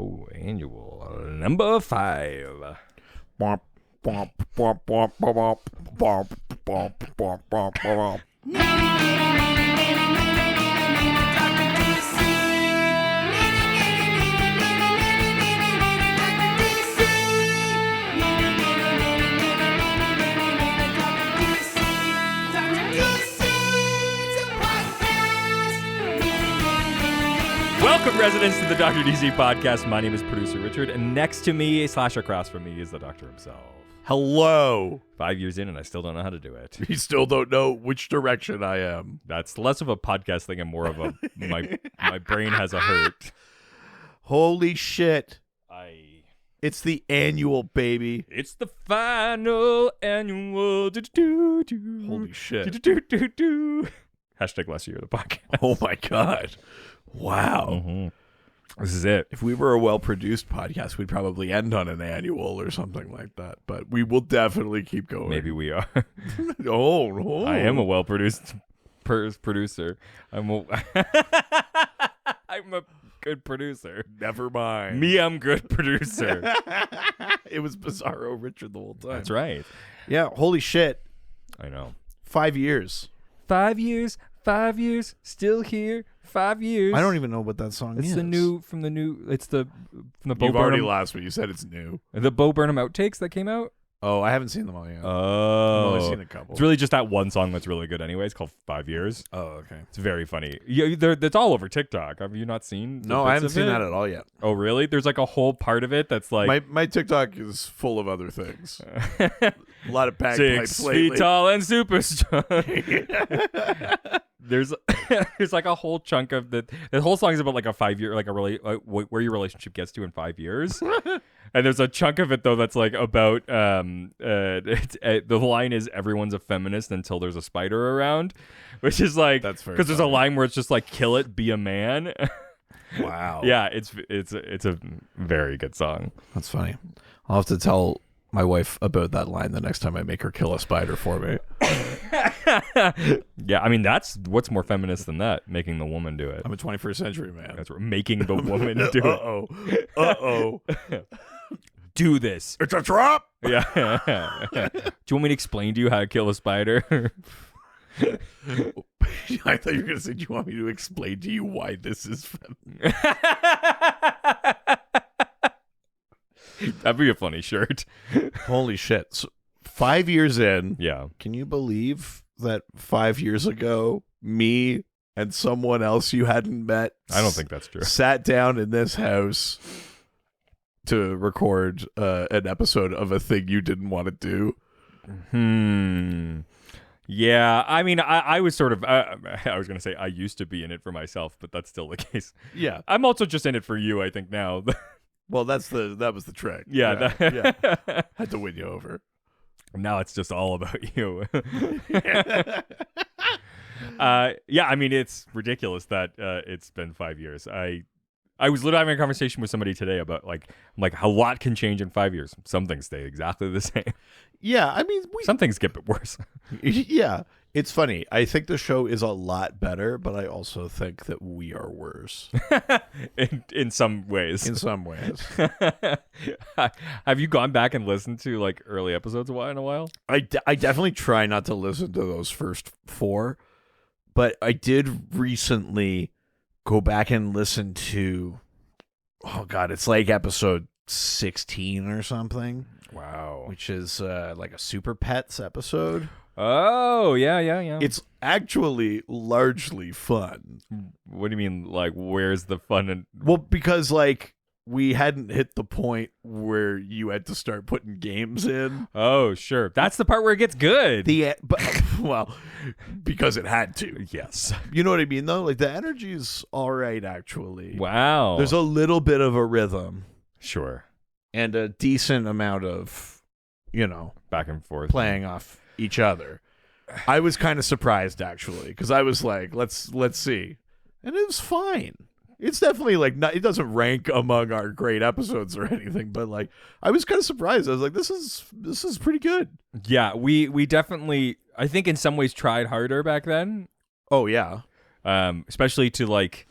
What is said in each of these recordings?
Oh, annual number 5. Bump, bump, bump, bump, bump, bump, bump, bump, bump, bump. Welcome, residents, to the Dr. DC podcast. My name is producer Richard, and next to me, / across from me, is the doctor himself. Hello. 5 years in, and I still don't know how to do it. You still don't know which direction I am. That's less of a podcast thing and more of a my brain has a hurt. Holy shit. It's the annual, baby. It's the final annual. Holy shit. Hashtag last year of the podcast. Oh my God. Wow. Mm-hmm. This is it. If we were a well-produced podcast, we'd probably end on an annual or something like that. But we will definitely keep going. Maybe we are. Oh. I am a well-produced producer. I'm a good producer. Never mind. Me, I'm good producer. It was Bizarro Richard the whole time. That's right. Yeah, holy shit. I know. 5 years. 5 years, 5 years, still here. 5 years. I don't even know what that song is. It's the new from the Bo You've already Burnham. lost me. You said it's new. The Bo Burnham outtakes that came out. Oh, I haven't seen them all yet. Oh, I've only seen a couple. It's really just that one song that's really good. Anyway, it's called 5 Years. Oh, okay. It's very funny. Yeah, it's all over TikTok. Have you not seen? No, I haven't seen that at all yet. Oh, really? There's like a whole part of it that's like my TikTok is full of other things. A lot of bagpipes 6 lately. feet tall and super strong. There's like a whole chunk of the whole song is about like a 5 year where your relationship gets to in 5 years. And there's a chunk of it though that's like about the line is everyone's a feminist until there's a spider around, which is like That's very because there's a funny. line where it's just like kill it, be a man. Wow. Yeah, it's a very good song. That's funny. I'll have to tell my wife about that line the next time I make her kill a spider for me. Yeah, I mean that's what's more feminist than that, making the woman do it. I'm a 21st century man. That's what making the woman do it. Uh-oh. Uh-oh. Do this. It's a trap. Yeah. Do you want me to explain to you how to kill a spider? I thought you were going to say, do you want me to explain to you why this is feminine? That'd be a funny shirt. Holy shit. So 5 years in, Yeah. can you believe that 5 years ago, me and someone else you hadn't met I don't think that's true. sat down in this house to record an episode of a thing you didn't want to do? Yeah, I mean, I was sort of, I was going to say I used to be in it for myself, but that's still the case. Yeah. I'm also just in it for you, I think, now. Well, that was the trick. Yeah. Yeah. Had to win you over. Now it's just all about you. Yeah, I mean, it's ridiculous that it's been 5 years. I was literally having a conversation with somebody today about like a lot can change in 5 years. Some things stay exactly the same. Yeah, I mean, Some things get worse. yeah, it's funny. I think the show is a lot better, but I also think that we are worse in some ways. in some ways. Have you gone back and listened to like early episodes in a while? I definitely try not to listen to those first 4, but I did recently go back and listen to, oh God, it's like episode 16 or something, Wow. which is like a Super Pets episode. Oh, yeah. It's actually largely fun. What do you mean? Like, where's the fun? And Well, because like we hadn't hit the point where you had to start putting games in. oh, sure. That's the part where it gets good. Well, because it had to. Yes. You know what I mean, though? Like, the energy's all right, actually. Wow. There's a little bit of a rhythm Sure. and a decent amount of, Back and forth. playing off each other. I was kind of surprised, actually, because I was like, let's see. And it was fine. It's definitely like not, it doesn't rank among our great episodes or anything, but like I was kind of surprised. I was like, this is pretty good. Yeah, we definitely, I think in some ways tried harder back then. Oh yeah. Especially to like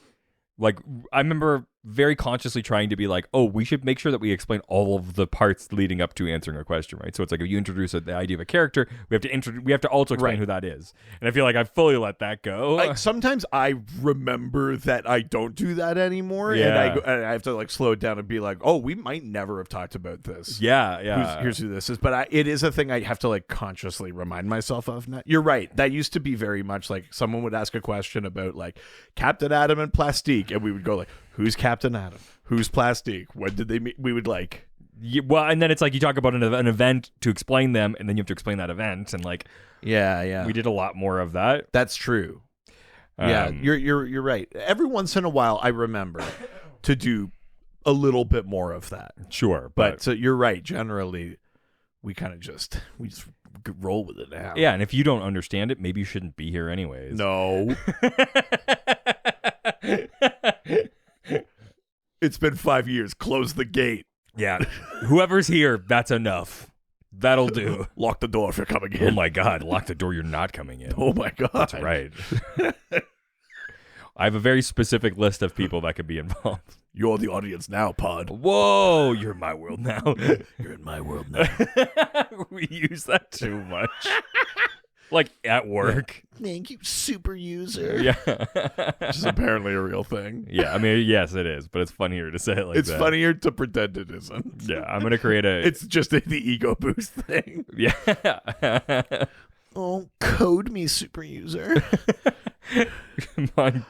I remember very consciously trying to be like, oh, we should make sure that we explain all of the parts leading up to answering a question, right? So it's like if you introduce the idea of a character, we have to also explain who that is. And I feel like I've fully let that go. Sometimes I remember that I don't do that anymore, and I have to like slow it down and be like, oh, we might never have talked about this. Yeah. Here's who this is. But it is a thing I have to like consciously remind myself of. You're right. That used to be very much like someone would ask a question about like Captain Adam and Plastique, and we would go like, who's Captain Adam? Who's Plastique? When did they meet? We would like... Yeah, well, and then it's like you talk about an event to explain them, and then you have to explain that event, and like... Yeah. We did a lot more of that. That's true. Yeah, you're right. Every once in a while, I remember to do a little bit more of that. Sure. But you're right. Generally, we just roll with it now. Yeah, and if you don't understand it, maybe you shouldn't be here anyways. No. It's been 5 years. Close the gate. Yeah. Whoever's here, that's enough. That'll do. Lock the door if you're coming in. Oh my God. Lock the door. You're not coming in. Oh my God. That's right. I have a very specific list of people that could be involved. You're the audience now, Pod. Whoa. You're in my world now. You're in my world now. We use that too much. Like at work. Thank you, super user. Yeah. Which is apparently a real thing. Yeah, I mean, yes, it is, but it's funnier to say it like it's that. It's funnier to pretend it isn't. Yeah, I'm going to create a... It's just the ego boost thing. Yeah. Oh, code me, super user. My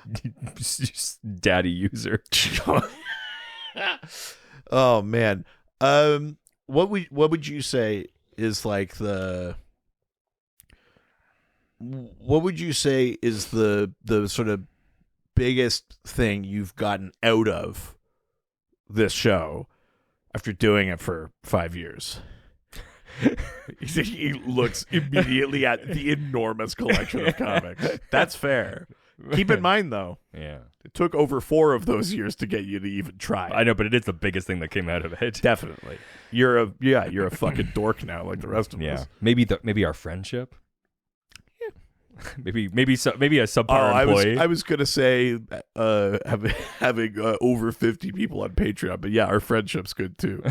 daddy user. Oh, man. What would you say is like the... What would you say is the sort of biggest thing you've gotten out of this show after doing it for 5 years? He looks immediately at the enormous collection of comics. That's fair. Keep in mind, though, it took over 4 of those years to get you to even try. I know, but it is the biggest thing that came out of it. Definitely. You're a fucking dork now, like the rest of us. Maybe our friendship. Maybe a subpar employee. I was gonna say having over 50 people on Patreon, but yeah, our friendship's good too.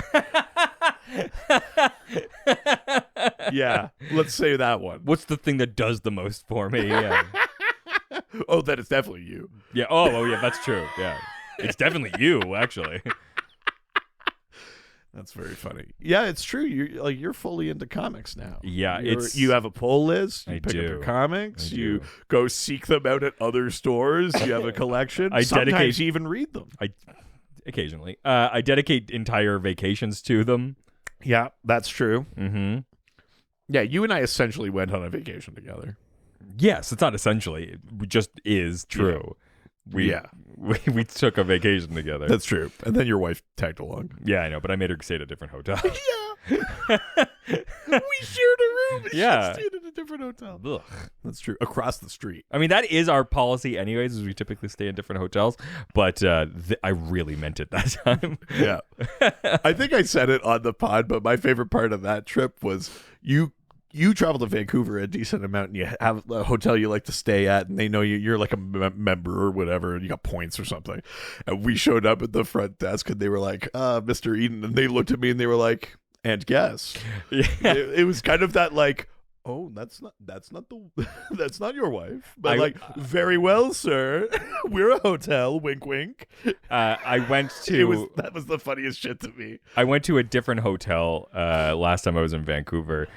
Yeah, let's say that one. What's the thing that does the most for me? Yeah. Oh, that is definitely you. Yeah. Oh, yeah, that's true. Yeah, it's definitely you, actually. That's very funny. Yeah, it's true. You're fully into comics now. Yeah, you have a pull list. You pick up your comics. You go seek them out at other stores. You have a collection. Sometimes you even read them. Occasionally. I dedicate entire vacations to them. Yeah, that's true. Mm-hmm. Yeah, you and I essentially went on a vacation together. Yes, it's not essentially. It just is true. Yeah. We took a vacation together. That's true. And then your wife tagged along. Yeah, I know, but I made her stay at a different hotel. Yeah. We shared a room. And yeah. She stayed at a different hotel. Ugh. That's true. Across the street. I mean, that is our policy anyways, is we typically stay in different hotels, but I really meant it that time. Yeah. I think I said it on the pod, but my favorite part of that trip was you travel to Vancouver a decent amount, and you have a hotel you like to stay at, and they know you're like a member or whatever, and you got points or something. And we showed up at the front desk, and they were like, Mr. Eden, and they looked at me and they were like, and guess. Yeah. It was kind of that like, oh, that's not your wife. But very well, sir. We're a hotel. Wink, wink. I went to... that was the funniest shit to me. I went to a different hotel last time I was in Vancouver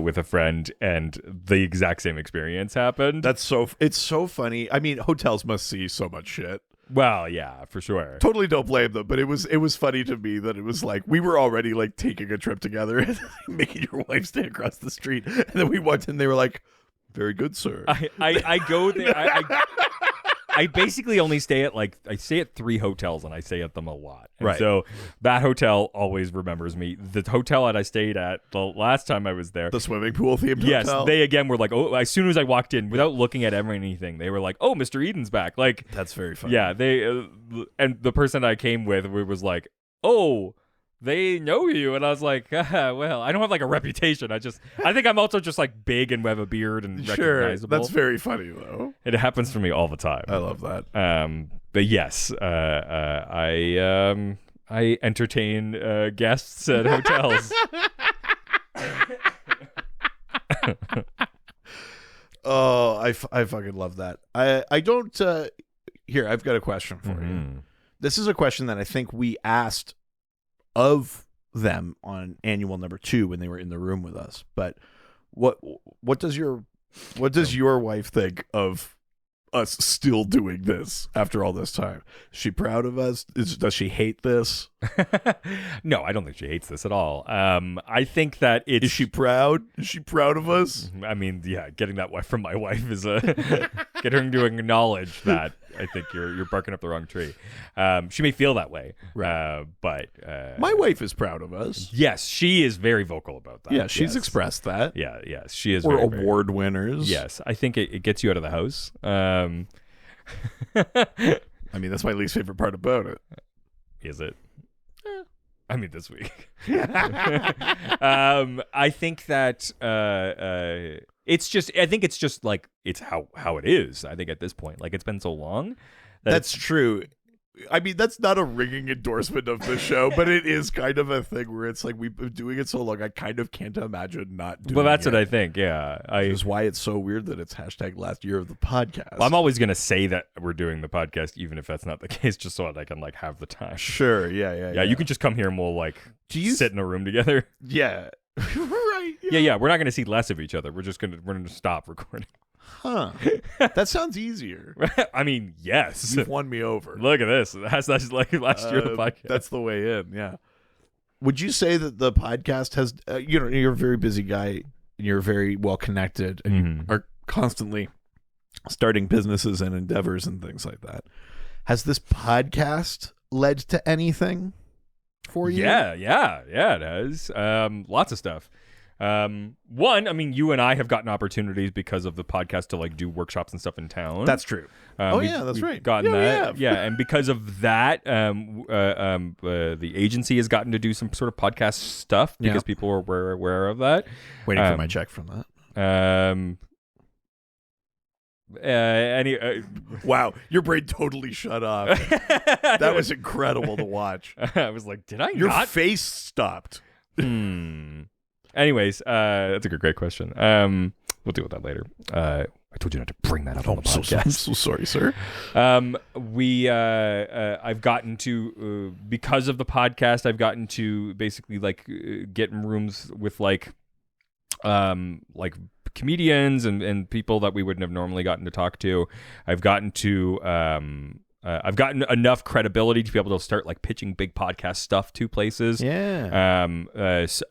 with a friend, and the exact same experience happened. It's so funny. I mean, hotels must see so much shit. Well, yeah, for sure. Totally don't blame them, but it was funny to me that it was like we were already like taking a trip together and making your wife stay across the street, and then we went and they were like, "Very good, sir." I go there. I basically only stay at I stay at 3 hotels, and I stay at them a lot. And right. So that hotel always remembers me. The hotel that I stayed at the last time I was there, the swimming pool themed yes, hotel. They again were like, oh, as soon as I walked in, without looking at anything, they were like, oh, Mr. Eden's back. Like, that's very funny. Yeah, they and the person I came with was like, oh, they know you, and I was like, well, I don't have like a reputation. I think I'm also just like big and have a beard and recognizable. That's very funny though. It happens for me all the time. I love that. but yes, I entertain guests at hotels. Oh, I fucking love that. I don't. Here, I've got a question for you. This is a question that I think we asked of them on annual number 2 when they were in the room with us. But what does your wife think of us still doing this after all this time? Is she proud of us? Does she hate this? No, I don't think she hates this at all. I think that it's... Is she proud? Is she proud of us? I mean, yeah, getting that from my wife is getting her to acknowledge that. I think you're barking up the wrong tree. She may feel that way, right. But my wife is proud of us. Yes, she is very vocal about that. Yeah, she's expressed that. Yeah, yes, she is. We're award winners. Yes, I think it gets you out of the house. I mean, that's my least favorite part about it. Is it? I mean, this week. I think that it's just. I think it's just like it's how it is. I think at this point, like it's been so long. That's true. I mean, that's not a ringing endorsement of the show, but it is kind of a thing where it's like we've been doing it so long, I kind of can't imagine not doing it. Well, that's what I think, yeah. Which is why it's so weird that it's # last year of the podcast. Well, I'm always going to say that we're doing the podcast, even if that's not the case, just so that I can, like, have the time. Sure, yeah. You can just come here and we'll, like, sit in a room together. Yeah. Right. Yeah, we're not going to see less of each other. We're going to stop recording. Huh. That sounds easier. I mean, yes. You've won me over. Look at this. That's like last year of the podcast. That's the way in, yeah. Would you say that the podcast has, you're a very busy guy, and you're very well connected, and you are constantly starting businesses and endeavors and things like that. Has this podcast led to anything for you? Yeah, it has. Lots of stuff. One, I mean, you and I have gotten opportunities because of the podcast to like do workshops and stuff in town. That's true. That's right. Gotten that, and because of that, the agency has gotten to do some sort of podcast stuff because people were aware of that. Waiting for my check from that. Wow, your brain totally shut off. That was incredible to watch. I was like, did I? Your face stopped. Anyways, that's a great question. We'll deal with that later. I told you not to bring that up on the podcast. I'm so sorry, sir. I've gotten to because of the podcast, I've gotten to basically like get in rooms with like comedians and people that we wouldn't have normally gotten to talk to. I've gotten enough credibility to be able to start like pitching big podcast stuff to places. Yeah.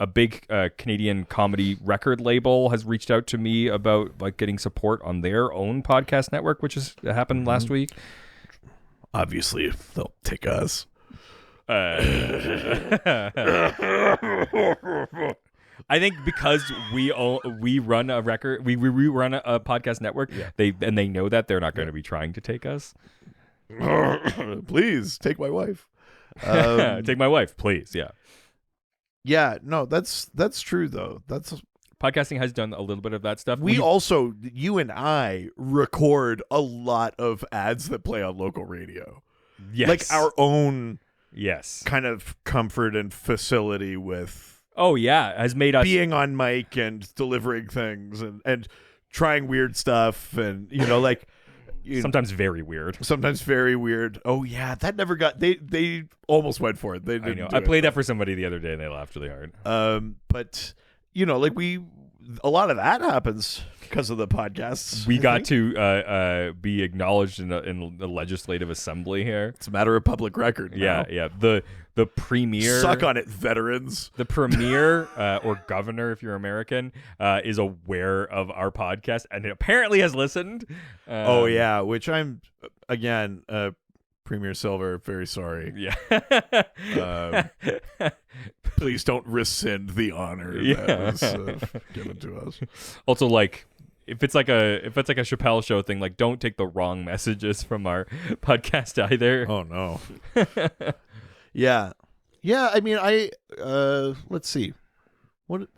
A big Canadian comedy record label has reached out to me about like getting support on their own podcast network, which has happened last week. Obviously, they'll take us. I think because we run a record, we run a podcast network. Yeah. They know that they're not going to be trying to take us. Please take my wife. Take my wife, please. Yeah. No, that's true though. That's podcasting has done a little bit of that stuff. We also, you and I, record a lot of ads that play on local radio. Yes, like our own. Yes, kind of comfort and facility with. Oh yeah, has made us being on mic and delivering things and trying weird stuff and like. Sometimes very weird. Oh yeah, that never got. They almost went for it. They didn't. I know. I played that for somebody the other day, and they laughed really hard. But like a lot of that happens because of the podcasts. We got to be acknowledged in the legislative assembly here. It's a matter of public record now. Yeah. The premier, suck on it, veterans. The premier or governor, if you're American, is aware of our podcast and it apparently has listened. Which I'm again, Premier Silver, very sorry. Yeah. Please don't rescind the honor that was given to us. Also, like. If it's like a Chappelle show thing, like don't take the wrong messages from our podcast either. Oh no. Yeah. I mean, let's see. What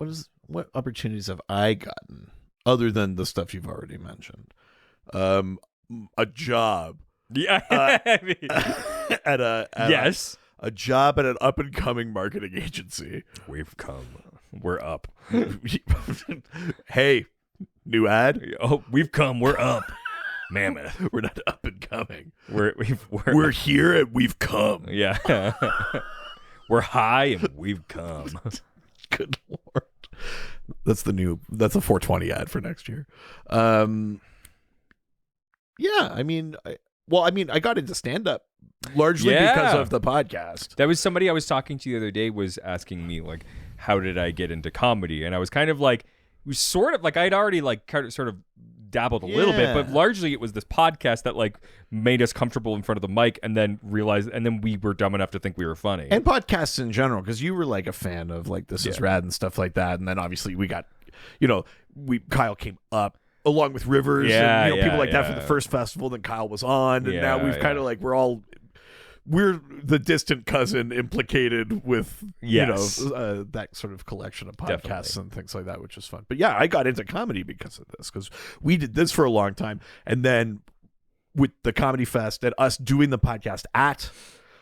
opportunities have I gotten other than the stuff you've already mentioned? A job. Yeah. Yes. A job at an up and coming marketing agency. We've come. We're up. Hey, new ad. Oh, we've come. We're up. Mammoth. We're not up and coming. We're here and we've come. Yeah. We're high and we've come. Good Lord. That's a 420 ad for next year. Yeah, I mean, I got into stand-up largely because of the podcast. That was somebody I was talking to the other day was asking me, like, how did I get into comedy? And I was kind of like, it was sort of like I'd already like kind of sort of dabbled a little bit, but largely it was this podcast that like made us comfortable in front of the mic, and then we were dumb enough to think we were funny. And podcasts in general, because you were like a fan of like This Is Rad and stuff like that, and then obviously we got, Kyle came up along with Rivers and people like that for the first festival. Then Kyle was on, and now we've kind of like we're the distant cousin implicated with that sort of collection of podcasts and things like that, which is fun. But yeah, I got into comedy because of this, because we did this for a long time, and then with the Comedy Fest and us doing the podcast at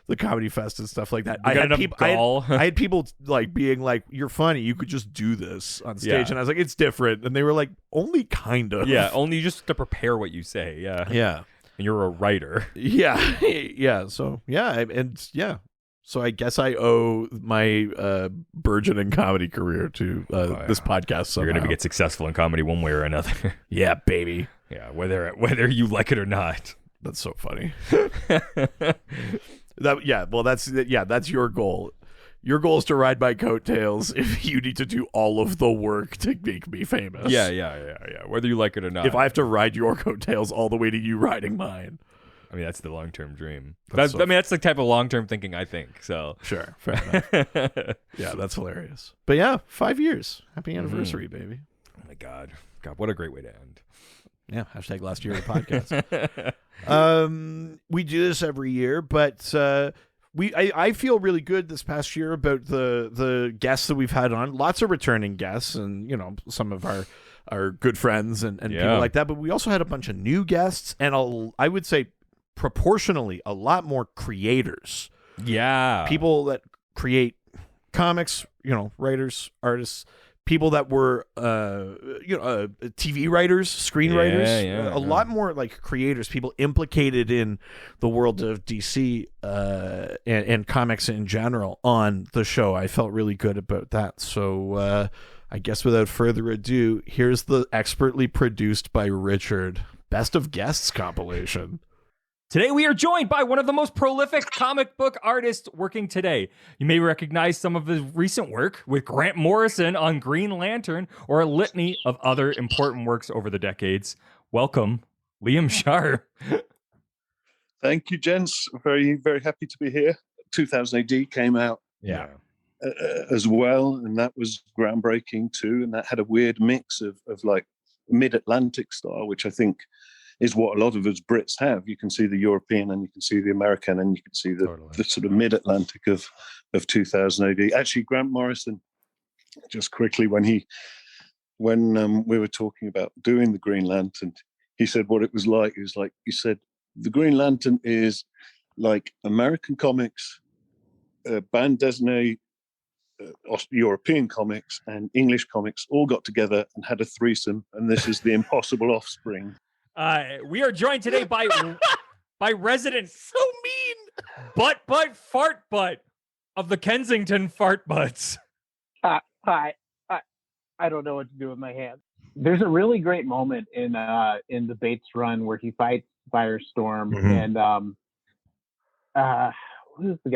the Comedy Fest and stuff like that, I had people like being like, "You're funny. You could just do this on stage," and I was like, "It's different," and they were like, "Only kind of." Yeah, only just to prepare what you say. Yeah, yeah. And you're a writer. Yeah. Yeah. So, So I guess I owe my burgeoning comedy career to this podcast somehow. You're going to get successful in comedy one way or another. Yeah, baby. Yeah, whether you like it or not. That's so funny. That's your goal. Your goal is to ride my coattails if you need to do all of the work to make me famous. Yeah. Whether you like it or not. If I have to ride your coattails all the way to you riding mine. I mean, that's the long-term dream. That's the type of long-term thinking I think. So sure, fair enough. Yeah, that's hilarious. But yeah, 5 years. Happy anniversary, baby. Oh my God, what a great way to end. Yeah, hashtag last year of the podcast. We do this every year, but I feel really good this past year about the guests that we've had on. Lots of returning guests, and some of our good friends and people like that. But we also had a bunch of new guests, and I would say proportionally a lot more creators. Yeah, people that create comics, writers, artists. People that were, TV writers, screenwriters, a lot more like creators, people implicated in the world of DC and comics in general on the show. I felt really good about that. So I guess without further ado, here's the expertly produced by Richard Best of Guests compilation. Today we are joined by one of the most prolific comic book artists working today. You may recognize some of his recent work with Grant Morrison on Green Lantern, or a litany of other important works over the decades. Welcome, Liam Sharp. Thank you, gents. Very, very happy to be here. 2000 AD came out as well, and that was groundbreaking too. And that had a weird mix of like mid-Atlantic style, which I think is what a lot of us Brits have. You can see the European and you can see the American and you can see the sort of mid-Atlantic of 2000 AD. Actually, Grant Morrison, just quickly, when we were talking about doing the Green Lantern, he said what it was like. He said, the Green Lantern is like American comics, bande dessinée, European comics and English comics all got together and had a threesome, and this is the impossible offspring. We are joined today by resident so mean fart butt of the Kensington Fart Butts. Hi. I don't know what to do with my hands. There's a really great moment in the Bates run where he fights Firestorm and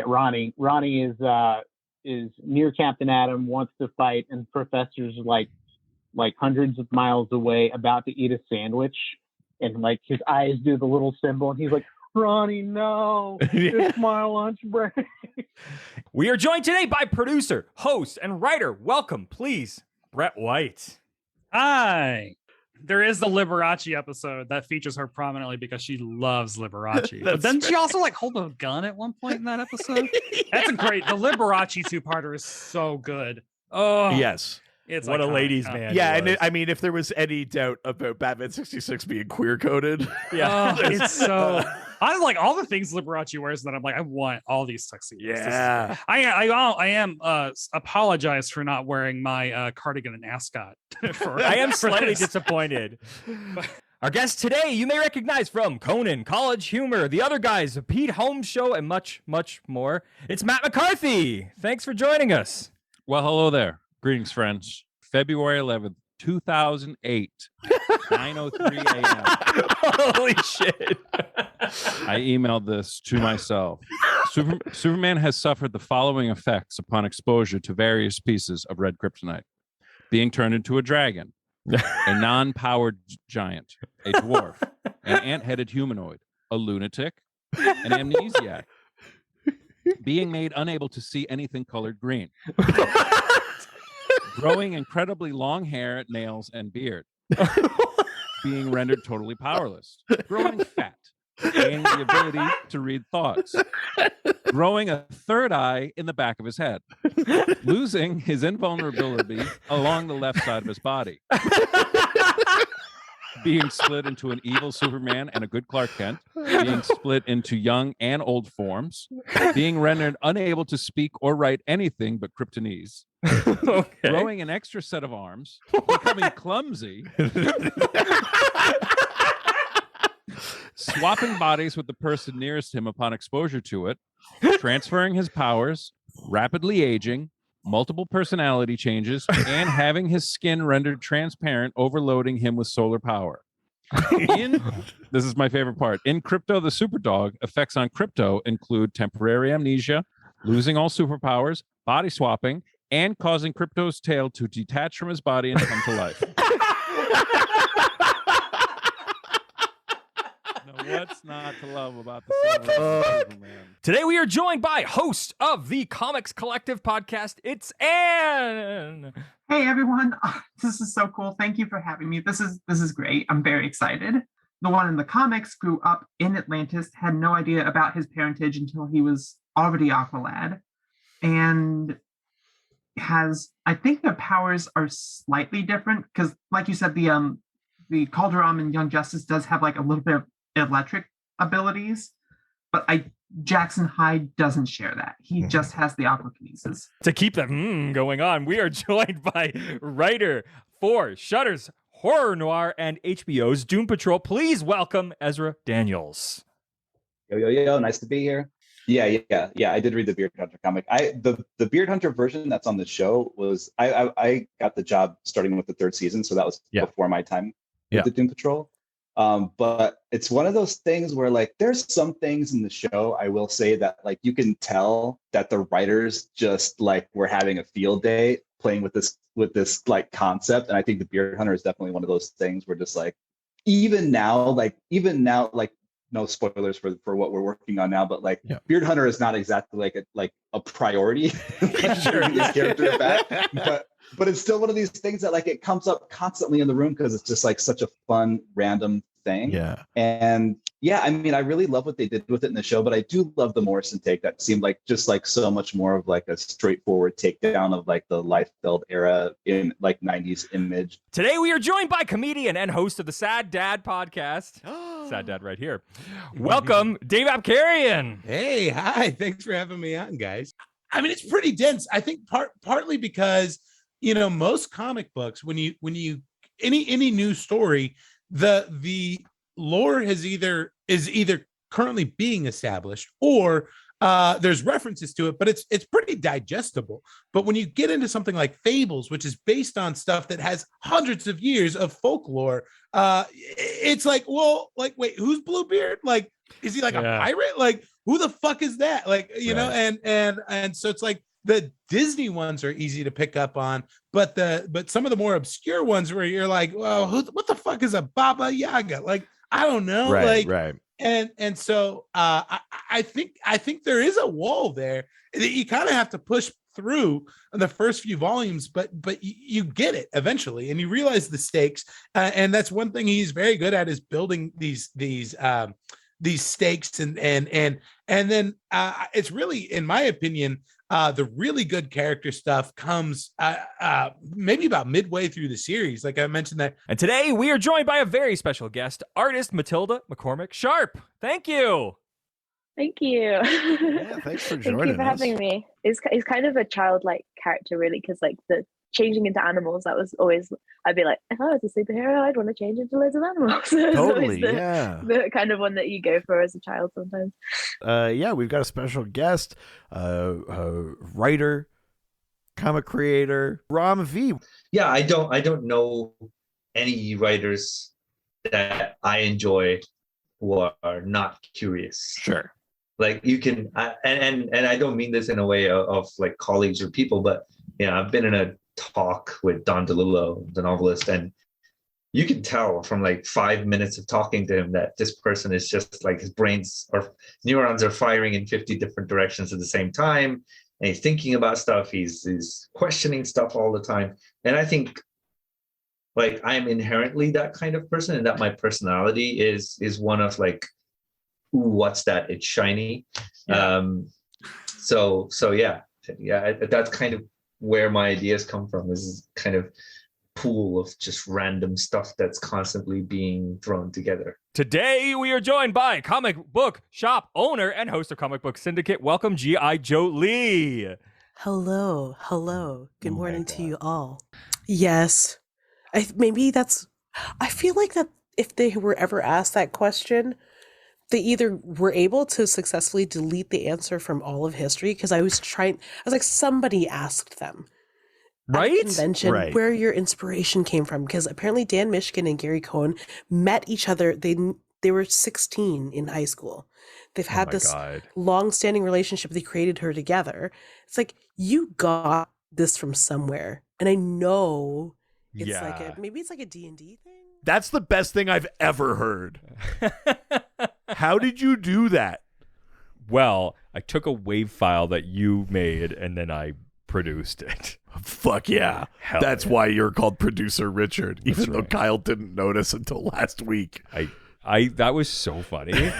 Ronnie. Ronnie is near Captain Atom, wants to fight, and Professor's like hundreds of miles away, about to eat a sandwich. And like his eyes do the little symbol, and he's like, Ronnie, no, it's my lunch break. We are joined today by producer, host, and writer. Welcome, please, Brett White. Hi. There is the Liberace episode that features her prominently because she loves Liberace. But then she also like hold a gun at one point in that episode. That's a great. The Liberace two-parter is so good. Oh yes. It's what iconic. A ladies' man. Yeah, and I mean, if there was any doubt about Batman 66 being queer coded, it's so. I like all the things Liberace wears that I'm like, I want all these tuxedos. Yeah. I am apologize for not wearing my cardigan and ascot. I am slightly disappointed. Our guest today, you may recognize from Conan, College Humor, The Other Guys, Pete Holmes Show, and much, much more. It's Matt McCarthy. Thanks for joining us. Well, hello there. Greetings, friends. February 11th, 2008, 9:03 a.m. Holy shit. I emailed this to myself. Superman has suffered the following effects upon exposure to various pieces of red kryptonite: being turned into a dragon, a non-powered giant, a dwarf, an ant-headed humanoid, a lunatic, an amnesiac, being made unable to see anything colored green, growing incredibly long hair, nails, and beard, being rendered totally powerless, growing fat, gaining the ability to read thoughts, growing a third eye in the back of his head, losing his invulnerability along the left side of his body, being split into an evil Superman and a good Clark Kent, being split into young and old forms, being rendered unable to speak or write anything but Kryptonese, Okay. growing an extra set of arms, becoming clumsy, swapping bodies with the person nearest him upon exposure to it, transferring his powers, rapidly aging, multiple personality changes, and having his skin rendered transparent, overloading him with solar power. This is my favorite part. In Crypto the Superdog, effects on Crypto include temporary amnesia, losing all superpowers, body swapping, and causing Crypto's tail to detach from his body and come to life. Now, what's not to love about the Superman? Today we are joined by host of the Comics Collective podcast. It's Anne. Hey everyone, this is so cool. Thank you for having me. This is great. I'm very excited. The one in the comics grew up in Atlantis, had no idea about his parentage until he was already Aqualad, and I think their powers are slightly different because, like you said, the Calderon in Young Justice does have like a little bit of electric abilities, but Jackson Hyde doesn't share that. He just has the aquakinesis. To keep them going on, we are joined by writer for Shudder's Horror Noir and HBO's Doom Patrol. Please welcome Ezra Daniels. Yo, nice to be here. Yeah. I did read the Beard Hunter comic. The Beard Hunter version that's on the show was I got the job starting with the third season, so that was before my time with the Doom Patrol. But it's one of those things where like there's some things in the show I will say that like you can tell that the writers just like were having a field day playing with this like concept, and I think the Beard Hunter is definitely one of those things where just like even now no spoilers for what we're working on now, but like Beard Hunter is not exactly like a priority bringing this character back, but it's still one of these things that like it comes up constantly in the room because it's just like such a fun random thing. And I mean I really love what they did with it in the show, but I do love the Morrison take that seemed like just like so much more of like a straightforward takedown of like the Liefeld era in like 90s image. Today we are joined by comedian and host of the Sad Dad podcast. Sad Dad right here. Welcome, Dave Abkarian. Hey, hi. Thanks for having me on, guys. I mean, it's pretty dense. I think partly because, you know, most comic books, when you any new story, the lore is either currently being established or there's references to it, but it's pretty digestible. But when you get into something like Fables, which is based on stuff that has hundreds of years of folklore, it's like, well, like, wait, who's Bluebeard? Like, is he like a pirate? Like, who the fuck is that? Like, you know, and so it's like the Disney ones are easy to pick up on, but some of the more obscure ones where you're like, well, what the fuck is a Baba Yaga? Like, I don't know. Right. And so I think there is a wall there that you kind of have to push through the first few volumes, but you get it eventually, and you realize the stakes. And that's one thing he's very good at, is building these stakes, and then it's really, in my opinion, The really good character stuff comes maybe about midway through the series. Like I mentioned that. And today we are joined by a very special guest, artist Matilda McCormick Sharp. Thank you. Thank you. Yeah, thanks for joining Thank you for having me. It's kind of a childlike character, really, because like the changing into animals, that was always, I'd be like, if I was a superhero, I'd want to change into loads of animals. Totally, the kind of one that you go for as a child sometimes. Yeah, we've got a special guest, writer, comic creator, Ram V. Yeah, I don't know any writers that I enjoy who are not curious. Sure. Like you can, and I don't mean this in a way of like colleagues or people, but yeah, I've been in a talk with Don DeLillo, the novelist, and you can tell from like 5 minutes of talking to him that this person is just like his brains or neurons are firing in 50 different directions at the same time, and he's thinking about stuff, he's questioning stuff all the time. And I think like I'm inherently that kind of person, and that my personality is one of like, ooh, what's that? It's shiny. Yeah. So yeah, that's kind of where my ideas come from, is kind of pool of just random stuff that's constantly being thrown together. Today we are joined by comic book shop owner and host of Comic Book Syndicate. Welcome, G.I. Joe Lee. Hello. Good morning to you all. Yes. I feel like that if they were ever asked that question, they either were able to successfully delete the answer from all of history, because I was like, somebody asked them right at the convention where your inspiration came from, because apparently Dan Mishkin and Gary Cohn met each other. They were 16 in high school. They've had this long-standing relationship. They created her together. It's like, you got this from somewhere, and I know it's maybe it's like a D&D thing. That's the best thing I've ever heard. How did you do that? Well, I took a wave file that you made and then I produced it. Fuck yeah. That's why you're called Producer Richard, even though Kyle didn't notice until last week. I that was so funny.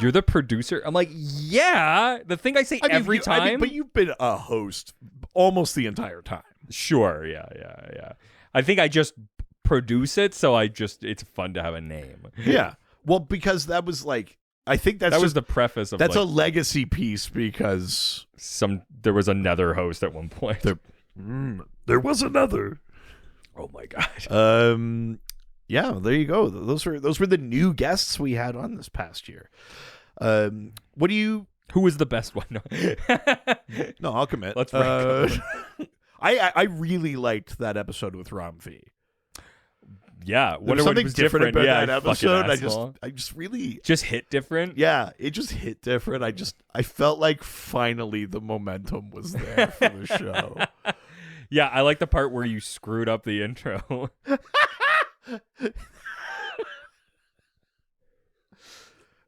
You're the producer. I'm like, yeah. The thing I say every time. But you've been a host almost the entire time. Sure. Yeah. I think I just produce it, so it's fun to have a name. Yeah. Well, because that was like, I think that was the preface of that's like, a legacy piece, because there was another host at one point. There was another. Oh my god. Yeah, there you go. Those were the new guests we had on this past year. Who was the best one? No, I'll commit. Let's rank I really liked that episode with Ram V. Yeah, there was something different about that episode. I just really hit different. Yeah, it just hit different. I felt like finally the momentum was there for the show. Yeah, I like the part where you screwed up the intro.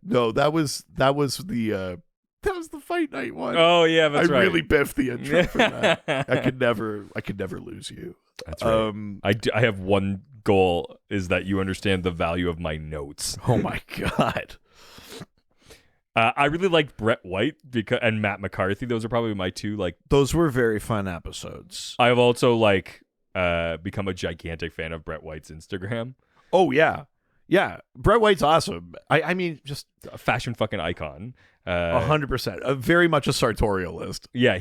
No, that was the fight night one. Oh yeah, that's right. I really biffed the intro for that. I could never lose you. That's right. I have one goal, is that you understand the value of my notes. Oh my god. I really liked Brett White and Matt McCarthy. Those are probably my two. Like, those were very fun episodes. I have also become a gigantic fan of Brett White's Instagram. Oh yeah. Yeah, Brett White's awesome. I mean, just a fashion fucking icon. 100%. Very much a sartorialist. Yeah,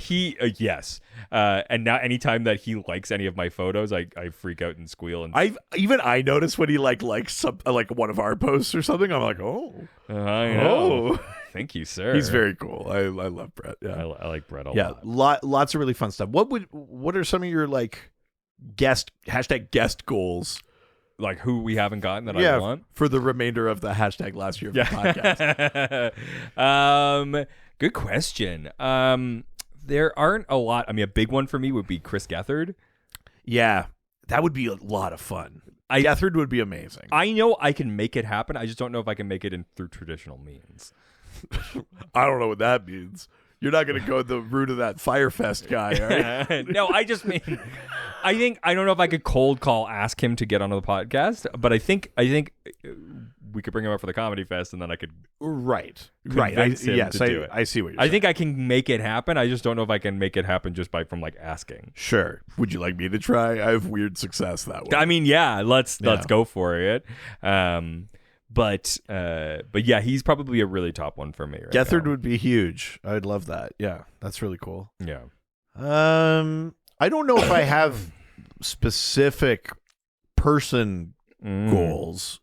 yes. And now anytime that he likes any of my photos, I freak out and squeal. And I notice when he likes some one of our posts or something. I'm like, oh, I know. Thank you, sir. He's very cool. I love Brett. Yeah, I like Brett a lot. Yeah, lots of really fun stuff. What are some of your guest goals? Like who we haven't gotten that I want for the remainder of the last year of the podcast. Good question. There aren't a lot. I mean, a big one for me would be Chris Gethard. Yeah, that would be a lot of fun. Gethard would be amazing. I know I can make it happen. I just don't know if I can make it through traditional means. I don't know what that means. You're not going to go the route of that Firefest guy, are you? No, I just mean, I don't know if I could cold call ask him to get onto the podcast, but I think we could bring him up for the comedy fest, and then I could right. convince him to do it. I see what you're I saying. think I can make it happen. I just don't know if I can make it happen just from like asking. Sure. Would you like me to try? I have weird success that way. I mean, yeah, let's go for it. But yeah, he's probably a really top one for me. Right Gethard now. would be huge. I'd love that. Yeah, that's really cool. Yeah. I don't know if I have specific person goals,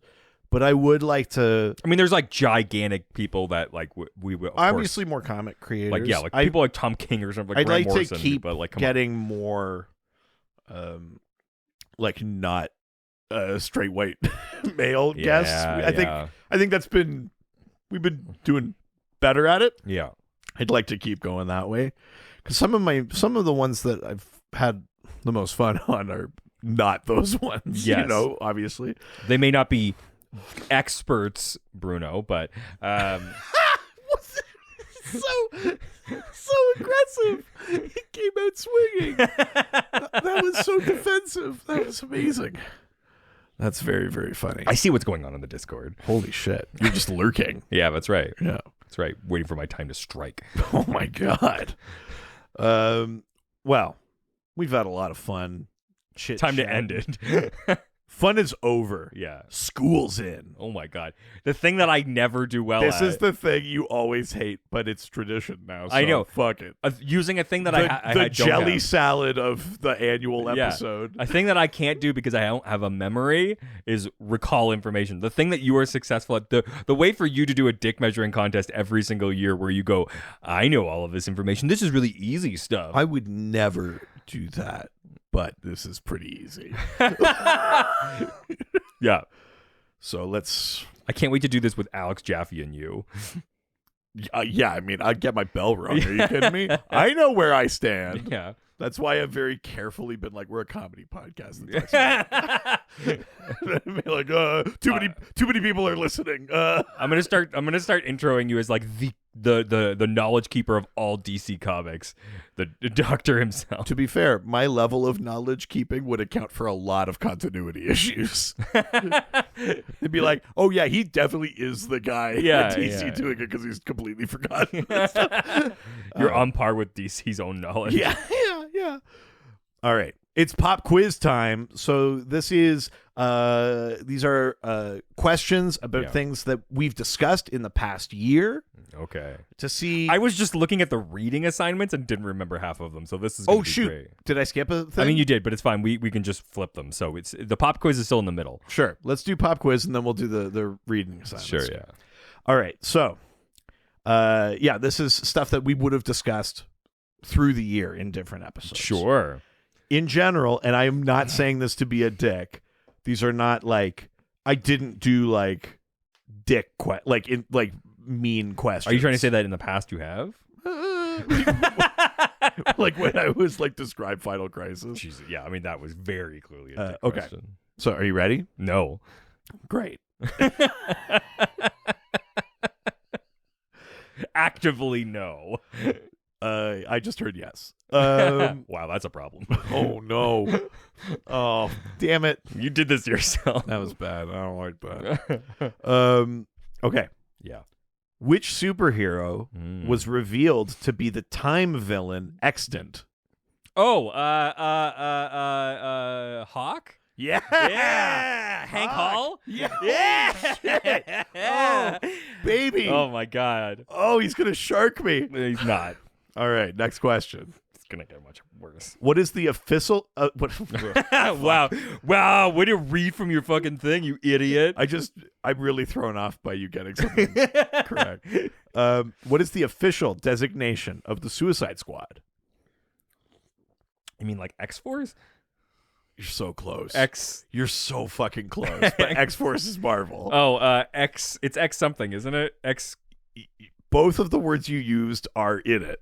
but I would like to. I mean, there's like gigantic people that like we will obviously more comic creators. Like yeah, like people like Tom King or something. Like I'd Grant like Morrison, to keep but like getting more, like not straight white male guests. I think we've been doing better at it. Yeah, I'd like to keep going that way because some of the ones that I've had the most fun on are not those ones. Yes. You know, obviously they may not be experts, Bruno, but so aggressive. He came out swinging. That was so defensive. That was amazing. That's very, very funny. I see what's going on in the Discord. Holy shit. You're just lurking. Yeah, that's right. Yeah. That's right. Waiting for my time to strike. Oh my God. Well, we've had a lot of fun. Time to end it. Fun is over. Yeah. School's in. Oh my God. The thing that I never do well This at. is the thing you always hate, but it's tradition now. So I know. Fuck it. Using a thing that I the don't jelly have. salad of the annual episode. A thing that I can't do because I don't have a memory is recall information. The thing that you are successful at, the way for you to do a dick measuring contest every single year where you go, I know all of this information. This is really easy stuff. I would never do that, but this is pretty easy. Yeah. So let's. I can't wait to do this with Alex Jaffe and you. Yeah, I mean, I'd get my bell rung. Are you kidding me? I know where I stand. Yeah. That's why I've very carefully been like, we're a comedy podcast. Be like, too many people are listening. I'm gonna start introing you as like the knowledge keeper of all DC comics, the doctor himself. To be fair, my level of knowledge keeping would account for a lot of continuity issues. They'd be like, oh yeah, he definitely is the guy at DC doing it because he's completely forgotten. You're on par with DC's own knowledge. Yeah. All right. It's pop quiz time. So this is these are questions about things that we've discussed in the past year. Okay. To see, I was just looking at the reading assignments and didn't remember half of them. So this is gonna be great. Did I skip a thing? I mean, you did, but it's fine. We can just flip them. So it's the pop quiz is still in the middle. Sure. Let's do pop quiz and then we'll do the reading assignments. Sure. Yeah. All right. So, this is stuff that we would have discussed through the year in different episodes. Sure. In general, and I am not saying this to be a dick. These are not like I didn't do like dick mean questions. Are you trying to say that in the past you have? Like when I was like describe Final Crisis. Jesus, yeah, I mean that was very clearly a dick okay. question. So are you ready? No. Great. Actively no. I just heard yes. Wow, that's a problem. Oh no. Oh, damn it. You did this yourself. That was bad. I don't like that. Okay. Yeah. Which superhero was revealed to be the time villain Extant? Oh, Hawk? Yeah. Yeah. Hank Hall? Yeah. Oh, baby. Oh my God. Oh, he's going to shark me. He's not. All right, next question. It's going to get much worse. What is the official Wow, way to read from your fucking thing, you idiot. I'm really thrown off by you getting something correct. What is the official designation of the Suicide Squad? You mean like X-Force? You're so close. You're so fucking close. But X-Force is Marvel. Oh, X. It's X something, isn't it? X. Both of the words you used are in it.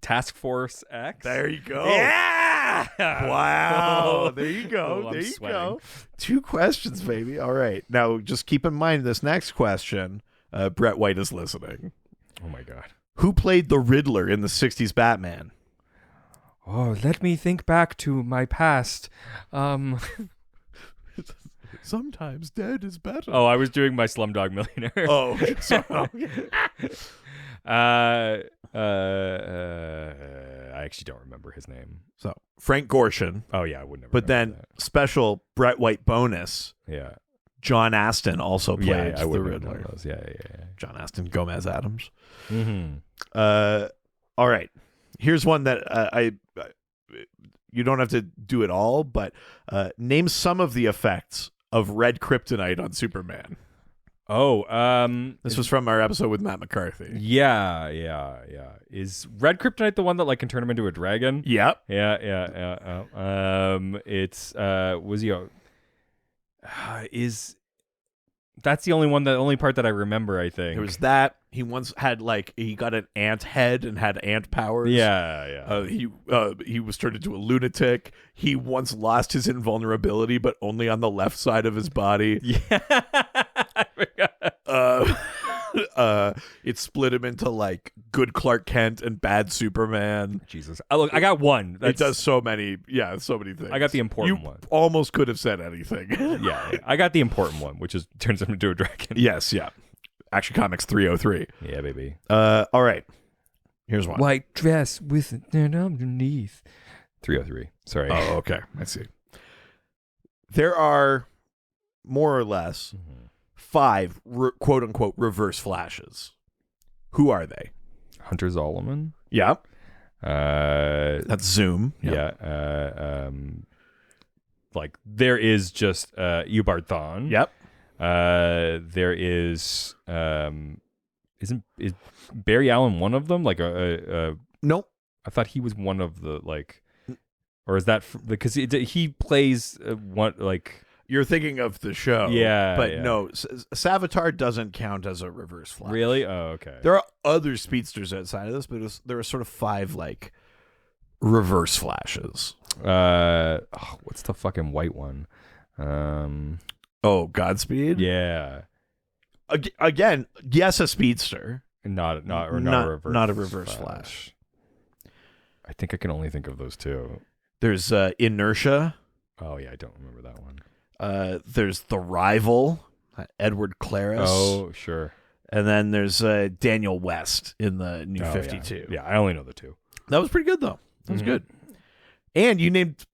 Task Force X. There you go. Yeah. Wow. There you go. Oh, there you sweating. go. 2 questions, baby. All right. Now, just keep in mind this next question. Brett White is listening. Oh my God. Who played the Riddler in the 60s Batman? Oh, let me think back to my past. Sometimes dead is better. Oh, I was doing my Slumdog Millionaire. Oh, sorry. I actually don't remember his name. So Frank Gorshin. Oh yeah, I would never. But then that. Special Brett White bonus. Yeah. John Astin also played I the Riddler. Yeah. John Astin, Gomez Adams. Mm-hmm. All right. Here's one that you don't have to do it all, but name some of the effects of red kryptonite on Superman. Oh, this was from our episode with Matt McCarthy. Yeah. Is red kryptonite the one that like can turn him into a dragon? Yep. Yeah. It's was he? Is that's the only part that I remember? I think there was that. He once had he got an ant head and had ant powers. Yeah. He was turned into a lunatic. He once lost his invulnerability, but only on the left side of his body. Yeah, I forgot. It split him into like good Clark Kent and bad Superman. Jesus, look, I got one. It does so many things. I got the important one. Almost could have said anything. yeah, I got the important one, which is turns him into a dragon. Yes, yeah. Action Comics 303. Yeah, baby. All right. Here's one. White dress with it underneath. 303. Sorry. Oh, okay. I see. There are more or less 5 quote unquote reverse flashes. Who are they? Hunter Zolomon. Yeah. That's Zoom. Yeah. Like there is just Eobard Thawne. Yep. There is is Barry Allen one of them? Like nope. I thought he was one of the or is that because he plays one like. You're thinking of the show. Yeah. But no, Savitar doesn't count as a reverse flash. Really? Oh, okay. There are other speedsters outside of this, but there are sort of 5 like reverse flashes. What's the fucking white one? Godspeed? Yeah. Again, yes, a speedster. Not a reverse flash. I think I can only think of those 2. There's Inertia. Oh yeah, I don't remember that one. There's The Rival, Edward Claris. Oh, sure. And then there's Daniel West in the New 52. Yeah, I only know the 2. That was pretty good though. That was good. And you named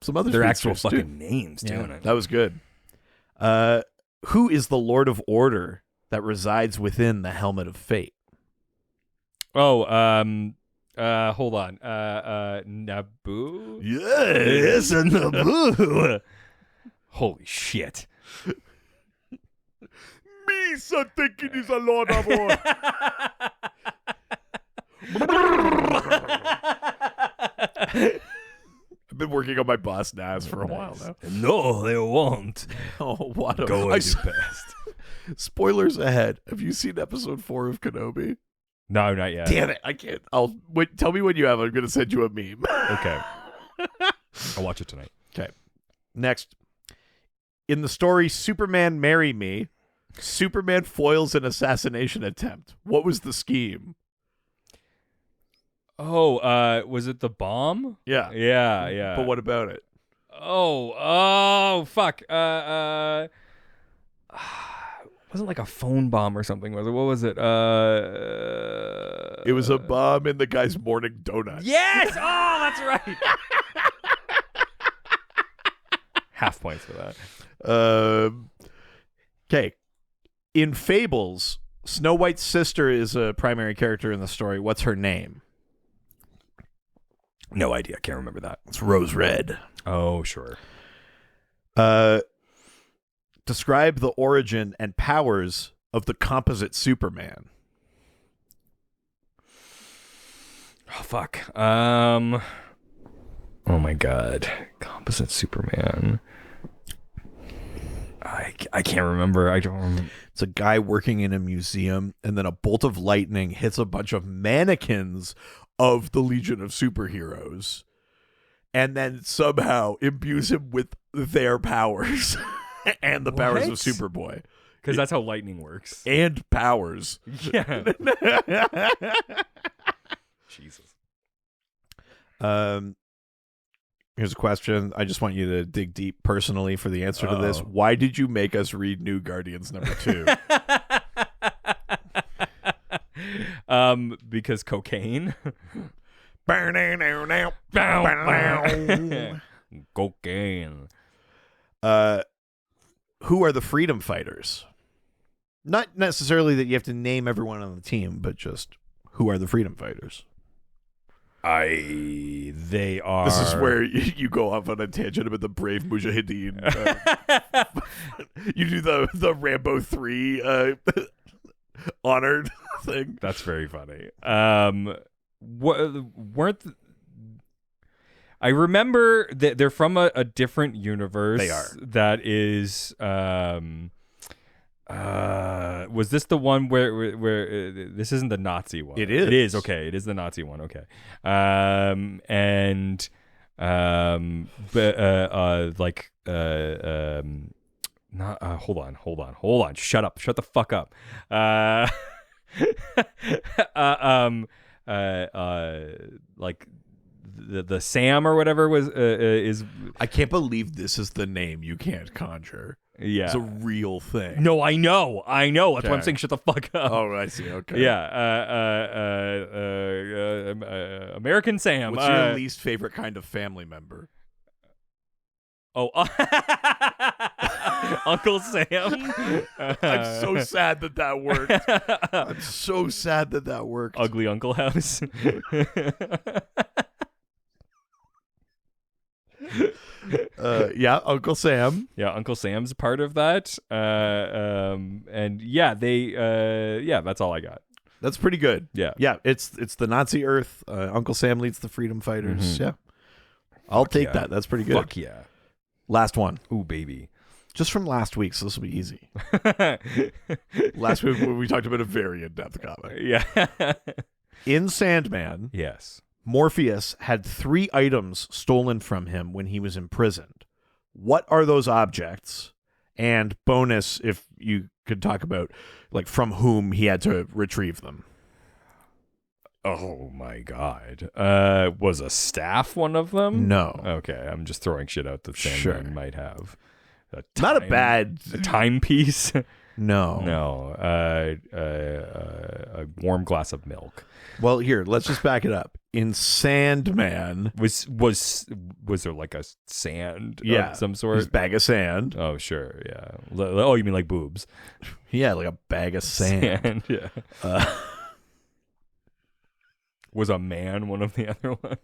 some other their actual fucking fucking names too. Yeah, that was good. Who is the Lord of Order that resides within the Helmet of Fate? Oh, hold on. Naboo? Yes, a Naboo. Holy shit. Me so thinking he's a Lord of Order. I've been working on my boss Nas for a while now. No, they won't. Oh, what a going to best. Spoilers ahead. Have you seen episode 4 of Kenobi? No, not yet. Damn it, I can't. Tell me when you have. I'm going to send you a meme. Okay. I'll watch it tonight. Okay. Next. In the story Superman Marry Me, Superman foils an assassination attempt. What was the scheme? Oh, was it the bomb? Yeah. Yeah. But what about it? Oh, fuck. Wasn't like a phone bomb or something, was it? What was it? It was a bomb in the guy's morning donut. Yes! Oh, that's right. Half points for that. Okay. In Fables, Snow White's sister is a primary character in the story. What's her name? No idea. Can't remember that. It's Rose Red. Oh, sure. Describe the origin and powers of the composite Superman. Oh, fuck. Oh, my God. Composite Superman. I can't remember. I don't remember. It's a guy working in a museum, and then a bolt of lightning hits a bunch of mannequins of the Legion of Superheroes, and then somehow imbues him with their powers and the powers of Superboy. Because that's how lightning works. And powers. Yeah. Jesus. Here's a question. I just want you to dig deep personally for the answer to this. Why did you make us read New Guardians #2? Because cocaine. Cocaine. Who are the freedom fighters? Not necessarily that you have to name everyone on the team, but just who are the freedom fighters? They are. This is where you go off on a tangent about the brave Mujahideen. You do the Rambo 3 honored thing. That's very funny. I remember that they're from a different universe. They are. That is. Was this the one where this isn't the Nazi one? It is. It is. Okay. It is the Nazi one. Okay. Hold on. Shut up. Shut the fuck up. Like the Sam or whatever was is. I can't believe this is the name you can't conjure. Yeah, it's a real thing. No, I know. That's why I'm saying shut the fuck up. Oh, I see. Okay. Yeah. American Sam. What's your least favorite kind of family member? Oh, Uncle Sam. I'm so sad that worked. I'm so sad that worked. Ugly Uncle House. Yeah, Uncle Sam. Yeah, Uncle Sam's part of that. And yeah, that's all I got. That's pretty good. Yeah. Yeah, it's the Nazi Earth. Uncle Sam leads the freedom fighters. Mm-hmm. Yeah. I'll take that. That's pretty good. Fuck yeah. Last one. Ooh, baby. Just from last week, so this will be easy. Last week we talked about a very in-depth comic. Yeah. In Sandman, yes, Morpheus had 3 items stolen from him when he was imprisoned. What are those objects? And bonus, if you could talk about like from whom he had to retrieve them. Oh my god. Was a staff one of them? No. Okay, I'm just throwing shit out that Sandman might have. Not a bad timepiece. No. A warm glass of milk. Well, here, let's just back it up. In Sandman, was there like a sand of some sort? His bag of sand. Oh, sure, yeah. Oh, you mean like boobs? Yeah, like a bag of sand. Yeah. Was a man one of the other ones?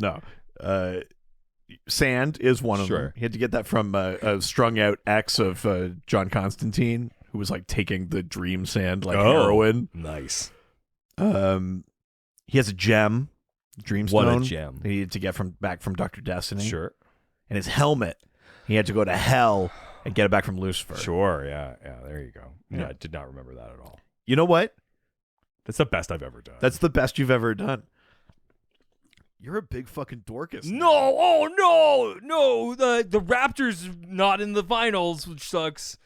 No. Sand is one of them. He had to get that from a strung out ex of John Constantine, who was like taking the dream sand like heroin. Nice. He has a gem, Dreamstone. What a gem. He had to get back from Dr. Destiny. Sure. And his helmet, he had to go to hell and get it back from Lucifer. Sure, yeah. There you go. Yeah, I did not remember that at all. You know what? That's the best I've ever done. That's the best you've ever done. You're a big fucking Dorcas. No, no. The Raptors not in the finals, which sucks.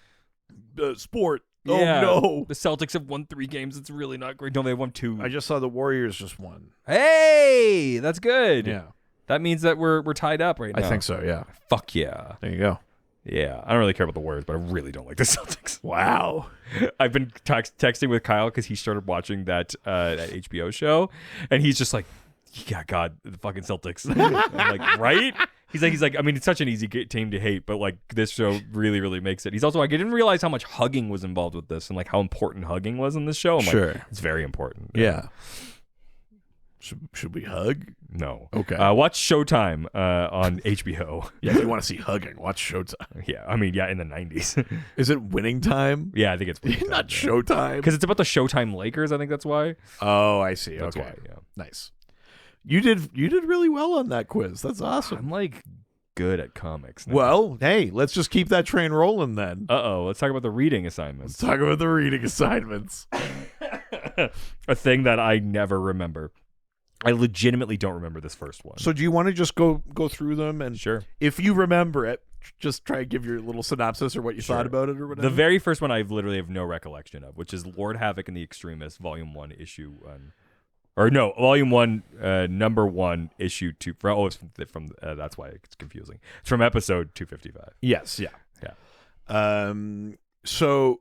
Sport. Yeah. Oh no. The Celtics have won 3 games. It's really not great. No, they won 2. I just saw the Warriors just won. Hey, that's good. Yeah. That means that we're tied up right now. I think so, yeah. Fuck yeah. There you go. Yeah, I don't really care about the Warriors, but I really don't like the Celtics. Wow. I've been texting with Kyle because he started watching that HBO show, and he's just like, yeah, God, the fucking Celtics. I'm like, right? He's like, I mean, it's such an easy team to hate, but like this show really, really makes it. He's also like, I didn't realize how much hugging was involved with this and like how important hugging was in this show. I'm sure. Like, it's very important. Yeah. Should we hug? No. Okay. Watch Showtime on HBO. Yeah, if you want to see hugging, watch Showtime. Yeah, I mean, yeah, in the 90s. Is it Winning Time? Yeah, I think it's Winning Time. Not Showtime. Because it's about the Showtime Lakers, I think that's why. Oh, I see. That's okay. why, yeah. Nice. You did really well on that quiz. That's awesome. I'm like good at comics now. Well, hey, let's just keep that train rolling then. Let's talk about the reading assignments. Let's talk about the reading assignments. A thing that I never remember. I legitimately don't remember this first one. So do you want to just go through them? And sure. If you remember it, just try and give your little synopsis or what you thought about it or whatever. The very first one I literally have no recollection of, which is Lord Havoc and the Extremists, Volume 1, Issue 1. Or no, volume 1, number 1, issue 2. It's from that's why it's confusing. It's from episode 255. Yes, yeah. So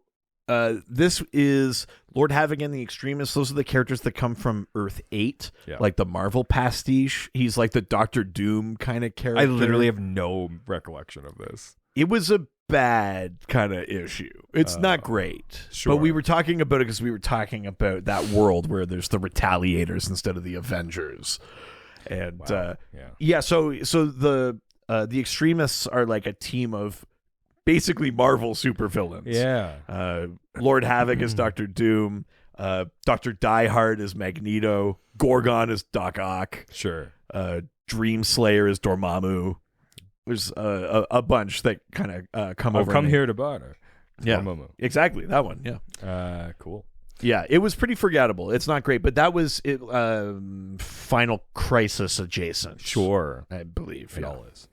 this is Lord Havoc and the Extremists. Those are the characters that come from Earth 8, like the Marvel pastiche. He's like the Doctor Doom kind of character. I literally have no recollection of this. It was a bad kind of issue. It's not great. Sure. But we were talking about it because we were talking about that world where there's the Retaliators instead of the Avengers. And so the Extremists are like a team of basically Marvel supervillains. Yeah. Lord Havoc is Doctor Doom. Dr. Diehard is Magneto. Gorgon is Doc Ock. Sure. Dream Slayer is Dormammu. There's a bunch that kind of come over. Come here to Barter. Yeah, Dormammu. Exactly. That one. Yeah. Cool. Yeah, it was pretty forgettable. It's not great, but that was it. Final Crisis adjacent. Sure, I believe it all is.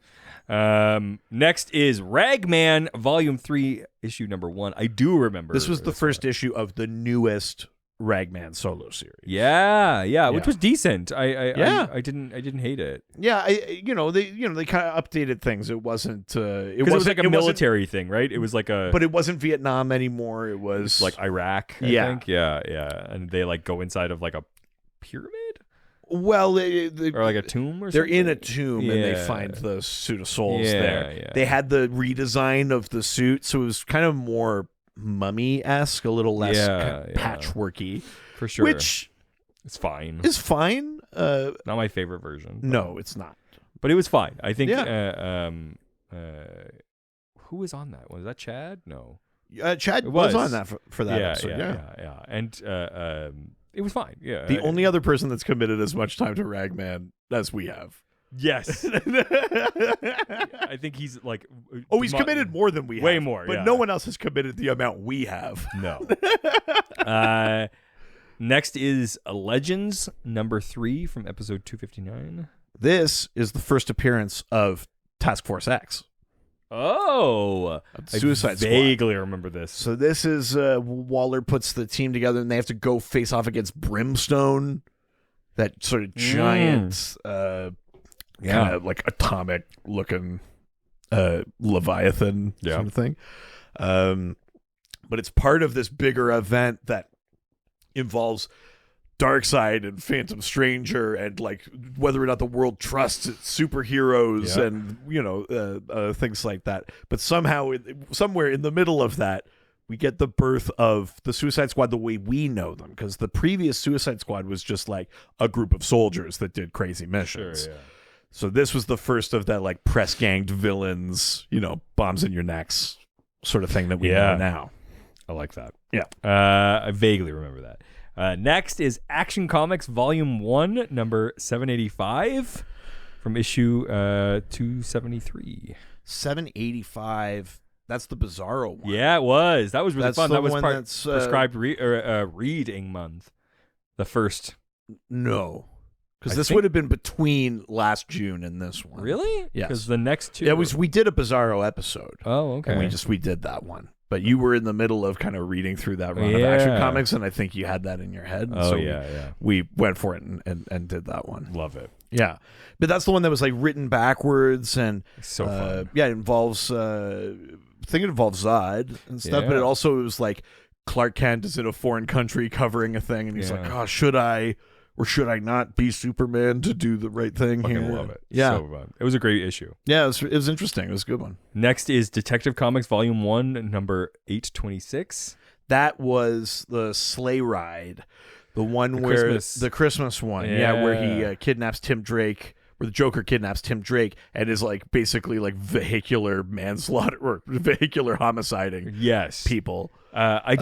Next is Ragman, Volume 3, issue number 1. I do remember this was the first issue of the newest Ragman solo series. Yeah, which was decent. I didn't hate it. Yeah, they kind of updated things. It wasn't it was like a military thing, right? It was like but it wasn't Vietnam anymore. It was like Iraq. I think. Yeah, and they like go inside of like a pyramid. Well, or like a tomb or something? They're in a tomb and they find the suit of souls there. Yeah. They had the redesign of the suit, so it was kind of more mummy-esque, a little less patchworky. For sure. Which is fine. Is fine. Not my favorite version. No, it's not. But it was fine. I think who was on that one? Was that Chad? No. Chad was on that for that episode. Yeah. And it was fine. Yeah. The only other person that's committed as much time to Ragman as we have. Yes. I think he's like... Oh, he's committed more than we have. Way more, But no one else has committed the amount we have. No. Next is Legends, number 3 from episode 259. This is the first appearance of Task Force X. Oh, Suicide Squad. Vaguely remember this. So this is Waller puts the team together and they have to go face off against Brimstone, that sort of giant, kind of like atomic looking Leviathan sort of thing. But it's part of this bigger event that involves Darkseid and Phantom Stranger and like whether or not the world trusts its superheroes and things like that. But somehow somewhere in the middle of that we get the birth of the Suicide Squad the way we know them, because the previous Suicide Squad was just like a group of soldiers that did crazy missions. Sure, yeah. So this was the first of that like press ganged villains, bombs in your necks sort of thing that we know now. I like that. Yeah. I vaguely remember that. Next is Action Comics Volume 1, number 785 from issue 273. 785. That's the Bizarro one. Yeah, it was. That was really fun. That was prescribed reading month. The first. No. Because this would have been between last June and this one. Really? Yes. Because the next two. Yeah, we did a Bizarro episode. Oh, okay. And we did that one. But you were in the middle of kind of reading through that run of Action Comics, and I think you had that in your head. Oh, so yeah. We went for it and did that one. Love it. Yeah. But that's the one that was like written backwards and so fun. Yeah, it involves I think it involves Zod and stuff, but it also was like Clark Kent is in a foreign country covering a thing, and he's like, oh, should I or should I not be Superman to do the right thing here? I love it. Yeah. So fun. It was a great issue. Yeah, it was interesting. It was a good one. Next is Detective Comics Volume 1, number 826. That was the sleigh ride. The one the Christmas one. Yeah, where he kidnaps Tim Drake, where the Joker kidnaps Tim Drake and is like basically like vehicular manslaughter or vehicular homiciding people. I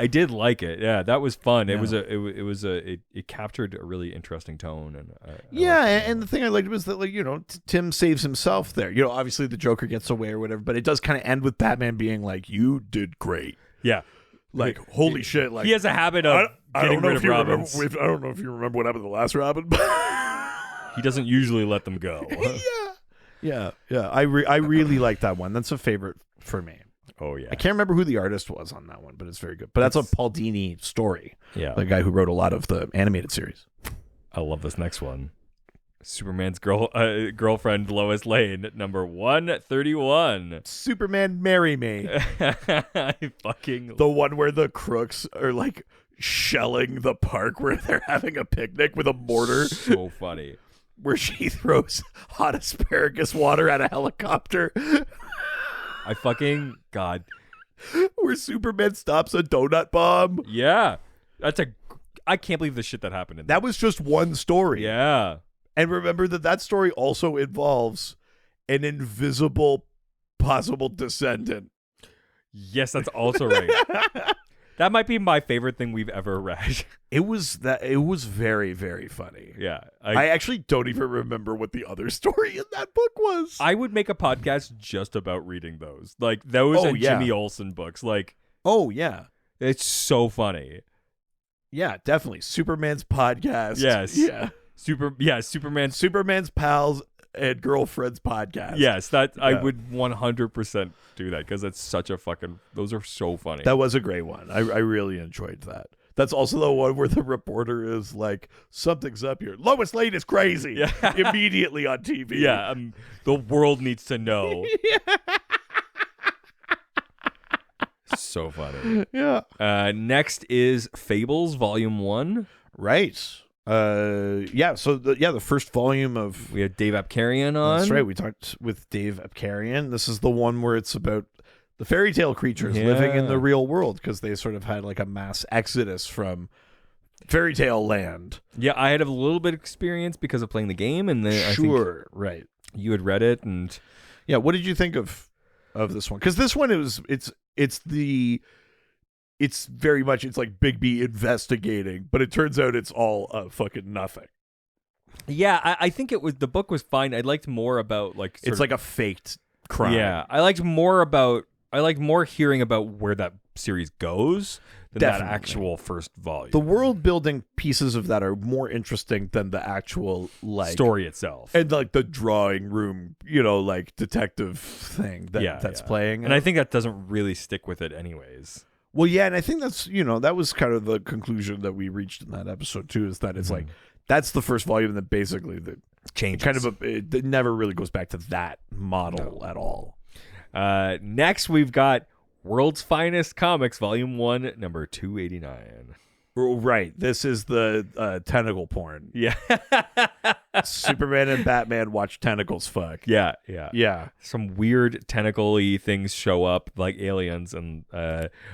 did like it. Yeah, that was fun. It was it captured a really interesting tone and and the thing I liked was that like Tim saves himself there. Obviously the Joker gets away or whatever, but it does kind of end with Batman being like, "You did great." Yeah. Like holy shit! Like he has a habit of getting rid of Robins. I don't know if you remember what happened to the last Robin, but he doesn't usually let them go. Yeah. I really like that one. That's a favorite for me. Oh yeah. I can't remember who the artist was on that one, but it's very good. But that's a Paul Dini story. Yeah. The guy who wrote a lot of the animated series. I love this next one. Superman's girlfriend Lois Lane, number 131. Superman, marry me. I fucking the one where the crooks are like shelling the park where they're having a picnic with a mortar. So funny. Where she throws hot asparagus water at a helicopter. I fucking God. Where Superman stops a donut bomb. Yeah. I can't believe the shit that happened in that. That was just one story. Yeah. And remember that story also involves an invisible possible descendant. Yes, that's also right. That might be my favorite thing we've ever read. It was very, very funny. Yeah. I actually don't even remember what the other story in that book was. I would make a podcast just about reading those. Like those and Jimmy Olsen books. Like, oh yeah. It's so funny. Yeah, definitely. Superman's podcast. Yes. Yeah. Superman's pals and girlfriends podcast. Yes, I would 100% do that because it's such a fucking. Those are so funny. That was a great one. I really enjoyed that. That's also the one where the reporter is like, "Something's up here. Lois Lane is crazy." Yeah. Immediately on TV. Yeah, the world needs to know. So funny. Yeah. Next is Fables Volume 1. Right. Yeah. So the first volume of we had Dave Apkarian on. That's right. We talked with Dave Apkarian. This is the one where it's about the fairy tale creatures living in the real world because they sort of had like a mass exodus from fairy tale land. Yeah, I had a little bit of experience because of playing the game, and then right. You had read it, and yeah. What did you think of this one? Because this one it's very much it's like Bigby investigating, but it turns out it's all fucking nothing. Yeah, I think the book was fine. I liked more about like it's like a faked crime. Yeah, I liked more hearing about where that series goes than that actual first volume. The world building pieces of that are more interesting than the actual like story itself, and like the drawing room, like detective thing that's playing. And I think that doesn't really stick with it, anyways. Well, yeah, and I think that's that was kind of the conclusion that we reached in that episode too, is that it's like that's the first volume that basically the changes. Kind of it never really goes back to that model at all. Next, we've got World's Finest Comics, Volume 1, number 289. Right. This is the tentacle porn. Yeah. Superman and Batman watch tentacles fuck. Yeah. Some weird tentacle-y things show up like aliens, and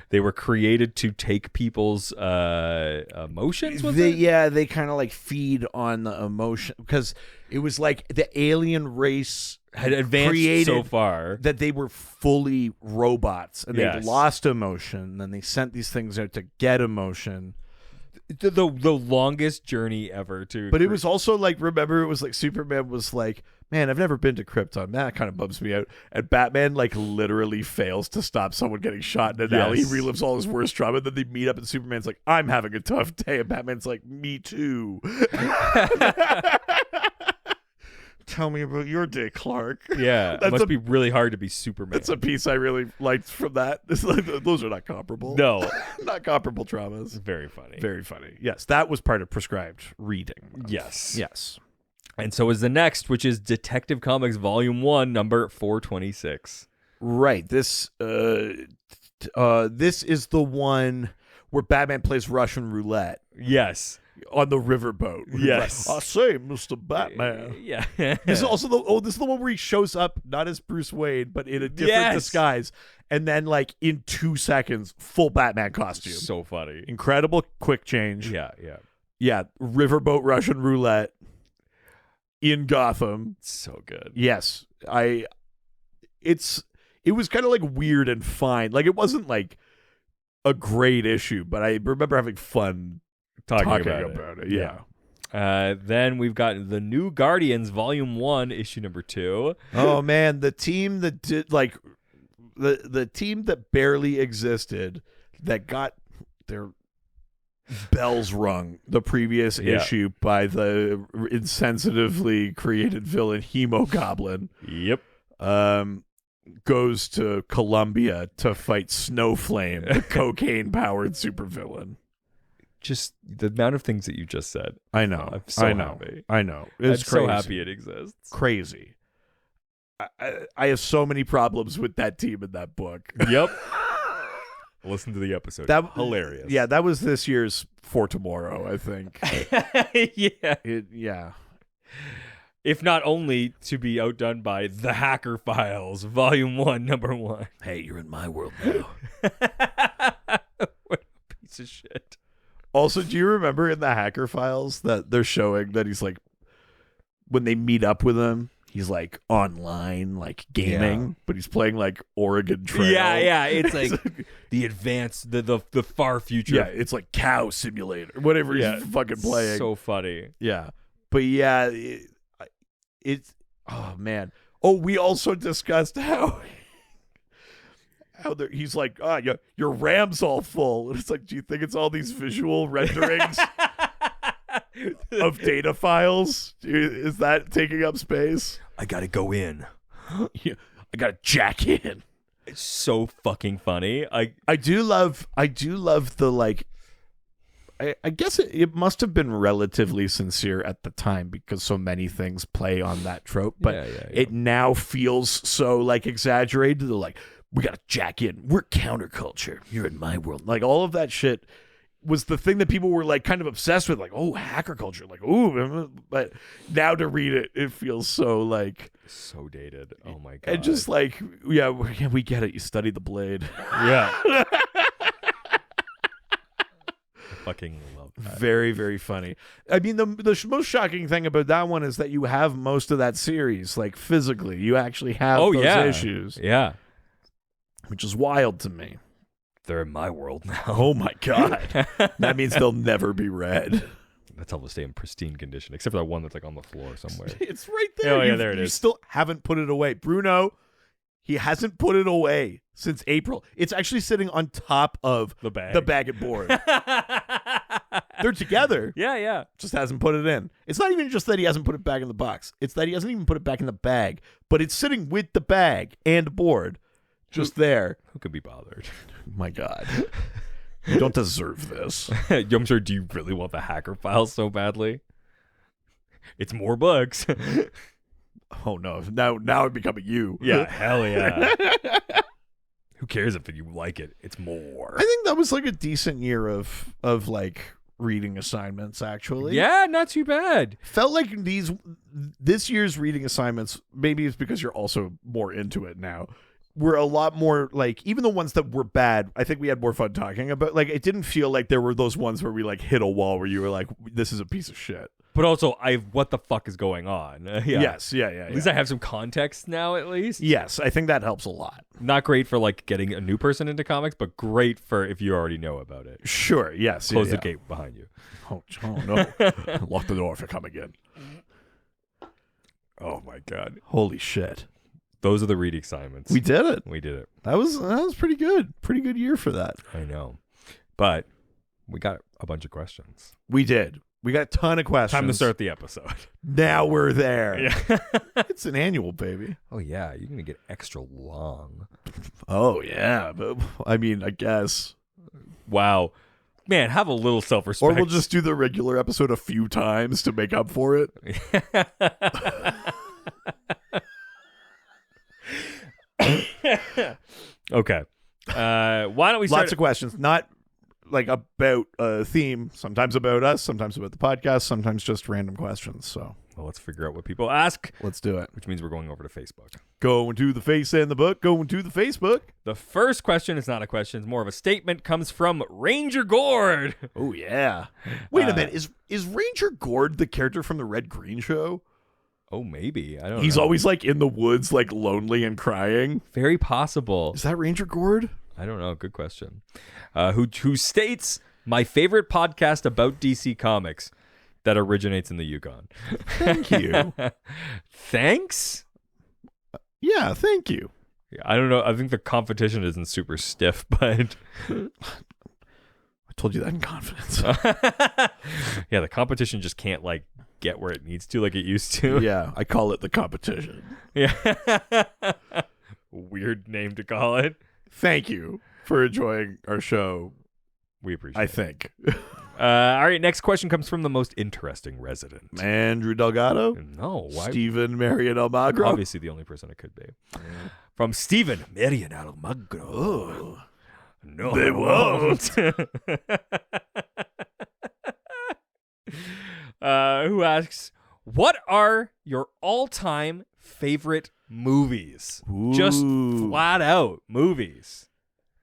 they were created to take people's emotions. They kind of like feed on the emotion because it was like the alien race had advanced so far that they were fully robots and they lost emotion. Then they sent these things out to get emotion. The longest journey ever to. But it was also like, remember, it was like Superman was like, man, I've never been to Krypton. That kind of bums me out. And Batman like literally fails to stop someone getting shot in an alley. He relives all his worst trauma. Then they meet up and Superman's like, I'm having a tough day. And Batman's like, me too. Tell me about your day, Clark. Yeah, it must be really hard to be Superman. That's a piece I really liked from that. It's like, those are not comparable. No. Not comparable traumas. Very funny. Very funny. Yes, that was part of prescribed reading. Yes. And so is the next, which is Detective Comics Volume 1, number 426. Right. This is the one where Batman plays Russian roulette. Yes. On the riverboat. Yes. Like, I say, Mr. Batman. Yeah. This is also this is the one where he shows up not as Bruce Wayne, but in a different disguise. And then like in 2 seconds, full Batman costume. So funny. Incredible quick change. Yeah. Riverboat Russian roulette in Gotham. So good. Yes. It was kind of like weird and fine. Like it wasn't like a great issue, but I remember having fun talking about it. Yeah. Then we've got The New Guardians, Volume 1, issue number 2. Oh man, the team that did like the team that barely existed that got their bells rung the previous issue by the insensitively created villain Hemogoblin. Yep. Goes to Colombia to fight Snowflame, the cocaine-powered supervillain. just the amount of things that you just said. I know. I'm so happy. happy. I know. It's I'm crazy. so happy it exists. Crazy. I have so many problems with that team in that book. Yep. Listen to the episode. That hilarious. Yeah, that was this year's For Tomorrow, I think. Yeah. If not only to be outdone by The Hacker Files, Volume 1, Number 1. Hey, you're in my world now. What a piece of shit. Also, do you remember in the Hacker Files that they're showing that he's like, when they meet up with him, he's like online, like gaming, but he's playing like Oregon Trail. Yeah. It's like the advanced, the far future. Yeah, it's like Cow Simulator, whatever he's fucking playing. So funny. Yeah. But yeah, it's oh man. Oh, we also discussed how he's like, your RAM's all full. And it's like, do you think it's all these visual renderings of data files? Is that taking up space? I gotta go in. I gotta jack in. It's so fucking funny. I do love the like. I guess it must have been relatively sincere at the time because so many things play on that trope, but it now feels so like exaggerated. They're like, we gotta jack in. We're counterculture. You're in my world. Like all of that shit was the thing that people were like kind of obsessed with. Like, oh, hacker culture. Like, ooh, but now to read it, it feels so like so dated. Oh my god. And just like, yeah, we get it. You studied the Blade. Yeah. Fucking love that. Very, very funny. I mean, the most shocking thing about that one is that you have most of that series, like physically. You actually have those issues. Yeah. Which is wild to me. They're in my world now. Oh my god. That means they'll never be read. Let's all stay in pristine condition, except for that one that's like on the floor somewhere. It's right there. Oh, yeah, there it is. You still haven't put it away. Bruno, he hasn't put it away since April. It's actually sitting on top of the bag and board. They're together. Yeah. Just hasn't put it in. It's not even just that he hasn't put it back in the box. It's that he hasn't even put it back in the bag, but it's sitting with the bag and board just there. Who could be bothered? My God. You don't deserve this. I'm sure, do you really want the Hacker Files so badly? It's more books. Oh no! Now I'm becoming you. Yeah, hell yeah. Who cares if you like it? It's more. I think that was like a decent year of like reading assignments. Actually, yeah, not too bad. Felt like this year's reading assignments. Maybe it's because you're also more into it now. Were a lot more like, even the ones that were bad, I think we had more fun talking about. Like, it didn't feel like there were those ones where we like hit a wall where you were like, this is a piece of shit. But also, what the fuck is going on? Yes, yeah. At least I have some context now, at least. Yes, I think that helps a lot. Not great for like getting a new person into comics, but great for if you already know about it. Sure, yes. Close the gate behind you. Oh no. Lock the door if you're coming in. Oh my God. Holy shit. Those are the reading assignments. We did it. We did it. That was pretty good. Pretty good year for that. I know. But we got a bunch of questions. We did. We got a ton of questions. Time to start the episode. Now we're there. Yeah. It's an annual, baby. Oh, yeah. You're going to get extra long. Oh, yeah. But, I mean, I guess. Wow. Man, have a little self-respect. Or we'll just do the regular episode a few times to make up for it. Okay. Why don't we start? Lots of questions. Not like about a theme. Sometimes about us. Sometimes about the podcast. Sometimes just random questions. So, well, let's figure out what people ask. Let's do it. Which means we're going over to Facebook. Going to the face and the book. Going to the Facebook. The first question is not a question. It's more of a statement. Comes from Ranger Gord. Oh, yeah. Wait a minute. Is Ranger Gord the character from the Red Green Show? Oh, maybe. I don't know. He's always like in the woods, like lonely and crying. Very possible. Is that Ranger Gord? I don't know. Good question. Who states, my favorite podcast about DC Comics that originates in the Yukon. Thank you. Thanks? Yeah, thank you. I don't know. I think the competition isn't super stiff, but... I told you that in confidence. Yeah, the competition just can't, like, get where it needs to like it used to. Yeah, I call it the competition. Yeah. Weird name to call it. Thank you for enjoying our show. We appreciate it. I think. All right, next question comes from the most interesting resident. Andrew Delgado? No. Why? Stephen Marion Almagro? Obviously the only person it could be. From Stephen Marion Almagro. Oh. No, They won't. Who asks, what are your all-time favorite movies? Just flat out movies.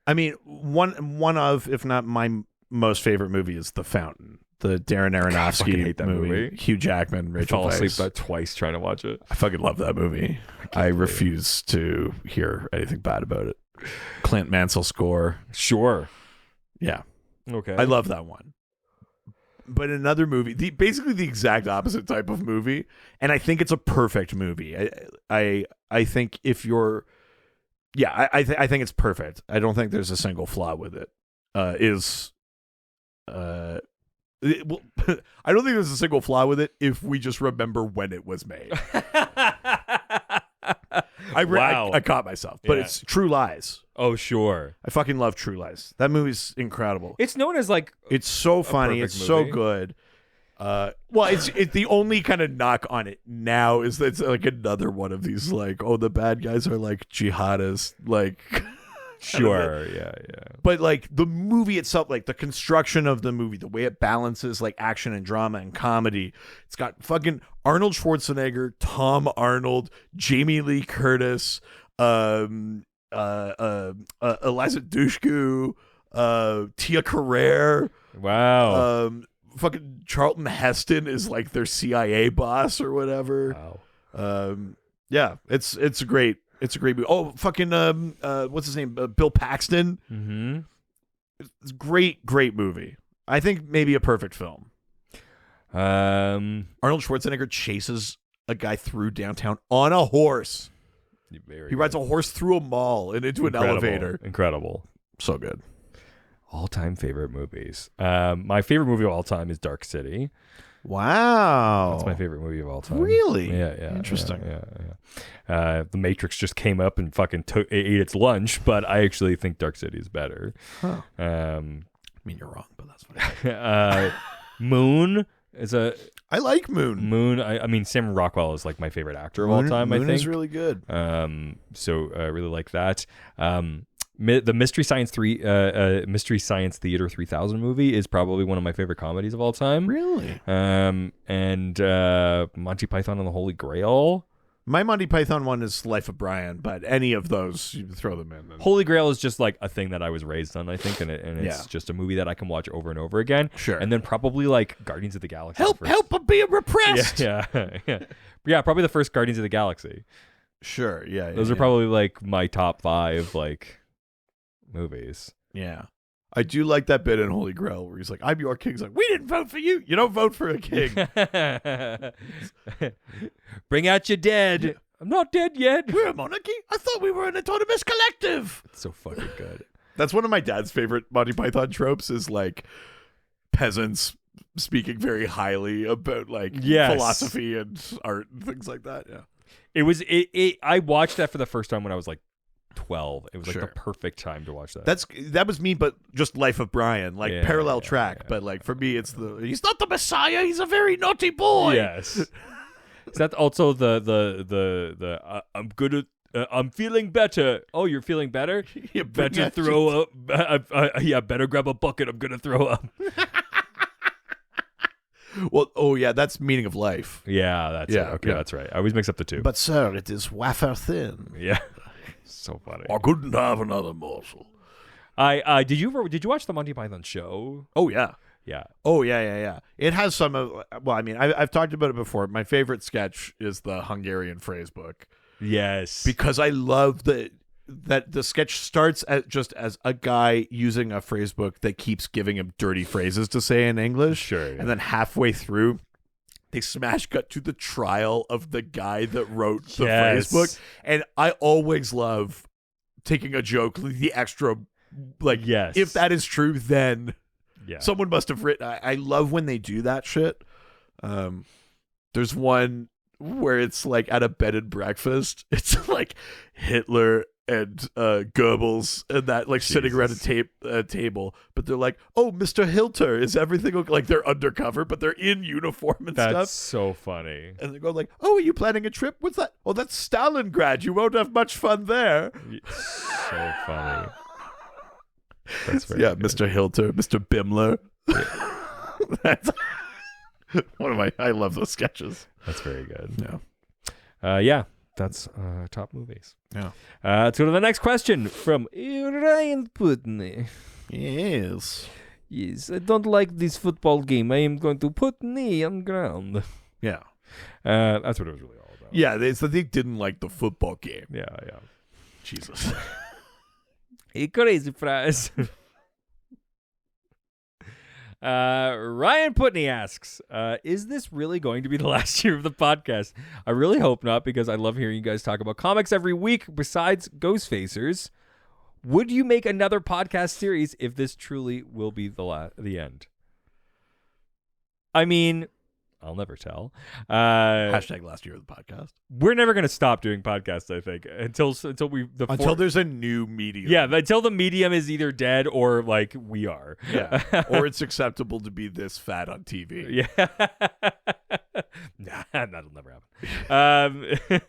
I mean, one of, if not my most favorite movie, is The Fountain, the Darren Aronofsky hate that movie. Hugh Jackman, Rachel I fell asleep Weisz. about twice trying to watch it. I fucking love that movie. I refuse to hear anything bad about it. Clint Mansell score. Sure. Yeah. Okay. I love that one. But another movie, basically the exact opposite type of movie, and I think it's a perfect movie. I think if you're, I think it's perfect. I don't think there's a single flaw with it. I don't think there's a single flaw with it if we just remember when it was made. I caught myself, but it's True Lies. Oh, sure. I fucking love True Lies. That movie's incredible. It's known as like it's so funny. It's so good. Well, it's the only kind of knock on it now is that it's like another one of these like, oh, the bad guys are like jihadists, like sure, yeah. But like the movie itself, like the construction of the movie, the way it balances like action and drama and comedy. It's got fucking Arnold Schwarzenegger, Tom Arnold, Jamie Lee Curtis, Eliza Dushku, Tia Carrere. Wow. Fucking Charlton Heston is like their CIA boss or whatever. Wow. Yeah, it's a great movie. Oh, fucking what's his name? Bill Paxton. Mm-hmm. It's great movie. I think maybe a perfect film. Arnold Schwarzenegger chases a guy through downtown on a horse. He rides a horse through a mall and into an elevator. Incredible. So good. All-time favorite movies. My favorite movie of all time is Dark City. Wow. That's my favorite movie of all time. Really? Yeah. Interesting. Yeah. The Matrix just came up and fucking ate its lunch, but I actually think Dark City is better. Huh. I mean, you're wrong, but that's fine. Moon is a... I like Moon. Moon, I mean, Sam Rockwell is like my favorite actor of all time, I think. Moon is really good. So I really like that. The Mystery Science Theater 3000 movie is probably one of my favorite comedies of all time. Really? And Monty Python and the Holy Grail. My Monty Python one is Life of Brian, but any of those, you throw them in. Holy Grail is just like a thing that I was raised on, I think, and it's just a movie that I can watch over and over again. Sure. And then probably like Guardians of the Galaxy. Help! I'm being repressed. Yeah. Probably the first Guardians of the Galaxy. Sure. Yeah. Those are probably like my top 5 like movies. Yeah. I do like that bit in Holy Grail where he's like, I'm your king. He's like, we didn't vote for you. You don't vote for a king. Bring out your dead. Yeah. I'm not dead yet. We're a monarchy? I thought we were an autonomous collective. It's so fucking good. That's one of my dad's favorite Monty Python tropes is like peasants speaking very highly about like philosophy and art and things like that. Yeah. It was I watched that for the first time when I was like 12. It was like the perfect time to watch that. That was me, but just Life of Brian, like parallel track. But like for me, it's he's not the Messiah. He's a very naughty boy. Yes. Is that also the I'm good at I'm feeling better. Oh, you're feeling better? You better throw up. Better grab a bucket. I'm gonna throw up. Well, that's Meaning of Life. Yeah, that's it. Okay, that's right. I always mix up the two. But sir, it is wafer thin. Yeah. So funny. I couldn't have another morsel. Did you watch the Monty Python show? Oh yeah. Yeah. Oh yeah. It has some of. Well, I mean, I've talked about it before. My favorite sketch is the Hungarian phrase book. Yes. Because I love that the sketch starts as a guy using a phrase book that keeps giving him dirty phrases to say in English. Sure. And then halfway through, they smash cut to the trial of the guy that wrote the phrase book. And I always love taking a joke, the extra, like, if that is true, then someone must have written. I love when they do that shit. There's one where it's like at a bed and breakfast. It's like Hitler and Goebbels and that like sitting around a table, but they're like, "Oh, Mr. Hilter, is everything okay?" Like they're undercover, but they're in uniform and stuff. That's so funny. And they go like, "Oh, are you planning a trip? What's that? Oh, that's Stalingrad. You won't have much fun there." So funny. That's very good. Mr. Hilter, Mr. Bimler. That's one of my. I love those sketches. That's very good. Yeah. That's top movies. Yeah. Let's go to the next question from Ryan Putney. Yes. Yes, I don't like this football game. I am going to put knee on ground. Yeah. That's what it was really all about. Yeah, they didn't like the football game. Yeah. Jesus. A crazy prize. Ryan Putney asks, is this really going to be the last year of the podcast? I really hope not, because I love hearing you guys talk about comics every week besides Ghostfacers. Would you make another podcast series if this truly will be the end? I mean, I'll never tell. Hashtag last year of the podcast. We're never going to stop doing podcasts, I think, until there's a new medium. Yeah, until the medium is either dead or like we are. Yeah, or it's acceptable to be this fat on TV. Yeah, nah, that'll never happen.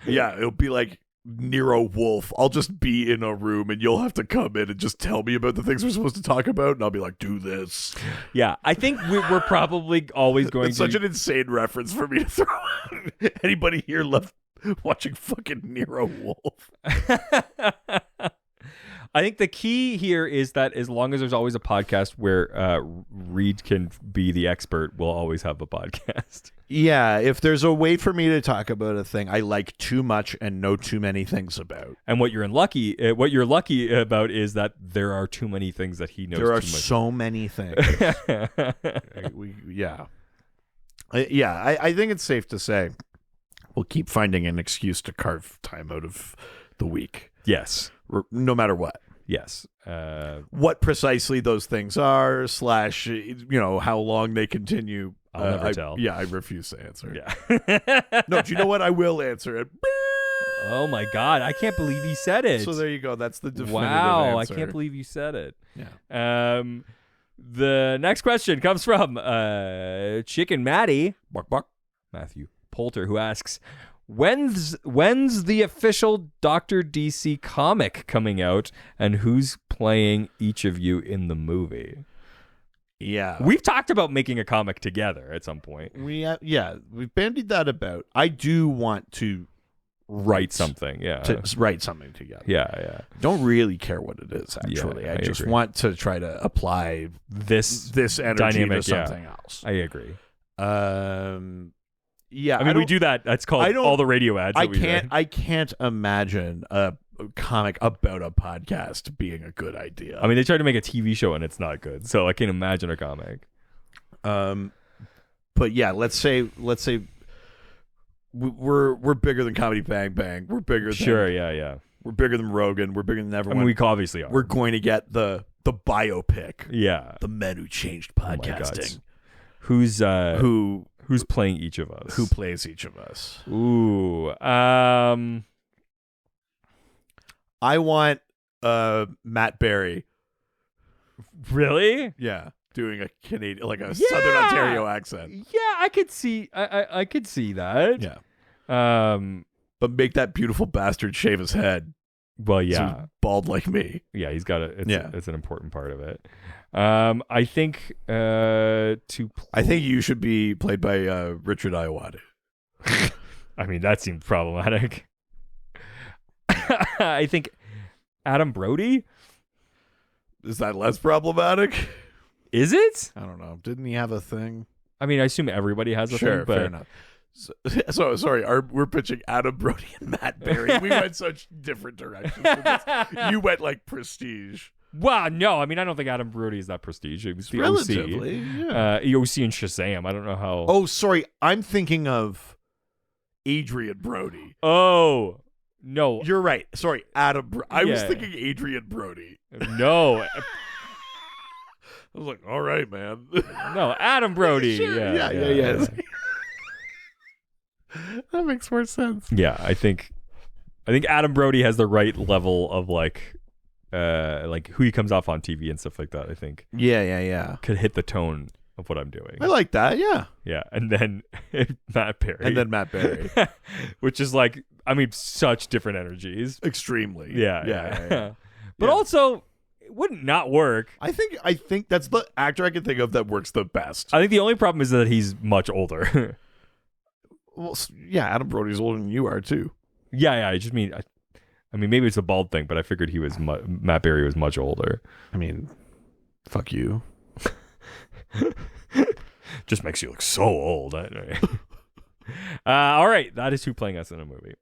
Yeah, it'll be like Nero Wolf. I'll just be in a room and you'll have to come in and just tell me about the things we're supposed to talk about, and I'll be like, do this. Yeah, I think we're probably always going That's such an insane reference for me to throw out. Anybody here love watching fucking Nero Wolf? I think the key here is that as long as there's always a podcast where Reed can be the expert, we'll always have a podcast. Yeah, if there's a way for me to talk about a thing I like too much and know too many things about. And what you're lucky about is that there are too many things that he knows. There are too much. so many things. I think it's safe to say we'll keep finding an excuse to carve time out of the week. Yes. No matter what. Yes. What precisely those things are, / how long they continue. I'll never tell. Yeah, I refuse to answer. Yeah. No, do you know what? I will answer it. Oh my God, I can't believe he said it. So there you go. That's the definitive Wow, answer. I can't believe you said it. Yeah. The next question comes from Chicken Matty, bark bark, Matthew Poulter, who asks, When's the official Dr. DC comic coming out, and who's playing each of you in the movie? Yeah. We've talked about making a comic together at some point. We've bandied that about. I do want to write something, write something together. Yeah. Don't really care what it is, actually. Yeah, I just agree. want to try to apply this energy dynamic to something else. I agree. Yeah, I mean, we do that. That's called all the radio ads. I can't imagine a comic about a podcast being a good idea. I mean, they tried to make a TV show and it's not good, so I can't imagine a comic. But yeah, let's say we're bigger than Comedy Bang Bang. We're bigger than yeah. We're bigger than Rogan. We're bigger than everyone. I mean, we obviously are. We're going to get the biopic. Yeah, the men who changed podcasting. Who's playing each of us? Who plays each of us? Ooh. I want Matt Berry. Really? Yeah. Doing a Canadian, like a Southern Ontario accent. Yeah, I could see I could see that. Yeah. But make that beautiful bastard shave his head. Well, yeah. So he's bald like me. Yeah, he's got it's an important part of it. I think I think you should be played by Richard Iowade. I mean, that seems problematic. I think Adam Brody. Is that less problematic? Is it? I don't know. Didn't he have a thing? I mean, I assume everybody has a thing, but fair enough. So sorry, we're pitching Adam Brody and Matt Berry. We went such different directions. You went like Prestige. Well, no, I mean, I don't think Adam Brody is that prestige. It was the Relatively, OC. yeah. OC and Shazam. I don't know how. Oh, sorry. I'm thinking of Adrian Brody. Oh, no. You're right. Sorry, Adam. I was thinking Adrian Brody. No. I was like, all right, man. No, Adam Brody. Sure. Yeah. That makes more sense. Yeah, I think I think Adam Brody has the right level of like who he comes off on TV and stuff like that. I think. Yeah. Could hit the tone of what I'm doing. I like that. Yeah. Yeah, and then Matt Berry. Which is like, I mean, such different energies. Extremely. Yeah. But also, it wouldn't not work. I think that's the actor I can think of that works the best. I think the only problem is that he's much older. Well, yeah, Adam Brody's older than you are too. Yeah. I just mean, I mean, maybe it's a bald thing, but I figured he was Matt Berry was much older. I mean, fuck you. Just makes you look so old. All right, that is who playing us in a movie.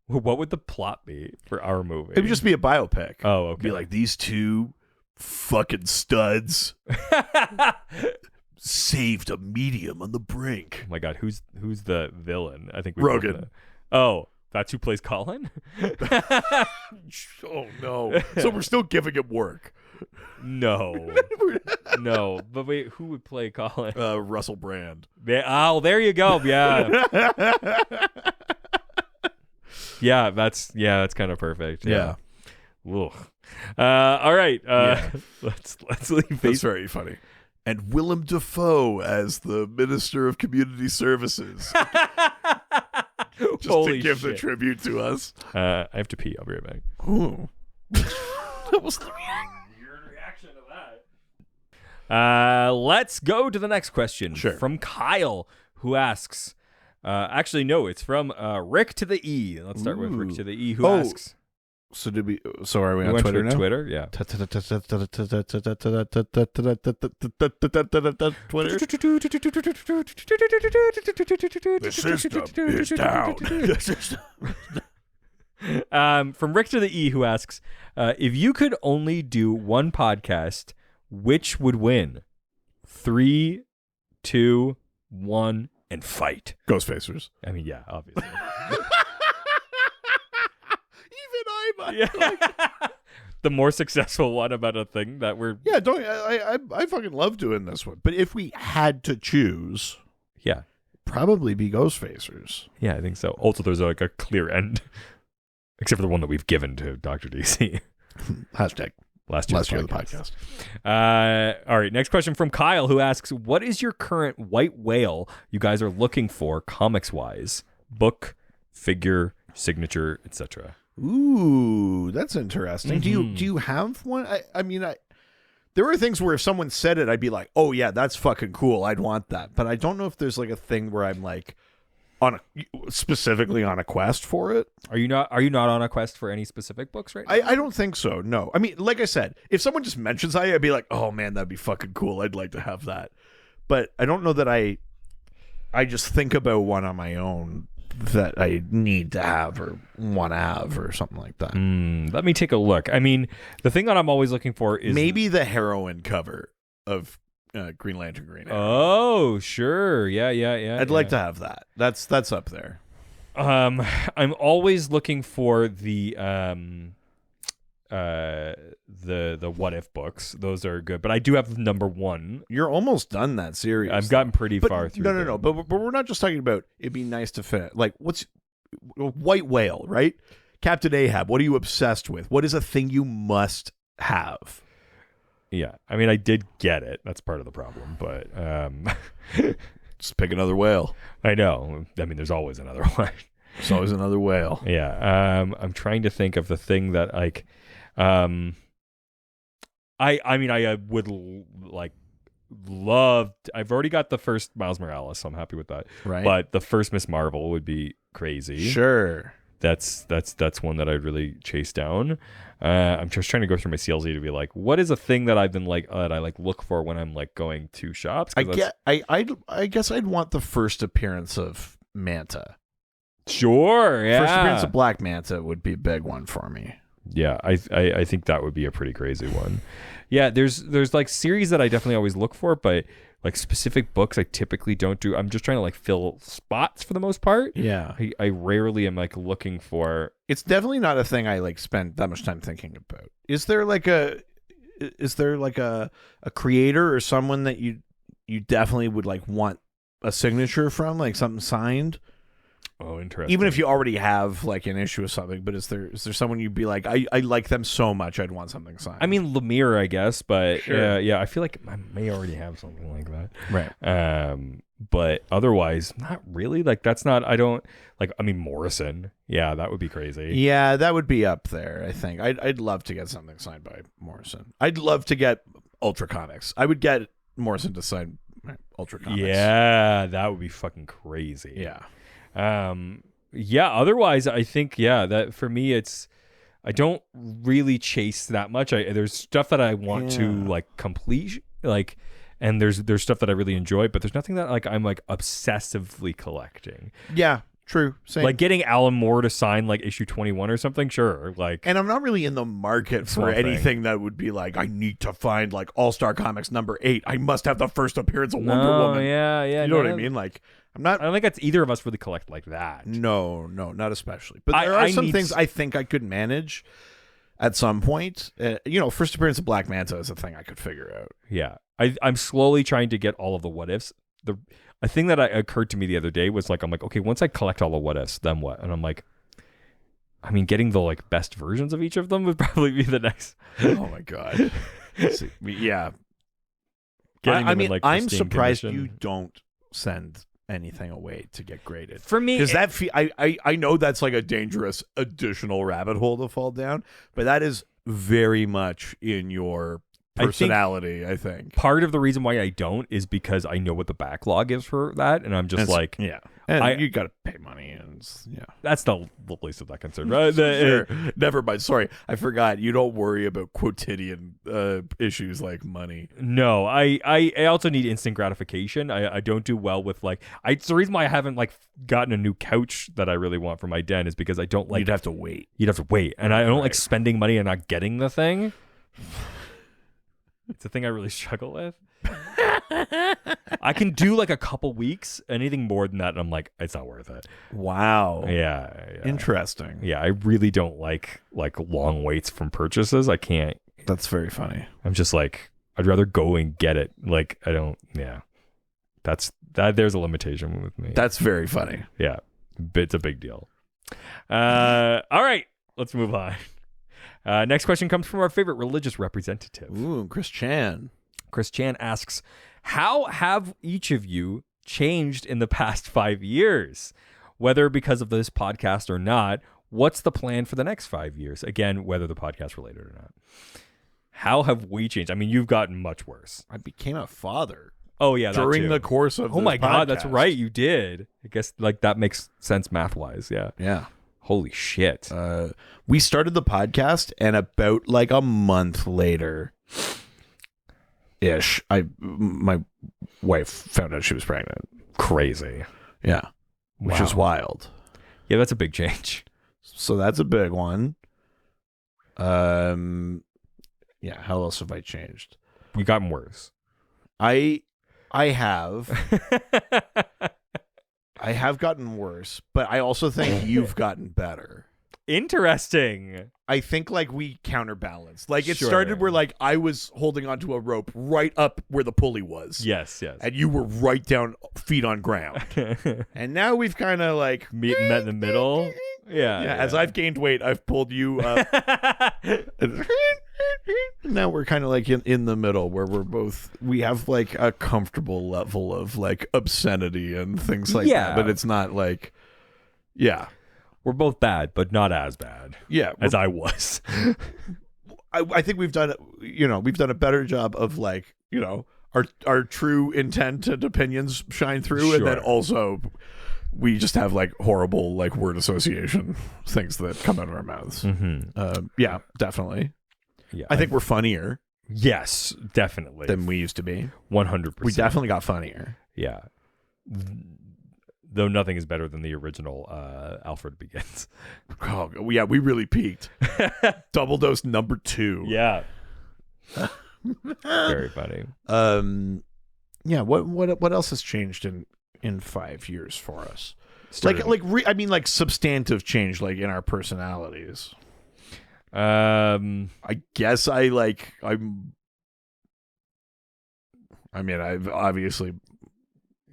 What would the plot be for our movie? It would just be a biopic. Oh, okay. Be like, these two fucking studs saved a medium on the brink. Oh my god, who's the villain? I think Rogan. Oh, that's who plays Colin? Oh no. So we're still giving him work. No. But wait, who would play Colin? Russell Brand. Oh, there you go. Yeah. That's kind of perfect. Yeah. Ugh. All right. Let's leave. That's very funny. And Willem Dafoe as the Minister of Community Services. Just Holy to give shit. the tribute to us. I have to pee. I'll be right back. Ooh. That was the reaction to that. Let's go to the next question. Sure. From Kyle, who asks, actually, no, it's from Rick to the E. Let's start with Rick to the E, who asks. So are we on Twitter now? Twitter, yeah. Twitter. The system is down. From Rick to the E, who asks, if you could only do one podcast, which would win? 3, 2, 1, and fight. Ghostfacers. I mean, yeah, obviously. The more successful one about a thing that we're I fucking love doing this one. But if we had to choose, yeah, probably be Ghostfacers. Yeah, I think so. Also, there's like a clear end, except for the one that we've given to Dr. DC. Hashtag last year of the podcast. All right, next question from Kyle, who asks, what is your current white whale you guys are looking for comics wise? Book, figure, signature, etc. Ooh, that's interesting. Do you have one? I mean, there are things where if someone said it, I'd be like, oh yeah, that's fucking cool. I'd want that. But I don't know if there's like a thing where I'm like specifically on a quest for it. Are you not on a quest for any specific books right now? I don't think so. No. I mean, like I said, if someone just mentions I'd be like, oh man, that'd be fucking cool. I'd like to have that. But I don't know that I just think about one on my own that I need to have or want to have or something like that. Let me take a look. I mean, the thing that I'm always looking for is maybe the heroine cover of Green Lantern Green Arrow. Oh, sure. Yeah. I'd like to have that. That's up there. I'm always looking for the what if books. Those are good, but I do have number 1. You're almost done that series. I've gotten pretty far through. No. But we're not just talking about it'd be nice to finish. Like, what's White Whale, right? Captain Ahab. What are you obsessed with? What is a thing you must have? Yeah, I mean, I did get it. That's part of the problem, but just pick another whale. I know. I mean, there's always another one. There's always another whale. Yeah. I'm trying to think of the thing that like. I mean, I would like love. I've already got the first Miles Morales, so I'm happy with that. Right. But the first Miss Marvel would be crazy. Sure. That's one that I'd really chase down. I'm just trying to go through my CLZ to be like, what is a thing that I've been like that I like look for when I'm like going to shops? I guess I'd want the first appearance of Manta. Sure. Yeah. First appearance of Black Manta would be a big one for me. Yeah, I think that would be a pretty crazy one. Yeah, there's like series that I definitely always look for, but like specific books I typically don't do. I'm just trying to like fill spots for the most part. Yeah. I rarely am like looking for. It's definitely not a thing I like spend that much time thinking about. Is there like a creator or someone that you definitely would like want a signature from, like something signed? Oh, interesting. Even if you already have like an issue with something, but is there someone you'd be like, I like them so much I'd want something signed? I mean, Lemire, I guess, but Sure. yeah, I feel like I may already have something like that. Right. But otherwise, not really. Like that's not. I don't like. I mean, Morrison. Yeah, that would be crazy. Yeah, that would be up there. I think I'd love to get something signed by Morrison. I'd love to get Ultra Comics. I would get Morrison to sign Ultra Comics. Yeah, that would be fucking crazy. Yeah. Yeah. Otherwise, I think that for me, it's I don't really chase that much. There's stuff that I want to like complete, like. And there's stuff that I really enjoy, but there's nothing that like I'm like obsessively collecting. Yeah, true. Same. Like getting Alan Moore to sign like issue 21 or something, sure. Like, and I'm not really in the market for anything that would be like, I need to find like All-Star Comics #8. I must have the first appearance of Wonder Woman. Yeah. You know what I mean? Like, I don't think that's either of us really collect like that. No, not especially. But there are some things I think I could manage at some point. First appearance of Black Manta is a thing I could figure out. Yeah. I'm slowly trying to get all of the what ifs. A thing that occurred to me the other day was like, I'm like, okay, once I collect all the what ifs, then what? And I'm like, I mean, getting the like best versions of each of them would probably be the next. Oh my god. Yeah. I'm surprised you don't send anything away to get graded. For me, because I know that's like a dangerous additional rabbit hole to fall down, but that is very much in your personality. I think part of the reason why I don't is because I know what the backlog is for that, and I'm just like, and you got to pay money, and that's the least of that concern, right? Sure. Never mind. Sorry, I forgot. You don't worry about quotidian issues like money. No, I also need instant gratification. I don't do well with like. It's the reason why I haven't like gotten a new couch that I really want for my den is because I don't like. You'd have to wait, and I don't like spending money and not getting the thing. It's a thing I really struggle with. I can do like a couple weeks. Anything more than that, and I'm like, it's not worth it. Wow. Yeah. Interesting. Yeah, I really don't like long waits from purchases. I can't. That's very funny. I'm just like, I'd rather go and get it. Like, I don't. Yeah. There's a limitation with me. That's very funny. Yeah. It's a big deal. All right. Let's move on. Next question comes from our favorite religious representative. Ooh, Chris Chan. Chris Chan asks, how have each of you changed in the past 5 years? Whether because of this podcast or not, what's the plan for the next 5 years? Again, whether the podcast related or not. How have we changed? I mean, you've gotten much worse. I became a father. Oh, yeah. During the course of Oh, my God. That's right. You did. I guess like that makes sense math-wise. Yeah. Yeah. Holy shit. We started the podcast, and about like a month later ish, my wife found out she was pregnant. Crazy. Yeah. Which is wild. Yeah, that's a big change. So that's a big one. Yeah, how else have I changed? We've gotten worse. I have I have gotten worse, but I also think you've gotten better. Interesting. I think like we counterbalance. Like it Sure. started where like I was holding onto a rope right up where the pulley was. Yes. And you were right down, feet on ground. And now we've kind of like met in the middle. Yeah. As I've gained weight, I've pulled you up. Now we're kind of like in the middle where we have like a comfortable level of like obscenity and things like that, but it's not like, we're both bad, but not as bad. Yeah, as I was. I think we've done a better job of like, our true intent and opinions shine through, and then also we just have like horrible like word association things that come out of our mouths. Yeah, definitely. Yeah, I think we're funnier. Yes, definitely. Than we used to be. 100%. We definitely got funnier. Yeah. Though nothing is better than the original Alfred Begins. Oh, yeah, we really peaked. Double dose number 2. Yeah. Very funny. Yeah, what else has changed in 5 years for us? Like substantive change, like in our personalities. I guess I've obviously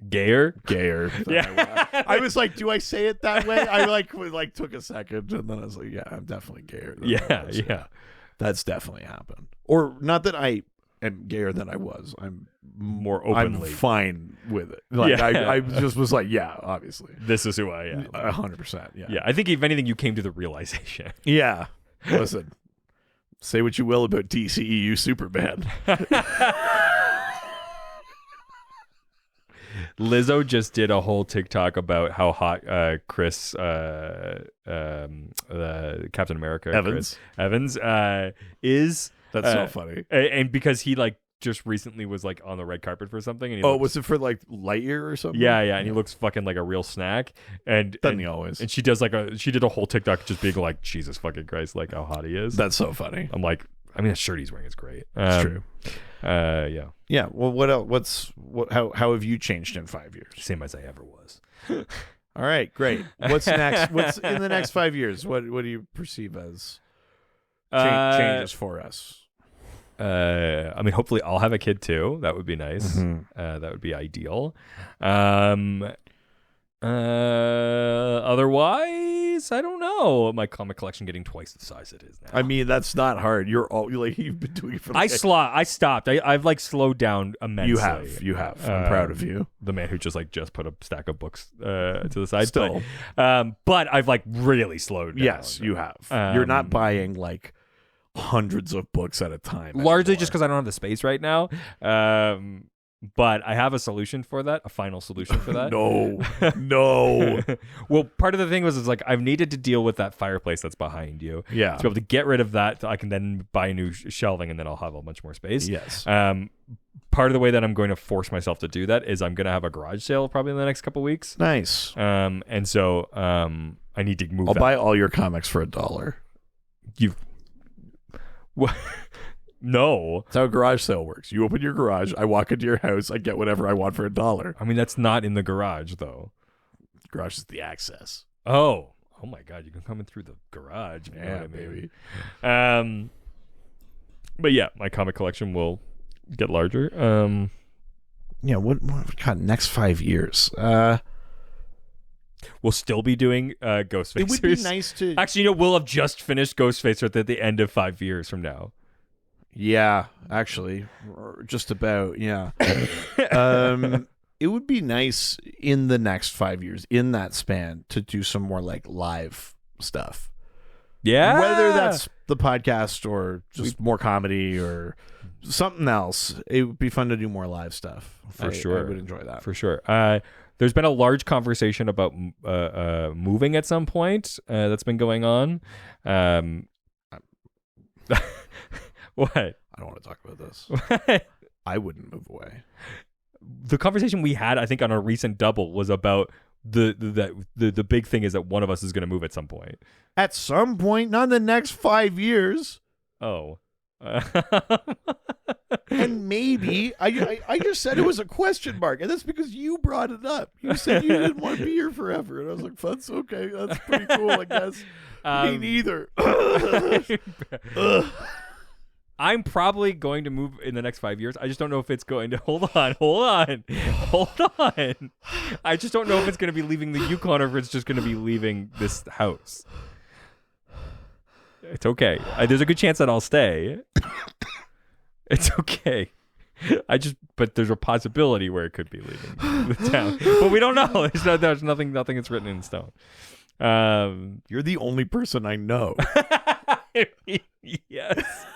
Gayer. Yeah. I was like, do I say it that way? I like took a second, and then I was like, yeah, I'm definitely gayer. Than I was. Yeah. That's definitely happened. Or not that I am gayer than I was. I'm more openly. I'm fine with it. Like I just was like, yeah, obviously, this is who I am. 100%. Yeah. Yeah. I think if anything, you came to the realization. Yeah. Listen, say what you will about DCEU Superman. Lizzo just did a whole TikTok about how hot Chris, Captain America Evans is. That's so funny. And because he like just recently was like on the red carpet for something. And he was it for like Lightyear or something? Yeah, and he looks fucking like a real snack. And doesn't he always? And she did a whole TikTok just being like, Jesus fucking Christ, like how hot he is. That's so funny. I'm like, I mean, that shirt he's wearing is great. It's true. Yeah. Yeah. Well, what else? How have you changed in 5 years? Same as I ever was. All right, great. What's next? What's in the next 5 years? What do you perceive as changes for us? I mean, hopefully I'll have a kid too. That would be nice. That would be ideal. Otherwise, I don't know. My comic collection getting twice the size it is now. I mean, that's not hard. You've been doing it for. I stopped. I've like slowed down immensely. You have. I'm proud of you. The man who just put a stack of books to the side. Still, but I've like really slowed down. Yes, you have. You're not buying like hundreds of books at a time. Largely just because I don't have the space right now. But I have a solution for that, a final solution for that. No. Well, part of the thing was like I've needed to deal with that fireplace that's behind you. Yeah. To be able to get rid of that, I can then buy new shelving, and then I'll have a bunch more space. Yes. Part of the way that I'm going to force myself to do that is I'm going to have a garage sale probably in the next couple weeks. Nice. And so I need to move. I'll buy all your comics for $1. What? No. That's how a garage sale works. You open your garage, I walk into your house, I get whatever I want for $1. I mean, that's not in the garage, though. The garage is the access. Oh my God, you can come in through the garage. Yeah, baby. But yeah, my comic collection will get larger. Yeah, what God, next 5 years? We'll still be doing Ghostface. It would be nice to... Actually, we'll have just finished Ghostface at the end of 5 years from now. Yeah, actually, just about, yeah. It would be nice in the next 5 years, in that span, to do some more like live stuff. Yeah. Whether that's the podcast or just more comedy or something else, it would be fun to do more live stuff. For sure. I would enjoy that. For sure. There's been a large conversation about moving at some point that's been going on. What? I don't want to talk about this. I wouldn't move away. The conversation we had, I think, on a recent double was about the big thing is that one of us is going to move at some point. At some point, not in the next 5 years. Oh. And maybe I just said it was a question mark, and that's because you brought it up. You said you didn't want to be here forever, and I was like, "That's okay. That's pretty cool, I guess." Me neither. I'm probably going to move in the next 5 years. I just don't know if it's going to... Hold on. I just don't know if it's going to be leaving the Yukon or if it's just going to be leaving this house. It's okay. There's a good chance that I'll stay. It's okay. But there's a possibility where it could be leaving the town. But we don't know. There's nothing that's written in stone. You're the only person I know. Yes.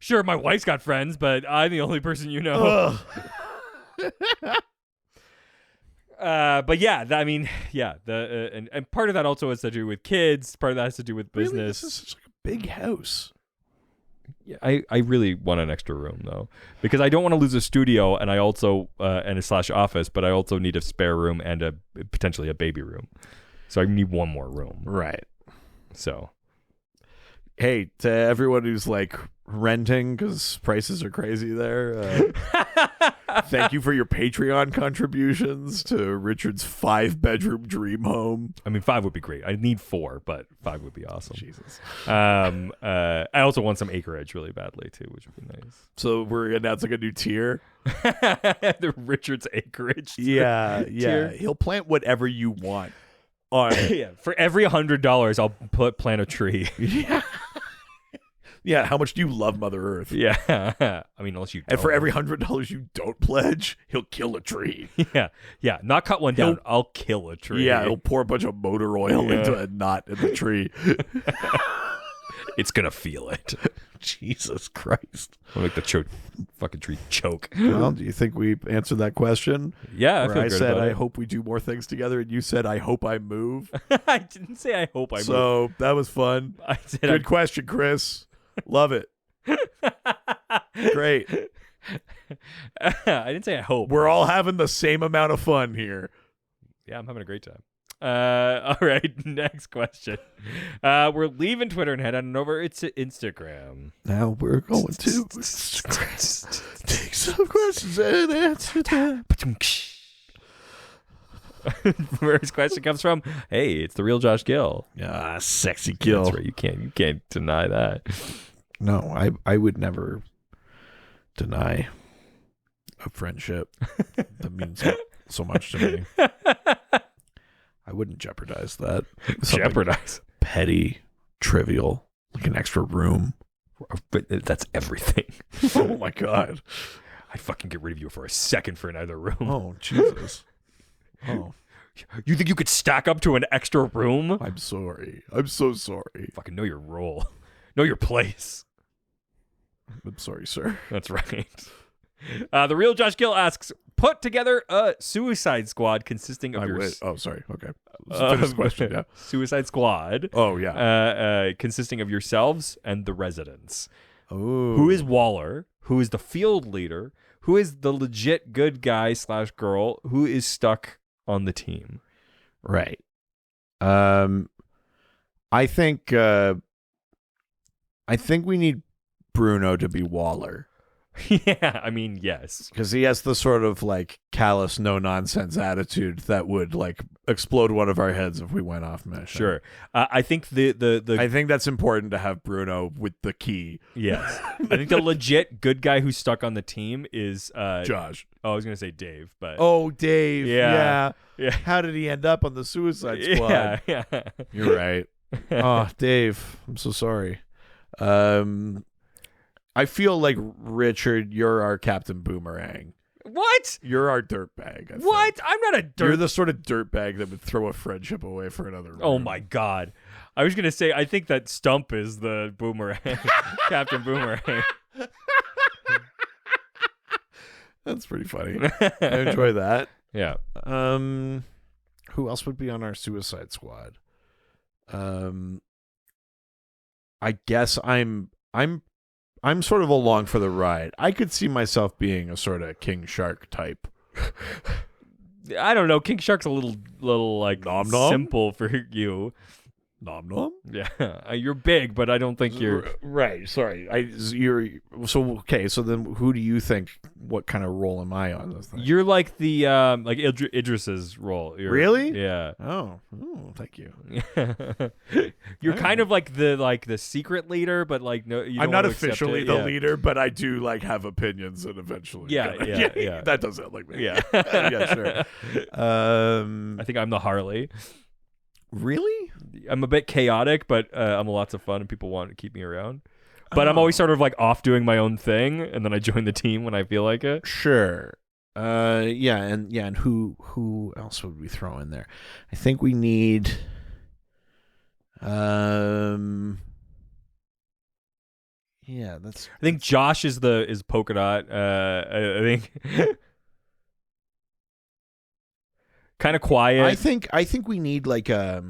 Sure, my wife's got friends, but I'm the only person you know. But yeah, and part of that also has to do with kids. Part of that has to do with business. Really? This is such a big house. Yeah, I really want an extra room though, because I don't want to lose a studio, and I also and a / office, but I also need a spare room and potentially a baby room. So I need one more room. Right. So. Hey, to everyone who's like renting because prices are crazy there, Thank you for your Patreon contributions to Richard's 5-bedroom dream home. I mean, 5 would be great. I need 4, but 5 would be awesome. Jesus. I also want some acreage really badly too, which would be nice. So we're announcing a new tier. The Richard's acreage. Yeah. tier. He'll plant whatever you want. On Yeah. For every $100, I'll plant a tree. Yeah. Yeah, how much do you love Mother Earth? Yeah. I mean, unless you don't. And for every $100 you don't pledge, he'll kill a tree. Yeah. Not cut one down. I'll kill a tree. Yeah, he'll pour a bunch of motor oil into a knot in the tree. It's gonna feel it. Jesus Christ. I'll make the fucking tree choke. Well, do you think we answered that question? Yeah, I said, I hope we do more things together, and you said, I hope I move. I didn't say I hope I move. So that was fun. I said Good question, Chris. Love it. Great. I didn't say I hope. We're all having the same amount of fun here. Yeah, I'm having a great time. All right, next question. We're leaving Twitter and heading over to Instagram. Now we're going to take some questions and answer them. First question comes from, hey, it's the real Josh Gill. Sexy Gill. That's right. You can't deny that. No, I would never deny a friendship that means so much to me. I wouldn't jeopardize that. Jeopardize? Petty, trivial, like an extra room. But that's everything. Oh my God. I'd fucking get rid of you for a second for another room. Oh, Jesus. Oh. You think you could stack up to an extra room? I'm sorry. I'm so sorry. Fucking know your role. Know your place. I'm sorry, sir. That's right. The real Josh Gill asks, put together a Suicide Squad consisting of Oh, sorry. Okay. Finish the question, yeah. Suicide Squad. Oh, yeah. Consisting of yourselves and the residents. Oh. Who is Waller? Who is the field leader? Who is the legit good guy / girl? Who is stuck on the team? Right. I think we need Bruno to be Waller. Yeah, I mean, yes. Because he has the sort of like callous, no-nonsense attitude that would like explode one of our heads if we went off mission. Sure. I think I think that's important to have Bruno with the key. Yes. I think the legit good guy who's stuck on the team is Josh. Oh, I was going to say Dave, but Oh, Dave. Yeah. How did he end up on the Suicide Squad? Yeah. You're right. Oh, Dave, I'm so sorry. I feel like, Richard, you're our Captain Boomerang. What? You're our dirtbag. What? I'm not a dirt. You're the sort of dirtbag that would throw a friendship away for another room. Oh my God. I was going to say, I think that Stump is the Boomerang. Captain Boomerang. That's pretty funny. I enjoy that. Yeah. Who else would be on our Suicide Squad? I guess I'm sort of along for the ride. I could see myself being a sort of King Shark type. I don't know. King Shark's a little like Nom nom? simple for you. Nom nom? Yeah, you're big, but I don't think you're right. Sorry, So then, who do you think? What kind of role am I on this thing? You're like the like Idris's role. Really? Yeah. Oh, thank you. You're kind of like the secret leader, but like no, you don't I'm not want to accept officially it. the Yeah. leader, but I do like have opinions and eventually. Yeah. That does sound like me. Yeah. Yeah, sure. I think I'm the Harley. Really? I'm a bit chaotic, but I'm lots of fun and people want to keep me around. But I'm always sort of like off doing my own thing, and then I join the team when I feel like it. Sure. And who else would we throw in there? I think we need I think Josh is Polka Dot. I think kind of quiet. I think we need like if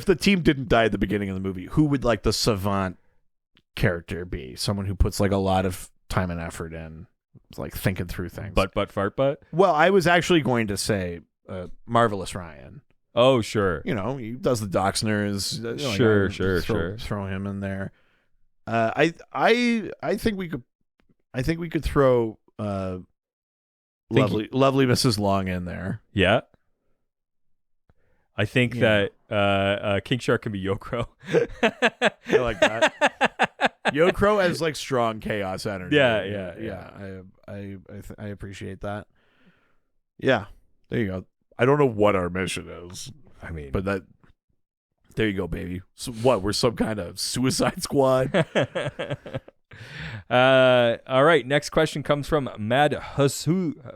the team didn't die at the beginning of the movie, who would like the savant character be? Someone who puts like a lot of time and effort in, like thinking through things. But fart butt. Well, I was actually going to say Marvelous Ryan. Oh, sure. You know, he does the Doxners. Sure. Throw him in there. I think we could I think we could throw lovely Mrs. Long in there. Yeah. I think that King Shark can be Yokro. I like that. Yokro has like strong chaos energy. Yeah. I appreciate that. Yeah, there you go. I don't know what our mission is. I mean, but there you go, baby. So what? We're some kind of Suicide Squad. All right. Next question comes from Madhuzuthan.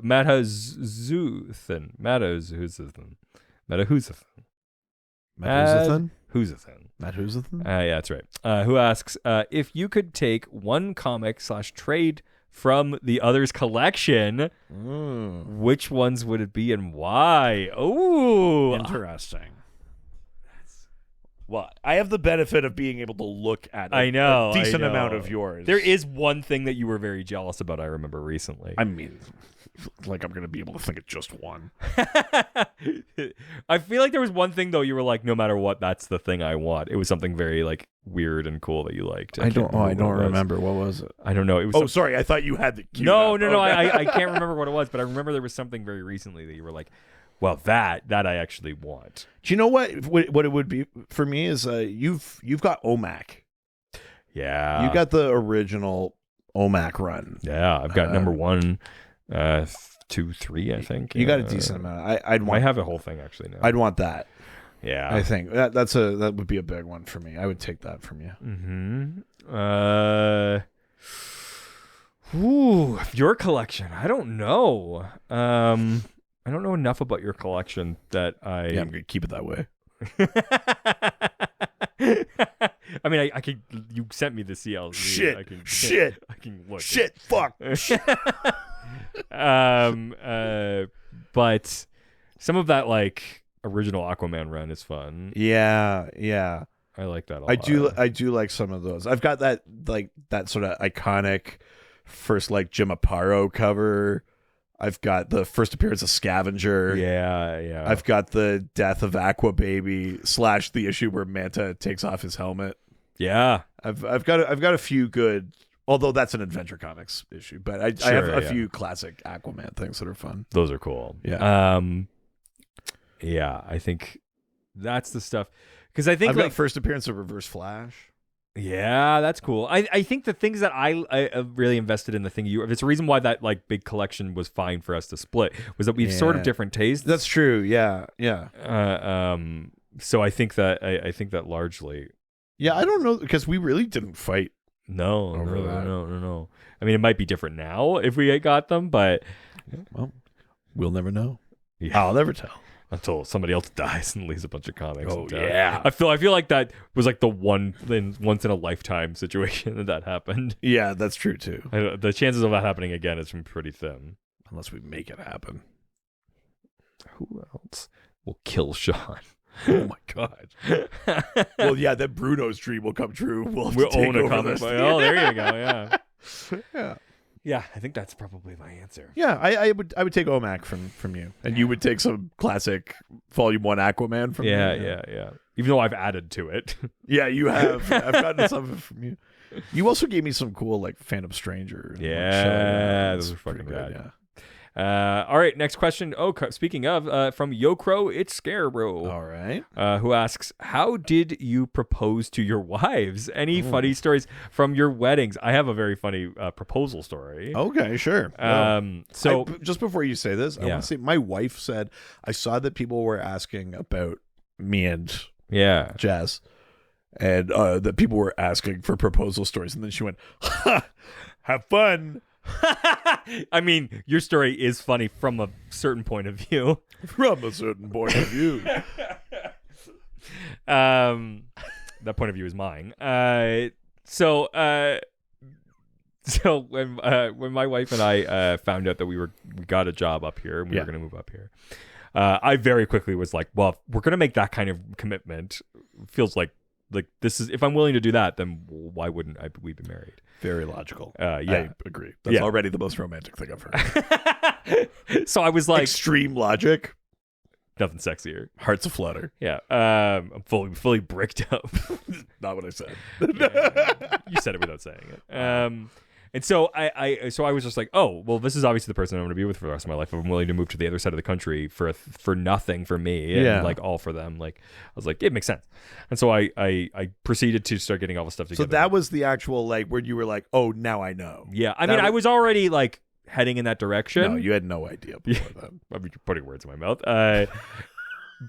Yeah, that's right. Who asks, if you could take one comic/trade from the other's collection, which ones would it be and why? Oh, interesting. Well, I have the benefit of being able to look at a decent amount of yours. There is one thing that you were very jealous about, I remember recently. I mean, like I'm going to be able to think of just one. I feel like there was one thing, though, you were like, no matter what, that's the thing I want. It was something very like weird and cool that you liked. I don't remember. What was it? I don't know. It was sorry. I thought you had the cue. No. I can't remember what it was, but I remember there was something very recently that you were like, well, that I actually want. Do you know what it would be for me is you've got OMAC. Yeah. You got the original OMAC run. Yeah, I've got number 1, 2, 3, I think. You got a decent amount. I have a whole thing actually now. I'd want that. Yeah. I think that would be a big one for me. I would take that from you. Your collection. I don't know. I don't know enough about your collection that I... Yeah, I'm going to keep it that way. I mean, I could... You sent me the CLZ. Shit. I can look. Shit. Fuck. But some of that, like, original Aquaman run is fun. Yeah. I like that a lot. I do like some of those. I've got that sort of iconic first, like, Jim Aparo cover. I've got the first appearance of Scavenger. Yeah. I've got the death of Aqua Baby / the issue where Manta takes off his helmet. Yeah. I've got a few good, although that's an Adventure Comics issue, but I have a few classic Aquaman things that are fun. Those are cool. Yeah. Yeah, I think that's the stuff. Because I think I've got first appearance of Reverse Flash. Yeah, that's cool. I think the things that I really invested in the thing it's a reason why that like big collection was fine for us to split was that we have sort of different tastes. That's true. Yeah. So I think that largely. Yeah, I don't know because we really didn't fight. No. I mean, it might be different now if we got them, but well, we'll never know. Yeah. I'll never tell. Until somebody else dies and leaves a bunch of comics. Oh yeah, I feel like that was like the once in a lifetime situation that happened. Yeah, that's true too. The chances of that happening again is pretty thin, unless we make it happen. Who else will kill Sean? Oh my god. Well, yeah, then Bruno's dream will come true. We'll own a comic. Oh, there you go. Yeah. Yeah, I think that's probably my answer. Yeah, I would take OMAC from you, and you would take some classic Volume 1 Aquaman from me. Yeah. Even though I've added to it. Yeah, you have. I've gotten some of it from you. You also gave me some cool like Phantom Stranger. Yeah, those are fucking good. Yeah. All right, next question. Oh, speaking of, from Yokro, it's Scarecrow. All right. Who asks, how did you propose to your wives? Any funny stories from your weddings? I have a very funny proposal story. Okay, sure. So just before you say this, I want to say my wife said, I saw that people were asking about me and Jazz, and that people were asking for proposal stories, and then she went, have fun. I mean, your story is funny from a certain point of view. From a certain point of view. That point of view is mine. So when my wife and I found out that we got a job up here and we were going to move up here, I very quickly was like, well, if we're going to make that kind of commitment. Feels like this is, if I'm willing to do that, then why wouldn't we be married? Very logical. I agree. That's already the most romantic thing I've heard. So I was like, extreme logic. Nothing sexier. Hearts aflutter. Yeah. I'm fully bricked up. Not what I said. You said it without saying it. And so I was just like, oh, well, this is obviously the person I'm going to be with for the rest of my life. I'm willing to move to the other side of the country for nothing for me and like all for them. Like I was like, it makes sense. And so I proceeded to start getting all the stuff together. So that was the actual like where you were like, oh, now I know. Yeah, I mean, I was already like heading in that direction. No, you had no idea before that. I mean, you're putting words in my mouth.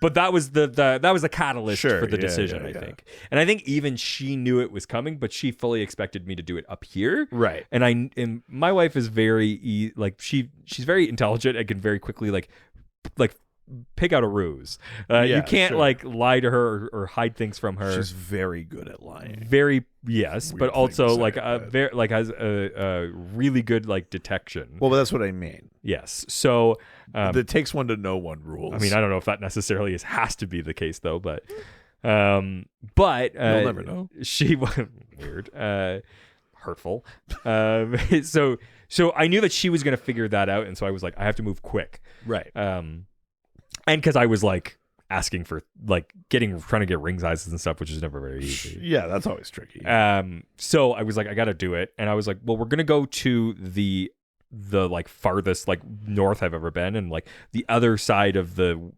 But that was the catalyst for the decision, I think. And I think even she knew it was coming, but she fully expected me to do it up here. Right. And my wife is very like she's very intelligent and can very quickly like pick out a ruse. You can't like lie to her or hide things from her. She's very good at lying. Yes, Weird but also thing to like say, very like has a really good like detection. Well, that's what I mean. Yes. So it takes one to know one rules. I mean, I don't know if that necessarily has to be the case though, but you'll never know. She was weird, hurtful. So I knew that she was going to figure that out, and so I was like, I have to move quick, right? And because I was like asking for like trying to get ring sizes and stuff, which is never very easy. Yeah, that's always tricky. So I was like, I got to do it, and I was like, well, we're gonna go to the like farthest like north I've ever been, and like the other side of the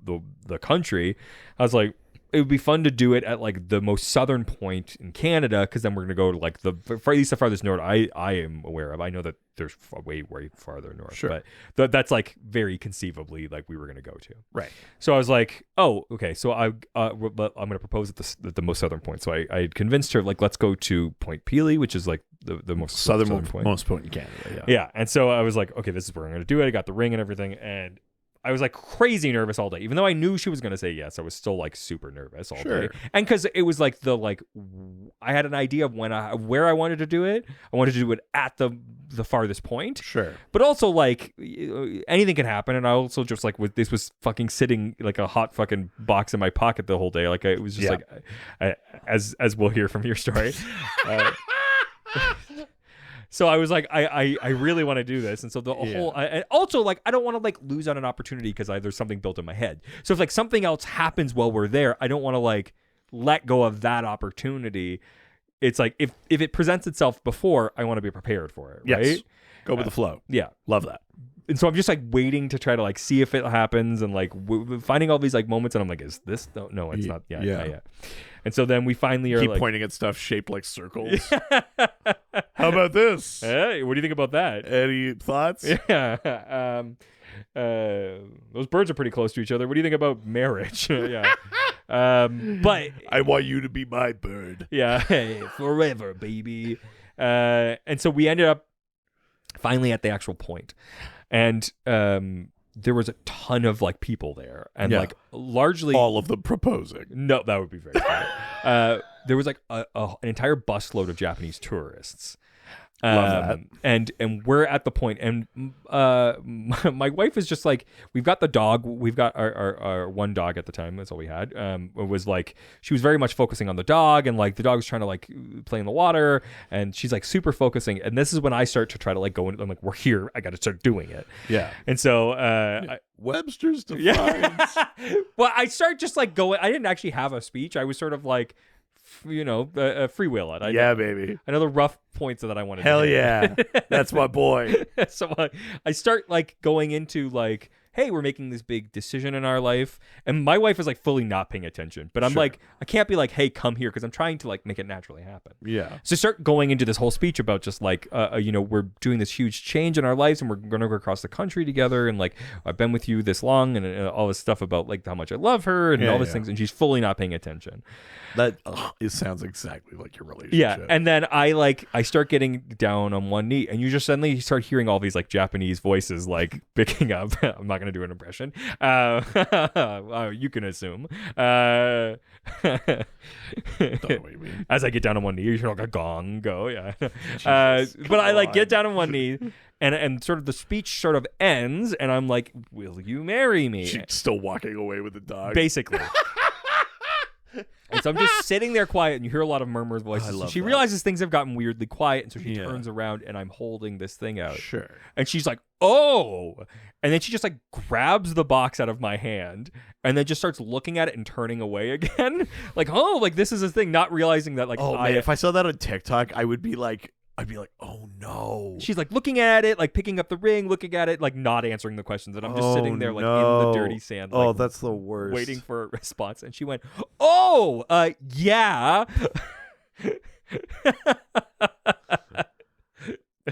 country. I was like, it would be fun to do it at like the most southern point in Canada, because then we're gonna go to like at least the farthest north I am aware of. I know that there's way farther north, sure, but that's like very conceivably like we were gonna go to. Right. So I was like, oh, okay. So I'm gonna propose at the most southern point. So I had convinced her like, let's go to Point Pelee, which is like the most southern point. Most point in Canada. Yeah. And so I was like, okay, this is where I'm gonna do it. I got the ring and everything, and I was like crazy nervous all day. Even though I knew she was going to say yes, I was still like super nervous all day. And because it was like I had an idea of where I wanted to do it. I wanted to do it at the farthest point. Sure. But also like anything can happen. And I also just like this was fucking sitting like a hot fucking box in my pocket the whole day. Like it was just as we'll hear from your story. So I was like, I really want to do this, and so the whole, and also like I don't want to like lose out an opportunity because there's something built in my head. So if like something else happens while we're there, I don't want to like let go of that opportunity. It's like if it presents itself before, I want to be prepared for it. Right? Yes. Go with the flow. Yeah, love that. And so I'm just like waiting to try to like see if it happens, and like finding all these like moments, and I'm like, is this no, it's not. Yeah. And so then we finally are keep like pointing at stuff shaped like circles. How about this? Hey, what do you think about that? Any thoughts? Yeah. Those birds are pretty close to each other. What do you think about marriage? Yeah. But I want you to be my bird. Yeah. Hey, forever, baby. And so we ended up finally at the actual point. And there was a ton of like people there, and like largely all of them proposing. No, that would be very funny. There was like an entire busload of Japanese tourists. Love that. And we're at the point, and my wife is just like, we've got the dog, we've got our one dog at the time, that's all we had. It was like she was very much focusing on the dog, and like the dog was trying to like play in the water, and she's like super focusing. And this is when I start to try to like go in. I'm like, we're here, I got to start doing it. Yeah. And so Webster's defines. Yeah. Well, I start just like going. I didn't actually have a speech. I was sort of like, freewheel it. Yeah, baby. I know the rough points that I wanted. Hell yeah, that's my boy. So I start like going into like, hey, we're making this big decision in our life, and my wife is like fully not paying attention. But I'm like, I can't be like, hey, come here, because I'm trying to like make it naturally happen. Yeah. So I start going into this whole speech about just like, we're doing this huge change in our lives, and we're going to go across the country together, and like I've been with you this long, and all this stuff about like how much I love her and all these things, and she's fully not paying attention. That it sounds exactly like your relationship. Yeah, and then I start getting down on one knee, and you just suddenly start hearing all these like Japanese voices like picking up. I'm not gonna do an impression. You can assume. Don't know what you mean. As I get down on one knee, you hear like a gong go. Yeah, but I like get down on one knee. And sort of the speech sort of ends, and I'm like, will you marry me? She's still walking away with the dog. Basically. And so I'm just sitting there quiet, and you hear a lot of murmurs voices. She realizes things have gotten weirdly quiet, and so she turns around, and I'm holding this thing out. Sure. And she's like, oh. And then she just like grabs the box out of my hand, and then just starts looking at it and turning away again. Like, oh, like this is a thing, not realizing that like, man, if I saw that on TikTok, I would be like, I'd be like, oh no. She's like looking at it, like picking up the ring, looking at it, like not answering the questions, and I'm just sitting there like in the dirty sand. Like, that's the worst. Waiting for a response, and she went, "Oh, yeah."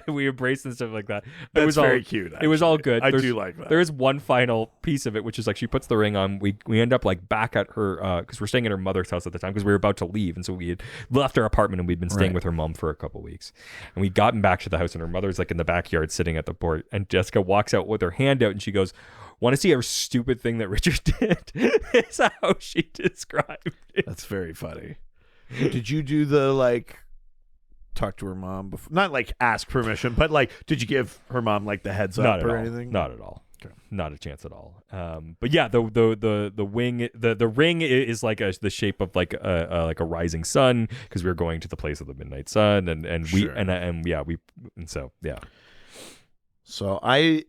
We embraced and stuff like that. That's it was very all cute. It was all good. I do like that. There is one final piece of it, which is like she puts the ring on. We end up like back at her because we're staying at her mother's house at the time because we were about to leave, and so we had left our apartment and we'd been staying with her mom for a couple weeks, and we gotten back to the house and her mother's like in the backyard sitting at the porch, and Jessica walks out with her hand out and she goes, "Want to see a stupid thing that Richard did?" Is how she described it. That's very funny. Did you do the like? Talk to her mom before, not like ask permission, but like, did you give her mom like the heads up or anything? Not at all. Okay. Not a chance at all. But yeah, the wing, the ring is like the shape of like a rising sun because we were going to the place of the midnight sun, and we so yeah. So I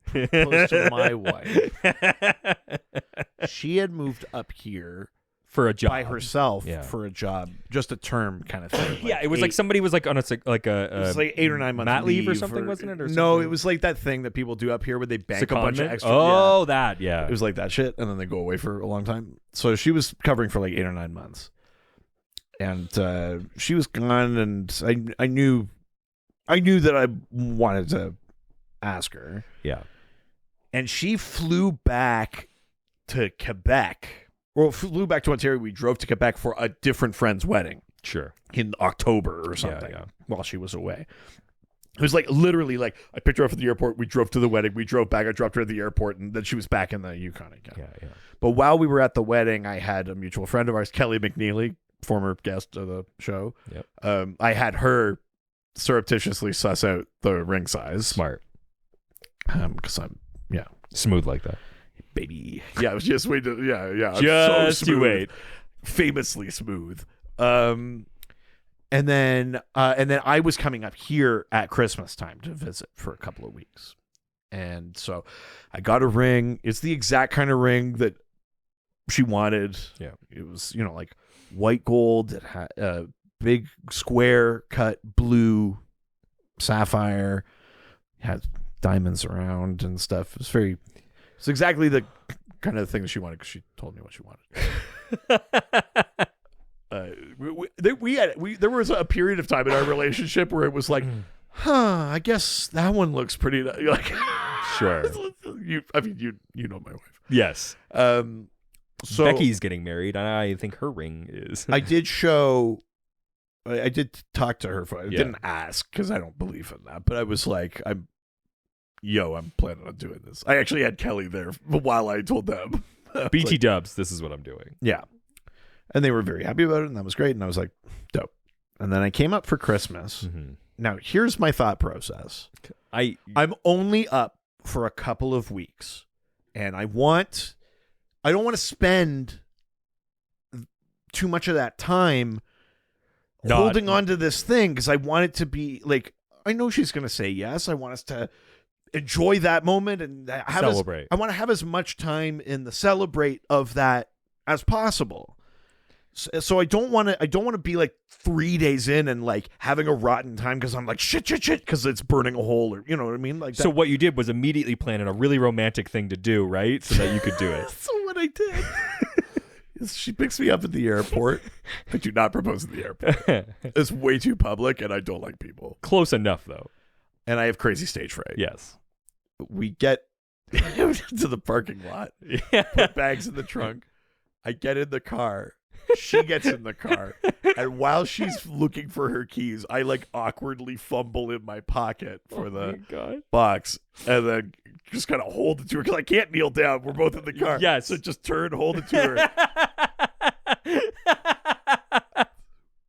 proposed to my wife. She had moved up here. For a job by herself for a job, just a term kind of thing. Like it was like somebody was like on a it was like 8 or 9 months mat leave or something, wasn't it? Or no, it was like that thing that people do up here where they bank a bunch of extra. That it was like that shit, and then they go away for a long time. So she was covering for like 8 or 9 months, and she was gone, and I knew that I wanted to ask her. Yeah, and she flew back to Quebec. Well, flew back to Ontario. We drove to Quebec for a different friend's wedding. Sure. In October or something while she was away. It was like literally like I picked her up at the airport. We drove to the wedding. We drove back. I dropped her at the airport, and then she was back in the Yukon again. Yeah. But while we were at the wedding, I had a mutual friend of ours, Kelly McNeely, former guest of the show. Yep. I had her surreptitiously suss out the ring size. Smart. Because I'm smooth like that. Baby. Yeah, it was just wait. Yeah. Just so smooth. you wait. Famously smooth. And then I was coming up here at Christmas time to visit for a couple of weeks. And so I got a ring. It's the exact kind of ring that she wanted. Yeah. It was, like white gold. It had a big square cut blue sapphire. It had diamonds around and stuff. It's exactly the kind of thing that she wanted because she told me what she wanted. There was a period of time in our relationship where it was like, I guess that one looks pretty. Like, sure. You know my wife. Yes. So Becky's getting married, and I think her ring is. I did talk to her. I didn't ask because I don't believe in that, but I was like, I'm planning on doing this. I actually had Kelly there while I told them. BT like, dubs, this is what I'm doing. Yeah. And they were very happy about it, and that was great. And I was like, dope. And then I came up for Christmas. Mm-hmm. Now, here's my thought process. I'm only up for a couple of weeks, and I don't want to spend too much of that time holding on to this thing because I want it to be like, I know she's going to say yes. I want us to enjoy that moment and celebrate. I want to have as much time in the celebrate of that as possible. So I don't want to be like 3 days in and like having a rotten time because I'm like shit because it's burning a hole or you know what I mean like that. So what you did was immediately plan a really romantic thing to do, right? So that you could do it. So what I did is she picks me up at the airport. I do not propose at the airport. It's way too public and I don't like people. Close enough though. And I have crazy stage fright. Yes. We get to the parking lot. Put bags in the trunk. I get in the car. She gets in the car. And while she's looking for her keys, I like awkwardly fumble in my pocket for the box. And then just kind of hold it to her because I can't kneel down. We're both in the car. Yes. So just turn, hold it to her.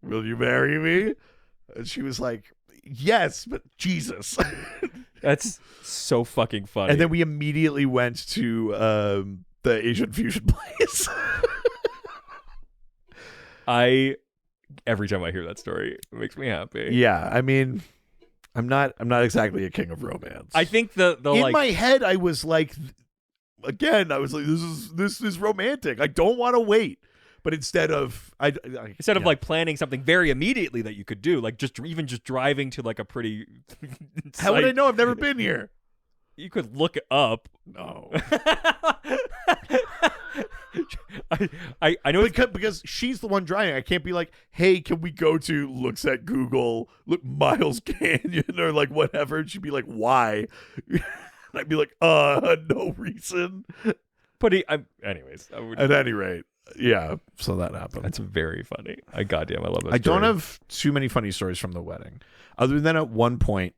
Will you marry me? And she was like, yes, but Jesus. That's so fucking funny. And then we immediately went to the Asian fusion place. Every time I hear that story, it makes me happy. Yeah, I mean, I'm not exactly a king of romance. I think the in my head, I was like, this is romantic. I don't want to wait. But instead of like planning something very immediately that you could do, like just driving to like a pretty how would I know? I've never been here. You could look it up. No. I know because she's the one driving. I can't be like, hey, can we go to looks at Google, look Miles Canyon or like whatever. And she'd be like, why? And I'd be like, no reason. But anyways. At any rate, yeah. So that happened. That's very funny. Goddamn, I love that. I don't have too many funny stories from the wedding, other than at one point,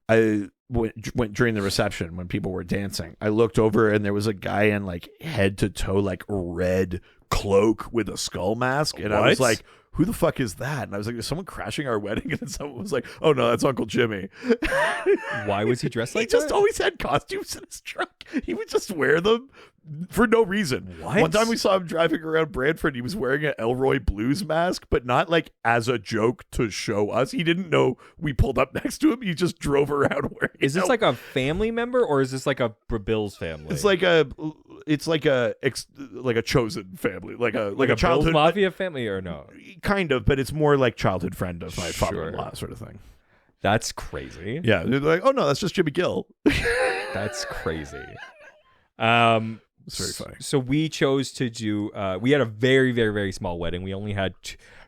I went during the reception when people were dancing. I looked over and there was a guy in like head to toe like red cloak with a skull mask, and I was like, who the fuck is that? And I was like, is someone crashing our wedding? And then someone was like, oh no, that's Uncle Jimmy. Why was he dressed like he just always had costumes in his truck. He would just wear them for no reason. What? One time we saw him driving around Brantford. He was wearing an Elroy Blues mask, but not like as a joke to show us. He didn't know we pulled up next to him. He just drove around wearing. Is this like a family member or is this like a Bill's family? It's like a chosen family, like a childhood Bill's Mafia family, or no? Kind of, but it's more like childhood friend of my father-in-law sort of thing. That's crazy. Yeah, they're like, oh no, that's just Jimmy Gill. That's crazy. It's very funny. So we chose to do. We had a very, very, very small wedding. We only had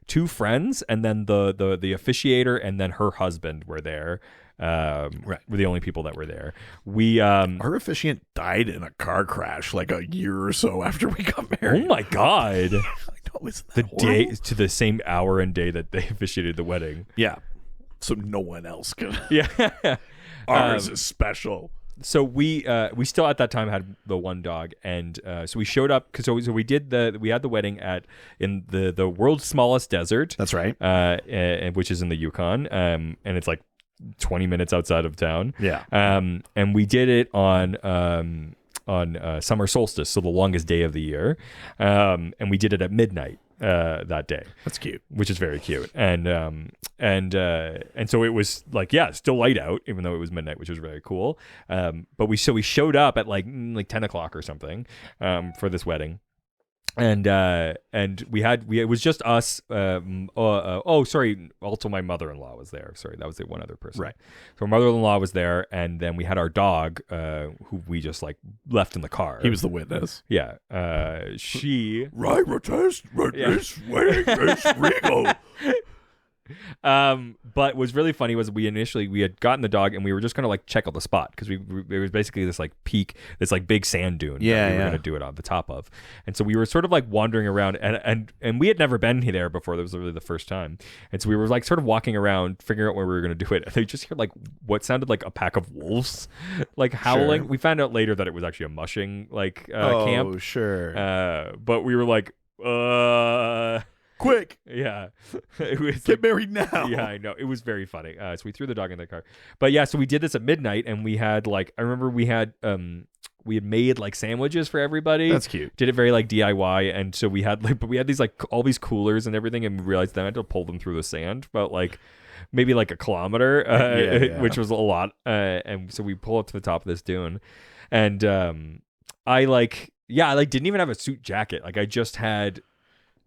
two friends, and then the officiator, and then her husband were there. Were the only people that were there. We our officiant died in a car crash like a year or so after we got married. Oh my god! I know, isn't that horrible? Day to the same hour and day that they officiated the wedding. Yeah, so no one else can. Yeah, ours is special. So we still at that time had the one dog, and so we showed up because we had the wedding in the world's smallest desert. That's right. Which is in the Yukon, and it's like 20 minutes outside of town. Yeah. And we did it on summer solstice, so the longest day of the year, and we did it at midnight that day. That's cute. Which is very cute, and so it was like, yeah, still light out, even though it was midnight, which was very cool. But we showed up at like 10 o'clock or something for this wedding. And it was just us. Sorry. Also, my mother-in-law was there. Sorry, that was the one other person. Right. So my mother-in-law was there, and then we had our dog, who we just like left in the car. He was the witness. Yeah. She. Right, test, this wedding is regal. But what was really funny was we had gotten the dog and we were just gonna like check out the spot because it was basically this like peak, this like big sand dune that we were gonna do it on the top of, and so we were sort of like wandering around and we had never been there before. That was really the first time, and so we were like sort of walking around figuring out where we were gonna do it, and they just hear like what sounded like a pack of wolves like howling. Sure. We found out later that it was actually a mushing like camp. Oh sure. But we were like quick. Yeah. It was Get married now. Yeah, I know. It was very funny. So we threw the dog in the car. But yeah, so we did this at midnight, and we had like, I remember we had made like sandwiches for everybody. That's cute. Did it very like DIY, and so we had like, but we had these like all these coolers and everything, and we realized then I had to pull them through the sand about like maybe like a kilometer, which was a lot. And so we pull up to the top of this dune, and I didn't even have a suit jacket. Like I just had.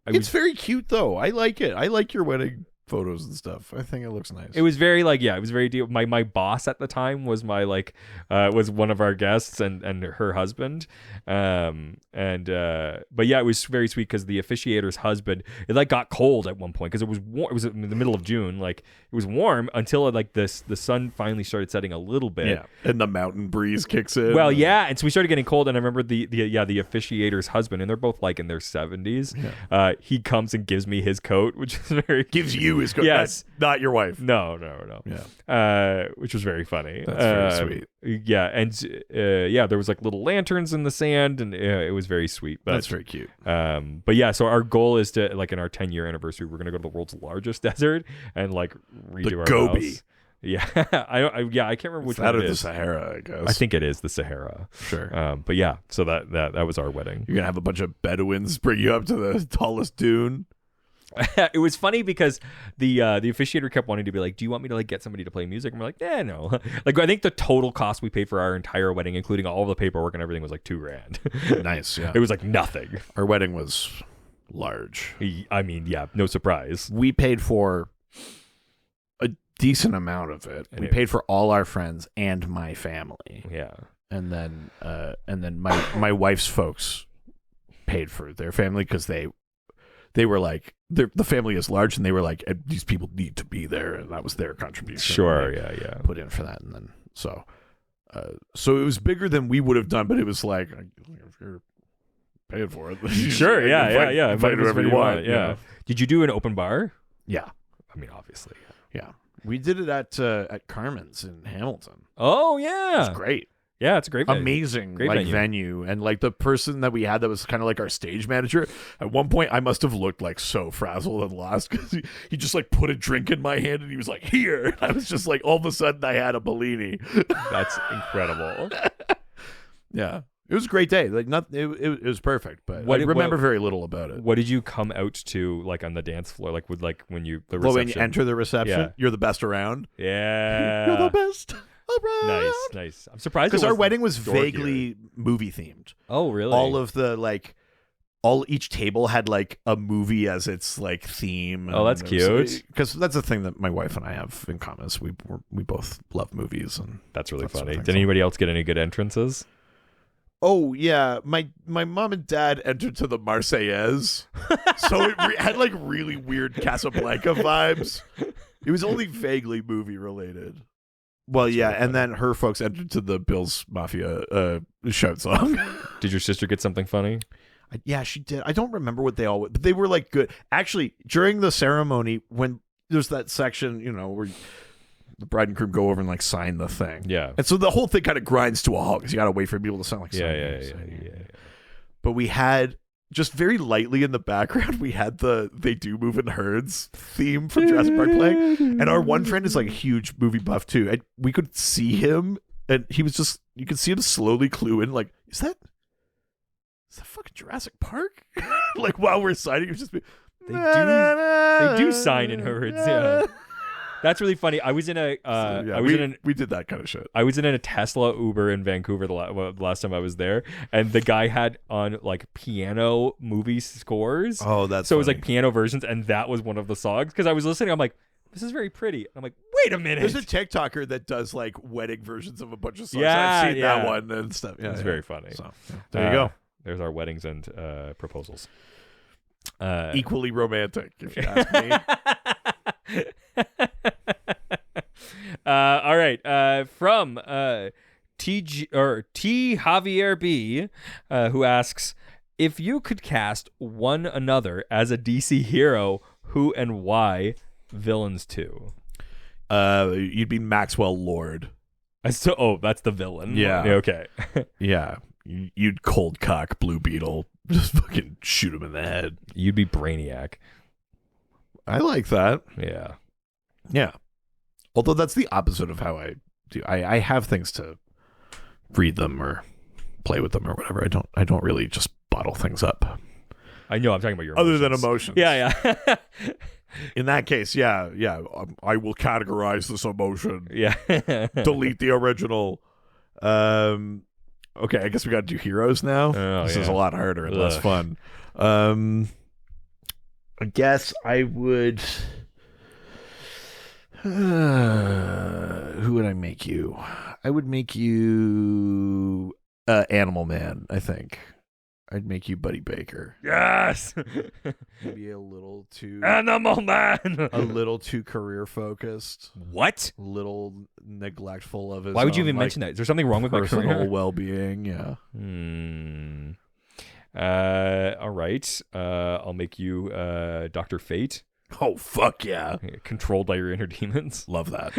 It's very cute though. I like it. I like your wedding photos and stuff. I think it looks nice. It was very like, yeah, it was very deal. My boss at the time was my like was one of our guests and her husband. But yeah, it was very sweet because the officiator's husband, it like got cold at one point because it was warm. It was in the middle of June, like it was warm until like the sun finally started setting a little bit. Yeah, and the mountain breeze kicks in. Well, yeah, and so we started getting cold, and I remember the officiator's husband, and they're both like in their 70s. Yeah. He comes and gives me his coat, which is very gives you his coat. Yes, not your wife. No. Yeah. Which was very funny. That's very sweet. Yeah, and there was like little lanterns in the sand, and it was very sweet. But that's very cute. But yeah, so our goal is to like in our 10-year anniversary, we're gonna go to the world's largest desert and like redo our Gobi. house. Yeah, I can't remember which one it is. The Sahara, I guess. I think it is the Sahara. Sure. But yeah, so that was our wedding. You're gonna have a bunch of Bedouins bring you up to the tallest dune. It was funny because the officiator kept wanting to be like, do you want me to like get somebody to play music? And we're like, no. Like I think the total cost we paid for our entire wedding, including all of the paperwork and everything, was like $2,000. Nice. Yeah. It was like nothing. Our wedding was large. I mean, yeah, no surprise. We paid for a decent amount of it. We paid for all our friends and my family. Yeah. And then my wife's folks paid for their family because they were like, the family is large, and they were like, these people need to be there, and that was their contribution. Sure, yeah. Put in for that, and then so it was bigger than we would have done, but it was like, if you're paying for it, sure, yeah. Invite whoever you want. Yeah. Did you do an open bar? Yeah. I mean, obviously. Yeah. We did it at Carmen's in Hamilton. Oh yeah, it was great. Yeah, it's a great venue. Amazing Great venue. And like the person that we had that was kind of like our stage manager, at one point I must have looked like so frazzled and lost because he just like put a drink in my hand and he was like, here. And I was just like, all of a sudden I had a Bellini. That's incredible. Yeah. It was a great day. Like it was perfect, but I remember very little about it. What did you come out to like on the dance floor? Like with like when you when you enter the reception, you're the best around. Yeah. You're the best. Nice. I'm surprised because our wedding was vaguely movie themed. Oh, really? All of the each table had like a movie as its like theme. Oh, that's cute. Because that's the thing that my wife and I have in common is we both love movies, and that's really funny. Did anybody else get any good entrances? Oh yeah, my mom and dad entered to the Marseillaise, so it had like really weird Casablanca vibes. It was only vaguely movie related. Well, that's really and then her folks entered to the Bill's Mafia shout song. Did your sister get something funny? Yeah, she did. I don't remember what they all, but they were like good. Actually, during the ceremony, when there's that section, where the bride and groom go over and like sign the thing. Yeah. And so the whole thing kind of grinds to a halt because you got to wait for people to sign like yeah. But we had just very lightly in the background, we had the They Do Move in Herds theme from Jurassic Park playing. And our one friend is like a huge movie buff too. And we could see him, and he was just, you could see him slowly clue in, like, is that fucking Jurassic Park? Like while we're signing, it was just they do sign in herds. Yeah. That's really funny. I was in a we did that kind of shit. I was in a Tesla Uber in Vancouver the last time I was there, and the guy had on like piano movie scores. Oh, that's so funny. It was like piano versions, and that was one of the songs. Because I was listening, I'm like, this is very pretty. I'm like, wait a minute. There's a TikToker that does like wedding versions of a bunch of songs. I've seen that one and stuff. Yeah, it's very funny. So there you go. There's our weddings and proposals. Equally romantic, if you ask me. All right. From T Javier B, who asks, if you could cast one another as a DC hero, who and why? Villains too. You'd be Maxwell Lord. That's the villain. Yeah. Okay. Yeah. You'd cold cock Blue Beetle. Just fucking shoot him in the head. You'd be Brainiac. I like that. Yeah. Yeah. Although that's the opposite of how I do. I have things to read them or play with them or whatever. I don't really just bottle things up. I know. I'm talking about your other emotions. than emotions. Yeah. In that case, yeah. I will categorize this emotion. Yeah. Delete the original. Okay, I guess we got to do heroes now. This is a lot harder and less fun. I guess I would. Who would I make you? I would make you Animal Man, I think. I'd make you Buddy Baker. Yes. Maybe a little too Animal Man. A little too career focused. What? A little neglectful of his. Why would you even mention that? Is there something wrong with my personal well-being? Yeah. All right. I'll make you Dr. Fate. Oh, fuck yeah. Controlled by your inner demons. Love that.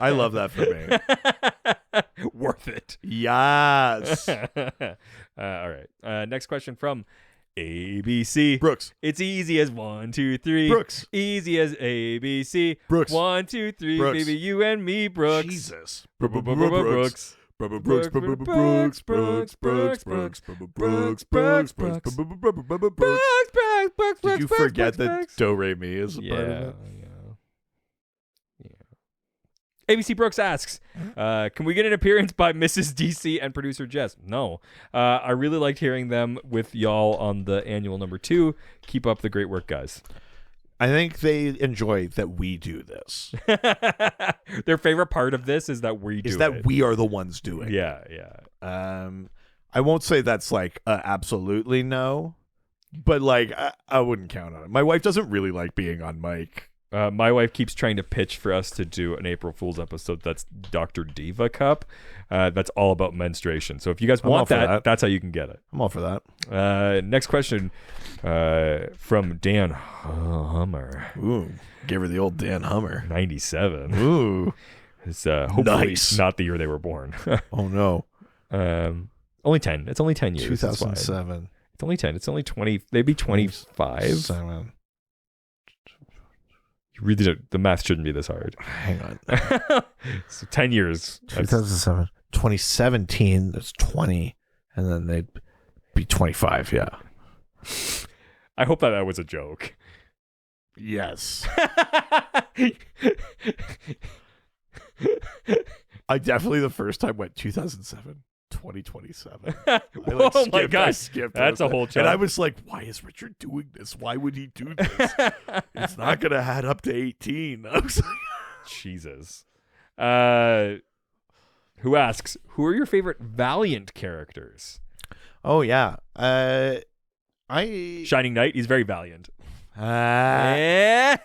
I love that for me. Worth it. Yes. All right. Next question from ABC. Brooks. It's easy as 1, 2, 3. Brooks. Easy as ABC. Brooks. 1, 2, 3. Brooks. Baby, you and me, Brooks. Jesus. Brooks. Brooks. Brooks. Did you forget that Do Re Mi is a part of it? ABC Brooks asks, can we get an appearance by Mrs. DC and producer Jess? No. I really liked hearing them with y'all on the annual number 2. Keep up the great work, guys. I think they enjoy that we do this. Their favorite part of this is that we do is that we are the ones doing yeah, it. Yeah. I won't say that's like absolutely no, but like I wouldn't count on it. My wife doesn't really like being on mic. My wife keeps trying to pitch for us to do an April Fool's episode that's Dr. Diva Cup. That's all about menstruation. So if you guys want that, that's how you can get it. I'm all for that. Next question from Dan Hummer. Ooh, give her the old Dan Hummer. 97. Ooh. It's hopefully not the year they were born. Oh, no. Only 10. It's only 10 years. 2007. It's only 10. It's only 20. They'd be 25. 7. Really, the math shouldn't be this hard. Hang on. So 10 years. 2007. 2017, that's 20. And then they'd be 25, yeah. I hope that was a joke. Yes. I definitely the first time went 2007. 2027. Oh my God. That's a whole chunk. And I was like, why is Richard doing this? Why would he do this? It's not going to add up to 18. I was like, Jesus. Who asks, who are your favorite Valiant characters? Oh, yeah. Shining Knight, he's very valiant. I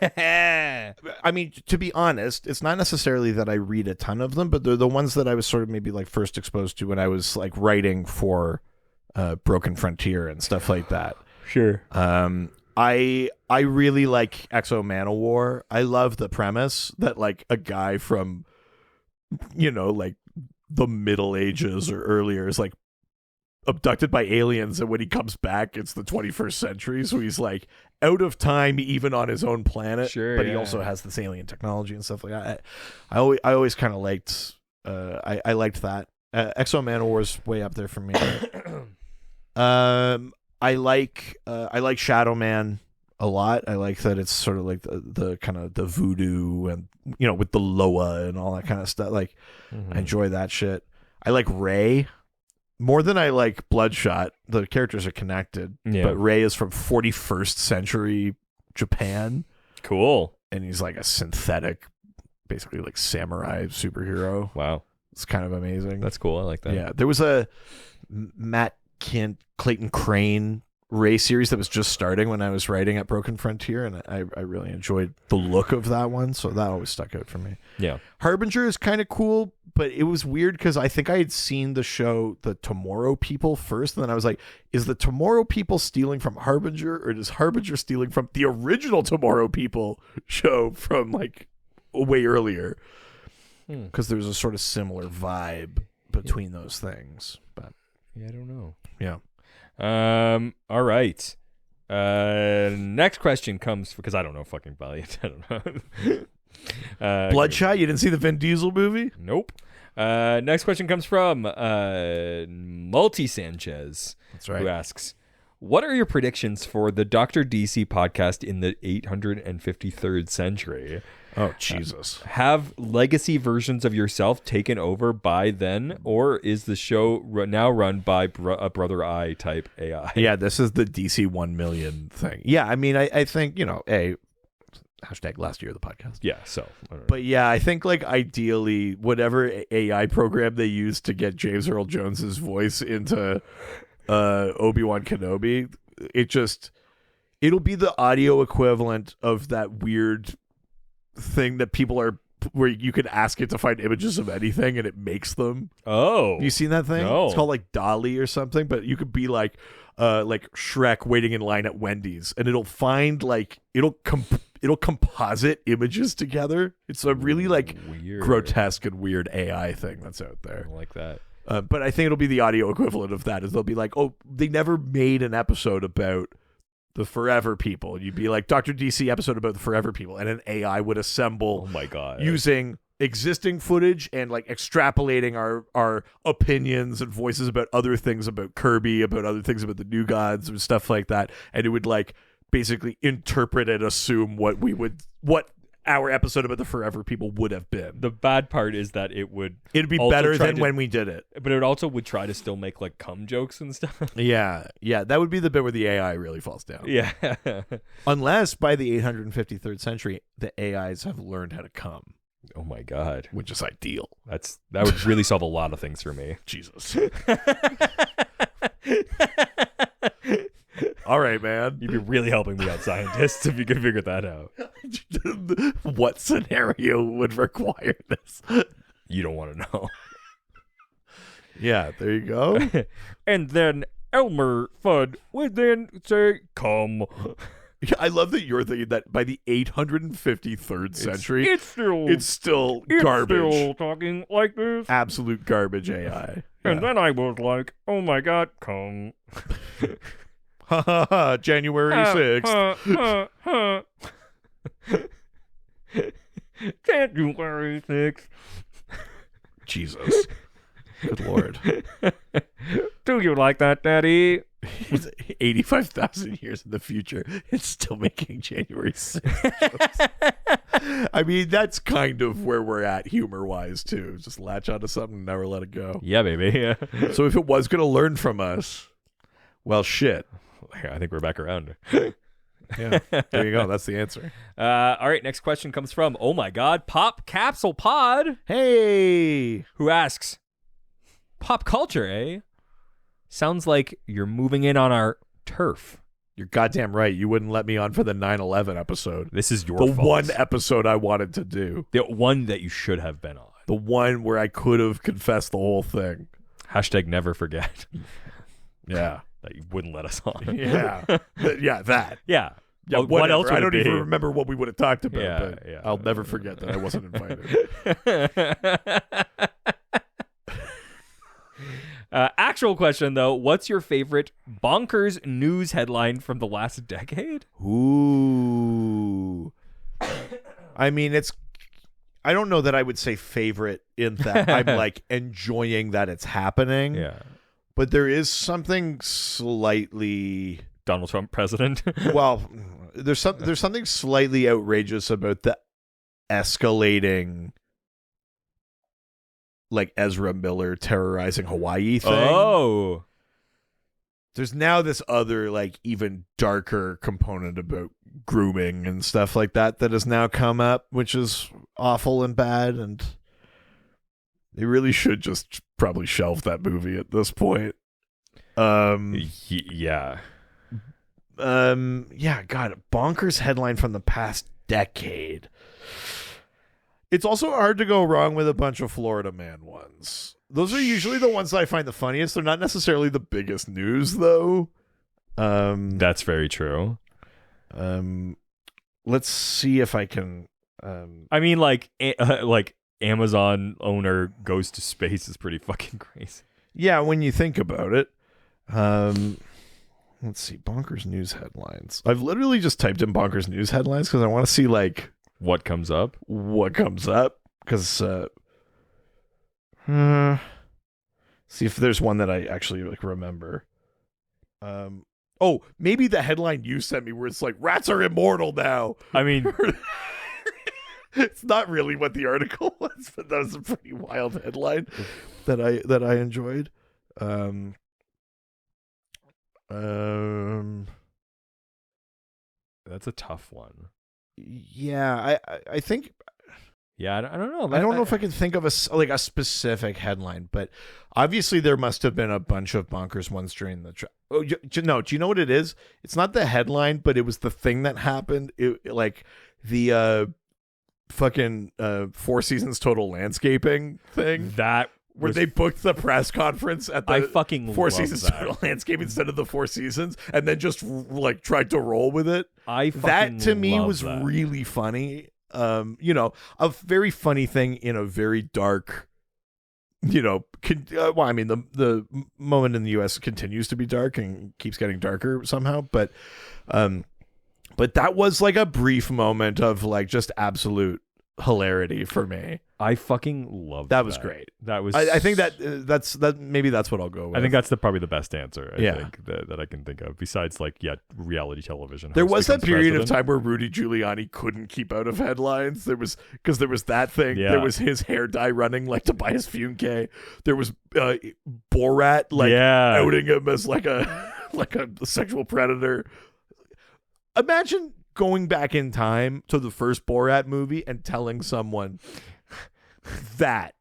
mean, to be honest, it's not necessarily that I read a ton of them, but they're the ones that I was sort of maybe like first exposed to when I was like writing for Broken Frontier and stuff like that. Sure. I really like Exo Manowar. I love the premise that like a guy from, like the Middle Ages or earlier is like abducted by aliens, and when he comes back it's the 21st century, so he's like out of time even on his own planet. Sure, but he also has this alien technology and stuff like that. I always kind of liked I liked that. Exo Manowar's way up there for me. I like Shadow Man a lot. I like that it's sort of like the kind of the voodoo and with the Loa and all that kind of stuff. Like I enjoy that shit. I like Ray more than I like Bloodshot. The characters are connected, but Ray is from 41st century Japan. Cool. And he's like a synthetic, basically like samurai superhero. Wow. It's kind of amazing. That's cool. I like that. Yeah. There was a Matt Clayton Crane Ray series that was just starting when I was writing at Broken Frontier, and I really enjoyed the look of that one, so that always stuck out for me. Yeah. Harbinger is kind of cool, but it was weird because I think I had seen the show The Tomorrow People first, and then I was like, is the Tomorrow People stealing from Harbinger, or is Harbinger stealing from the original Tomorrow People show from like way earlier? Because there's a sort of similar vibe between those things. But yeah, I don't know. Yeah. All right. Next question comes because I don't know fucking Valiant. I don't know. Bloodshot? You didn't see the Vin Diesel movie? Nope. Next question comes from Multi Sanchez. That's right. Who asks, what are your predictions for the Dr. DC podcast in the 853rd century? Oh, Jesus. Have legacy versions of yourself taken over by then, or is the show now run by a Brother Eye type AI? Yeah, this is the DC 1 million thing. Yeah, I mean, I think, hashtag last year of the podcast. Yeah, so. But yeah, I think like ideally, whatever AI program they use to get James Earl Jones's voice into Obi-Wan Kenobi, it'll be the audio equivalent of that weird thing that people are where you can ask it to find images of anything and it makes them. Oh, you seen that thing? No. It's called like Dolly or something, but you could be like Shrek waiting in line at Wendy's, and it'll find like it'll composite images together. It's a really like weird, grotesque and weird AI thing that's out there. I like that. But I think it'll be the audio equivalent of that. Is they'll be like, oh, they never made an episode about the Forever People. You'd be like, Dr. DC episode about the Forever People, and an AI would assemble. Oh my God. Using existing footage and like extrapolating our opinions and voices about other things about Kirby, about other things about the New Gods and stuff like that, and it would like basically interpret and assume what our episode about the Forever People would have been. The bad part is that it'd be better than when we did it. But it also would try to still make like cum jokes and stuff. Yeah. That would be the bit where the AI really falls down. Yeah. Unless by the 853rd century, the AIs have learned how to cum. Oh my God. Which is ideal. That would really solve a lot of things for me. Jesus. All right, man. You'd be really helping me out, scientists, if you could figure that out. What scenario would require this? You don't want to know. Yeah, there you go. And then Elmer Fudd would then say, come. I love that you're thinking that by the 853rd century, it's still garbage. Still talking like this. Absolute garbage AI. And then I was like, oh my God, come. January 6th. January 6th. Jesus. Good Lord. Do you like that, Daddy? 85,000 years in the future, it's still making January 6th. I mean, that's kind of where we're at humor-wise, too. Just latch onto something and never let it go. Yeah, baby. Yeah. So if it was going to learn from us, well, shit. I think we're back around. Yeah, there you go. That's the answer. All right, next question comes from, oh my God, Pop Capsule Pod. Hey! Who asks, pop culture, eh? Sounds like you're moving in on our turf. You're goddamn right. You wouldn't let me on for the 9/11 episode. This is your fault. The one episode I wanted to do. The one that you should have been on. The one where I could have confessed the whole thing. Hashtag never forget. Yeah. That you wouldn't let us on. Yeah. That. Yeah. Yeah, what else would I don't it be? even remember what we would have talked about, Yeah, but yeah. I'll never forget that I wasn't invited. Actual question, though. What's your favorite bonkers news headline from the last decade? Ooh. I mean, I don't know that I would say favorite in that I'm like enjoying that it's happening. Yeah. But there is something slightly Donald Trump president. Well, there's something slightly outrageous about the escalating, like Ezra Miller terrorizing Hawaii thing. Oh. There's now this other, like, even darker component about grooming and stuff like that has now come up, which is awful and bad, and they really should just probably shelve that movie at this point. Yeah. Yeah, God, bonkers headline from the past decade. It's also hard to go wrong with a bunch of Florida Man ones. Those are usually the ones that I find the funniest. They're not necessarily the biggest news, though. That's very true. Let's see if I can. I mean, like Amazon owner goes to space is pretty fucking crazy. Yeah, when you think about it. Let's see, bonkers news headlines. I've literally just typed in bonkers news headlines because I want to see like what comes up. Because see if there's one that I actually like remember. Oh, maybe the headline you sent me where it's like rats are immortal now. I mean, it's not really what the article was, but that was a pretty wild headline that I enjoyed. That's a tough one. Yeah, I think. Yeah, I don't know. I don't know if I can think of a specific headline, but obviously there must have been a bunch of bonkers ones during the. Do you know what it is? It's not the headline, but it was the thing that happened. Like the fucking Four Seasons Total Landscaping thing. Where they booked the press conference at the Four Seasons Total Landscape instead of the Four Seasons, and then just like tried to roll with it. That to me was really funny. A very funny thing in a very dark. Well, I mean the moment in the U.S. continues to be dark and keeps getting darker somehow, but that was like a brief moment of like just absolute hilarity for me. I fucking love that. Was great. That was. I think that's maybe that's what I'll go with. I think that's probably the best answer. I Yeah. think that I can think of besides reality television. There host was that becomes period of president. time where Rudy Giuliani couldn't keep out of headlines. There was that thing. Yeah. There was his hair dye running like Tobias Funke. There was Borat outing him as like a sexual predator. Imagine going back in time to the first Borat movie and telling someone that.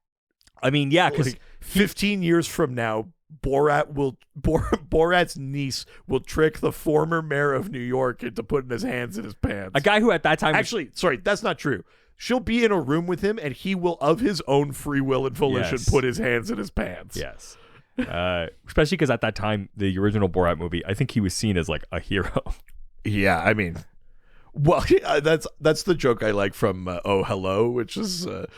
I mean, yeah, because 15 years from now, Borat's niece will trick the former mayor of New York into putting his hands in his pants. a guy who at that time Actually, sorry, that's not true. She'll be in a room with him, and he will, of his own free will and volition, Yes. put his hands in his pants. Yes. Especially because at that time, the original Borat movie, I think he was seen as like a hero. Yeah, I mean, well, that's the joke I like from Oh Hello, which is that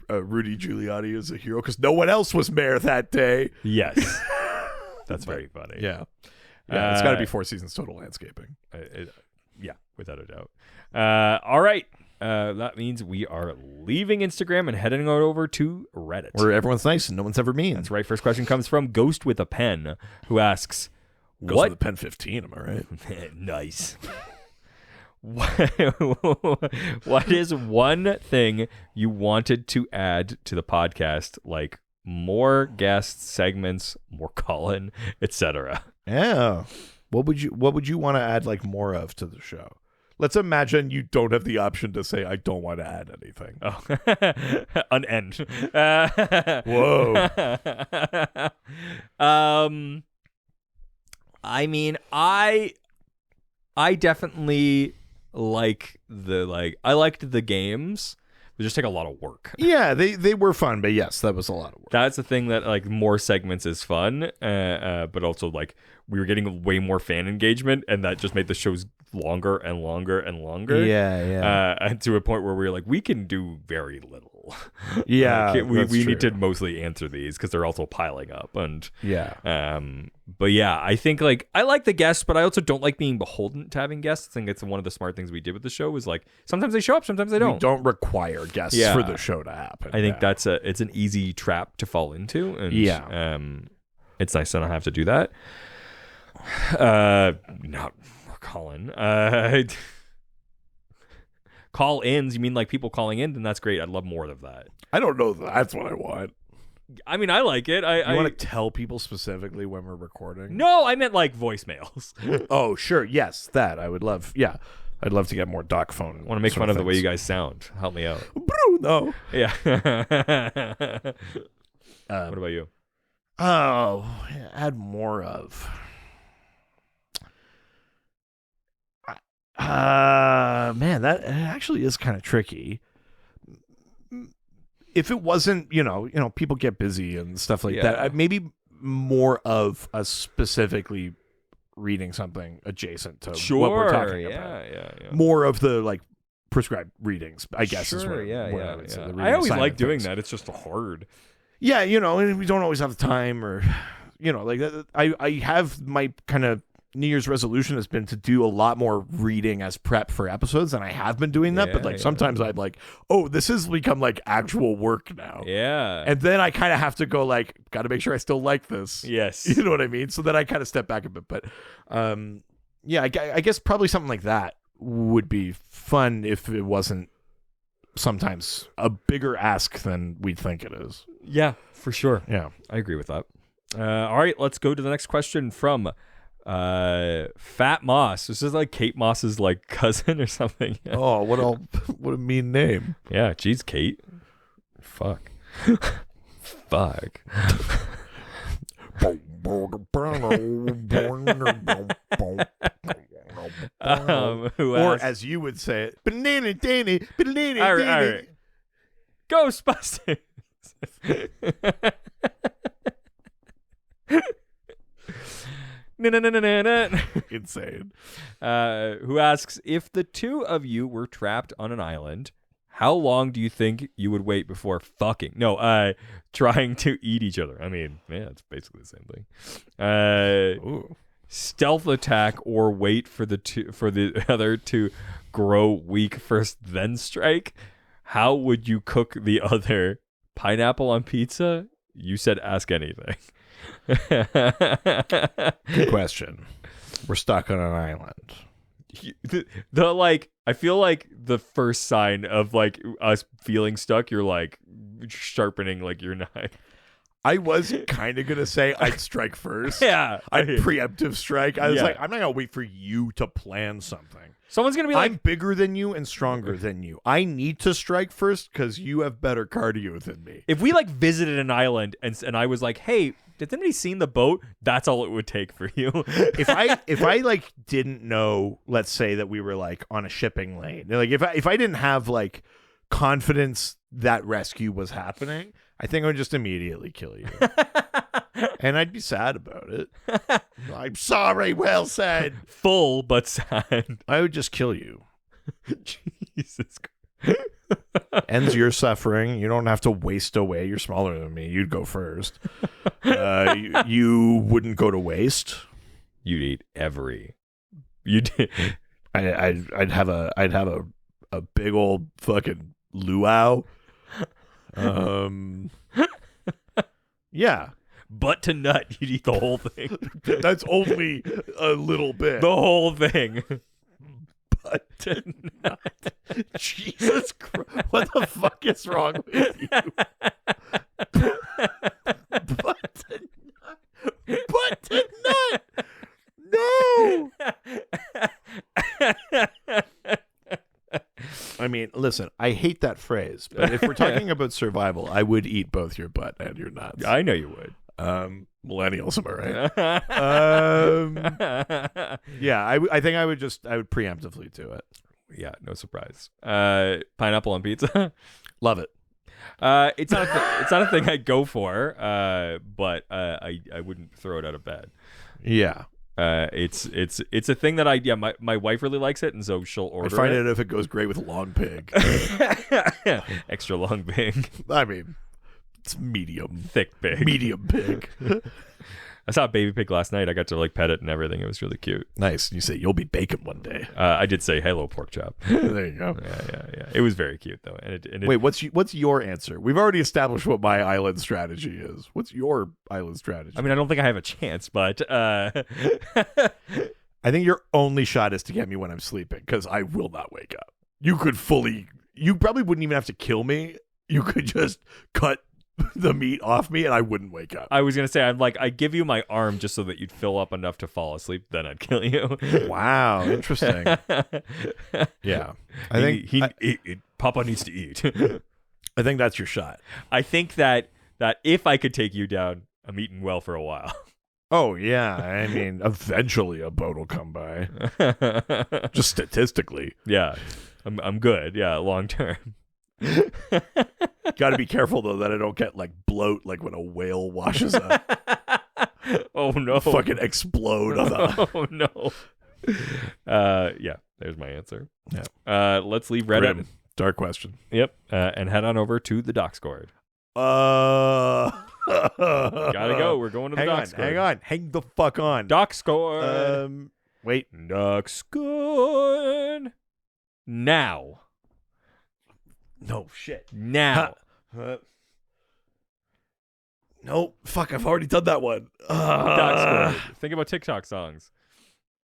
Rudy Giuliani is a hero because no one else was mayor that day. Yes. That's very funny. Yeah. It's got to be Four Seasons Total Landscaping. Yeah, without a doubt. All right. That means we are leaving Instagram and heading over to Reddit. Where everyone's nice and no one's ever mean. That's right. First question comes from Ghost with a Pen, who asks, Ghost with a Pen 15, am I right? Nice. What is one thing you wanted to add to the podcast, like more guests, segments, more call-in, etc.? Yeah. What would you want to add like more of to the show? Let's imagine you don't have the option to say I don't want to add anything. Oh, an end. Whoa. I mean, I definitely liked the games. They just take a lot of work. Yeah, they were fun, but yes, that was a lot of work. That's the thing, that like more segments is fun, but also like we were getting way more fan engagement, and that just made the shows longer and longer and longer. Yeah. And to a point where we were like, we can do very little. Yeah, Like, we that's need to true. mostly answer these because they're also piling up. And yeah. But yeah, I think like I like the guests, but I also don't like being beholden to having guests. I think it's one of the smart things we did with the show is like sometimes they show up, sometimes they don't. We don't require guests for the show to happen. I think it's an easy trap to fall into, and it's nice to not have to do that. Not Colin. Call-ins, you mean like people calling in? Then that's great. I'd love more of that. I don't know. That's what I want. I mean, I like it. I want to tell people specifically when we're recording? No, I meant like voicemails. Oh, sure. Yes, that I would love. Yeah, I'd love to get more doc phone. I want to make fun of the way you guys sound. Help me out. Bruno. Yeah. What about you? Oh, add more of. Man, that actually is kind of tricky. If it wasn't, people get busy and stuff like that. Maybe more of us specifically reading something adjacent to what we're talking about. Yeah. More of the like prescribed readings, I guess. Is what I would say, the I reading always assignment like doing things. that. It's just hard. Yeah, and we don't always have the time, or like that. I have my kind of New Year's resolution has been to do a lot more reading as prep for episodes, and I have been doing that. But like sometimes I'm like, oh, this has become like actual work now. Yeah, and then I kind of have to go like, got to make sure I still like this. Yes, you know what I mean. So then I kind of step back a bit. But yeah, I guess probably something like that would be fun if it wasn't sometimes a bigger ask than we think it is. Yeah, for sure. Yeah, I agree with that. All right, let's go to the next question from Fat Moss. This is like Kate Moss's like cousin or something. Oh, what a mean name. Yeah, geez, Kate. Fuck. Fuck. Who or asked, as you would say it, banana danny, banana all danny. right. Ghostbusters. Insane. Who asks, if the two of you were trapped on an island, how long do you think you would wait before fucking? No, trying to eat each other. I mean, yeah, it's basically the same thing. Stealth attack or wait for the other to grow weak first, then strike. How would you cook the other? Pineapple on pizza? You said ask anything. Good question. We're stuck on an island. The like, I feel like the first sign of like us feeling stuck, you're like sharpening like your knife. I was kind of gonna say I'd strike first. Yeah, I'd preemptive strike. I was Yeah. like, I'm not gonna wait for you to plan something. Someone's gonna be like, I'm bigger than you and stronger than you. I need to strike first because you have better cardio than me. if we like visited an island and I was like, hey, did anybody seen the boat? That's all it would take for you. if I like didn't know, let's say that we were like on a shipping lane, like if I didn't have like confidence that rescue was happening, I think I would just immediately kill you. And I'd be sad about it. I'm sorry, well said. Full but sad. I would just kill you. Jesus Christ. Ends your suffering. You don't have to waste away. You're smaller than me. You'd go first. You wouldn't go to waste. You'd eat every. You did. I'd have a big old fucking luau. Yeah. Butt to nut, you'd eat the whole thing. That's only a little bit. The whole thing. Butt to nut. Jesus Christ. What the fuck is wrong with you? Butt to nut. Butt to nut. No. I mean, listen, I hate that phrase, but if we're talking about survival, I would eat both your butt and your nuts. I know you would. Millennials, am I right? Yeah, I think I would preemptively do it. Yeah, no surprise. Pineapple on pizza. Love it. It's not a thing I'd go for, but I wouldn't throw it out of bed. Yeah. It's a thing that my wife really likes it, and so she'll order. I find it if it goes great with long pig. Extra long pig. I mean, it's medium thick pig. Medium pig. I saw a baby pig last night. I got to like pet it and everything. It was really cute. Nice. You say you'll be bacon one day. I did say hello, pork chop. There you go. Yeah. It was very cute though. Wait, what's your answer? We've already established what my island strategy is. What's your island strategy? I mean, I don't think I have a chance, but I think your only shot is to get me when I'm sleeping because I will not wake up. You probably wouldn't even have to kill me. You could just cut the meat off me and I wouldn't wake up. I was gonna say I'd give you my arm just so that you'd fill up enough to fall asleep, then I'd kill you. Wow, interesting. Yeah, I think Papa needs to eat. I think that's your shot. I think that if I could take you down, I'm eating well for a while. Oh yeah, I mean, eventually a boat will come by. Just statistically, yeah, I'm good. Yeah, long term. Got to be careful though that I don't get like bloat like when a whale washes up. Oh no! Fucking explode on the. Oh no! Yeah, there's my answer. Yeah. Let's leave Reddit. Dark question. Yep. And head on over to the Dockscord. Gotta go. We're going to the Dockscord. Hang the fuck on. Dockscord. Wait. Dockscord. Now. No shit. Now. No, fuck, I've already done that one. Think about TikTok songs.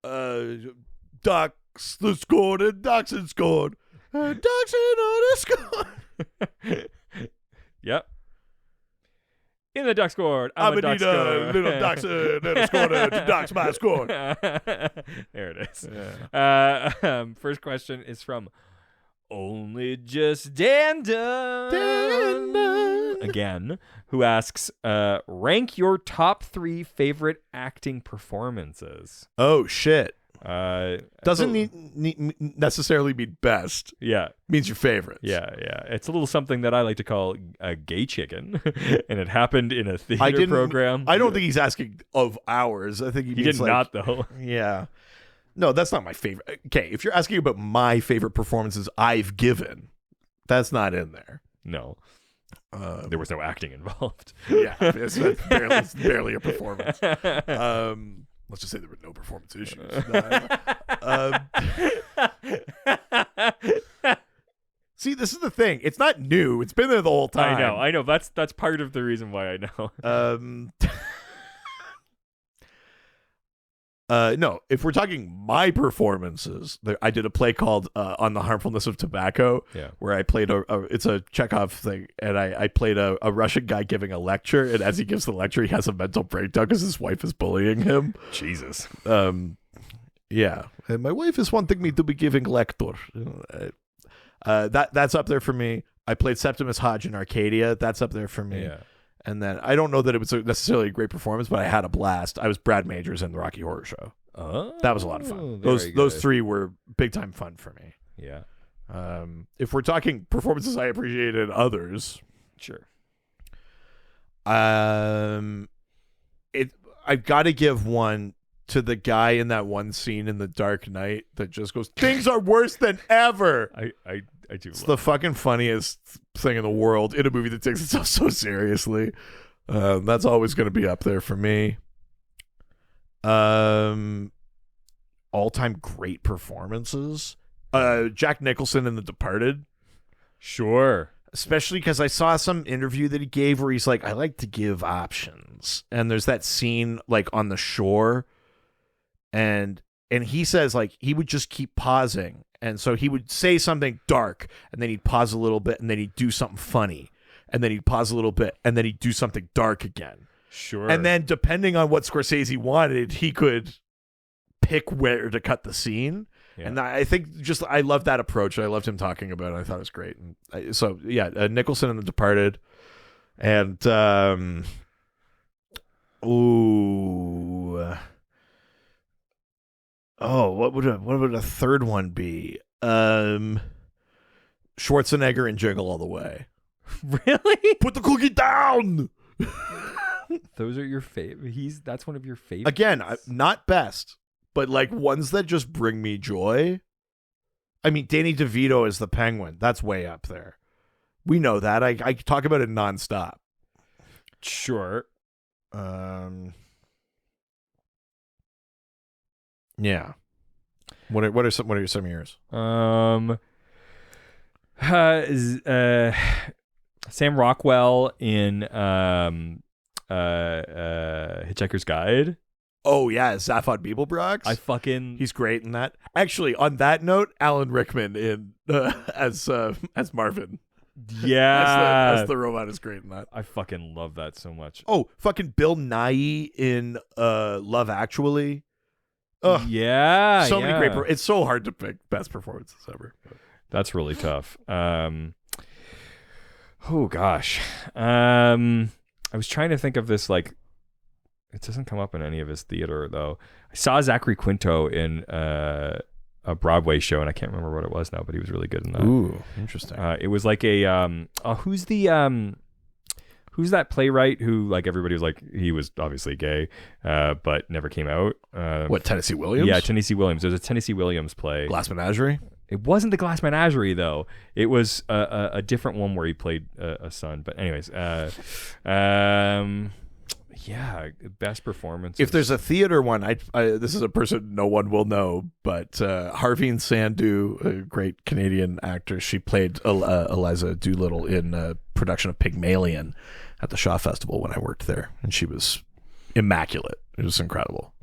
Ducks the scored and Ducks and scored. Ducks and on a score. Yep. In the Duck Scored. I'm a Duck Scored. Little Ducks and a scored. Ducks my score. There it is. Yeah. First question is from Only Just Dan again, who asks, rank your top 3 favorite acting performances. Oh shit. Doesn't need necessarily be best. Yeah. Means your favorites. Yeah. It's a little something that I like to call a gay chicken. And it happened in a theater program. I don't think he's asking of ours. I think he did not though. Yeah. No, that's not my favorite. Okay, if you're asking about my favorite performances I've given, that's not in there. No. There was no acting involved. Yeah, it's barely a performance. Let's just say there were no performance issues. See, this is the thing. It's not new. It's been there the whole time. I know. That's part of the reason why I know. No, if we're talking my performances, I did a play called On the Harmfulness of Tobacco, where I played it's a Chekhov thing, and I played a Russian guy giving a lecture, and as he gives the lecture, he has a mental breakdown because his wife is bullying him. Jesus. Yeah. And my wife is wanting me to be giving lecture. That's up there for me. I played Septimus Hodge in Arcadia. That's up there for me. Yeah. And then I don't know that it was necessarily a great performance, but I had a blast. I was Brad Majors in the Rocky Horror Show. Oh, that was a lot of fun. Those three were big time fun for me. Yeah. If we're talking performances I appreciated others, sure. I've got to give one to the guy in that one scene in The Dark Knight that just goes, "Things are worse than ever." I do. It's the fucking funniest thing in the world in a movie that takes itself so seriously. That's always going to be up there for me. All-time great performances. Jack Nicholson in The Departed. Sure. Especially because I saw some interview that he gave where he's like, I like to give options. And there's that scene like on the shore. And he says like he would just keep pausing. And so he would say something dark, and then he'd pause a little bit, and then he'd do something funny. And then he'd pause a little bit, and then he'd do something dark again. Sure. And then depending on what Scorsese wanted, he could pick where to cut the scene. Yeah. And I think I love that approach. I loved him talking about it. I thought it was great. And so, yeah, Nicholson in The Departed. And, what would a third one be? Schwarzenegger and Jingle All the Way. Really? Put the cookie down. Those are your favorite. That's one of your favorites. Again, not best, but like ones that just bring me joy. I mean, Danny DeVito as the Penguin. That's way up there. We know that. I talk about it nonstop. Sure. Yeah. What are some of yours? Sam Rockwell in Hitchhiker's Guide. Oh yeah, Zaphod Beeblebrox. He's great in that. Actually, on that note, Alan Rickman in as Marvin. Yeah, as the robot is great in that. I fucking love that so much. Oh, fucking Bill Nighy in Love Actually. Ugh. Yeah, so many great. It's so hard to pick best performances ever. That's really tough. Oh gosh, I was trying to think of this. Like, it doesn't come up in any of his theater though. I saw Zachary Quinto in a Broadway show, and I can't remember what it was now, but he was really good in that. Ooh, interesting. It was like a who's that playwright who like everybody was like he was obviously gay, but never came out. What, Tennessee Williams? Yeah, Tennessee Williams. There's a Tennessee Williams play. Glass Menagerie? It wasn't the Glass Menagerie though. It was a different one where he played a son. But anyways, yeah, best performance. If there's a theater one, this is a person no one will know, but Harveen Sandhu, a great Canadian actor, she played Eliza Doolittle in a production of Pygmalion at the Shaw Festival when I worked there, and she was immaculate. It was incredible.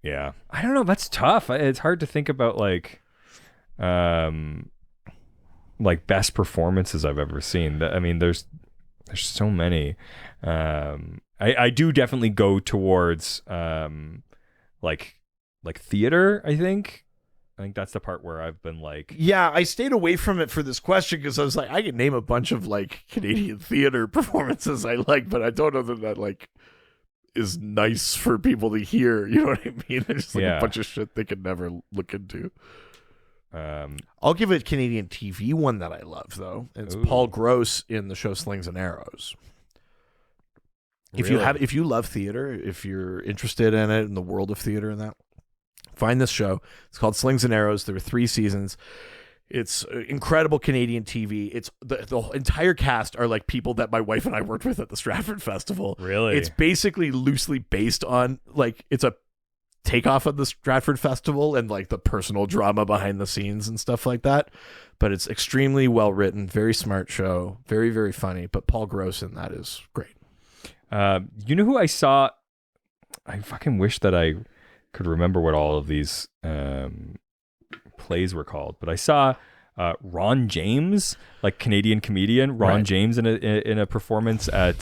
Yeah, I don't know. That's tough. It's hard to think about like best performances I've ever seen. I mean, there's so many. I do definitely go towards like theater. I think that's the part where I've been like, yeah, I stayed away from it for this question because I was like, I can name a bunch of like Canadian theater performances I like, but I don't know that like is nice for people to hear. You know what I mean? There's just like a bunch of shit they could never look into. I'll give a Canadian TV one that I love though. It's Paul Gross in the show Slings and Arrows. If you love theater, if you're interested in it, in the world of theater and that, find this show. It's called Slings and Arrows. There were 3 seasons. It's incredible Canadian TV. It's the entire cast are like people that my wife and I worked with at the Stratford Festival. Really? It's basically loosely based on like it's a takeoff of the Stratford Festival and like the personal drama behind the scenes and stuff like that. But it's extremely well written, very smart show, very, very funny. But Paul Gross in that is great. You know who I saw? I fucking wish that I could remember what all of these plays were called, but I saw Ron James, like Canadian comedian Ron James, in a performance at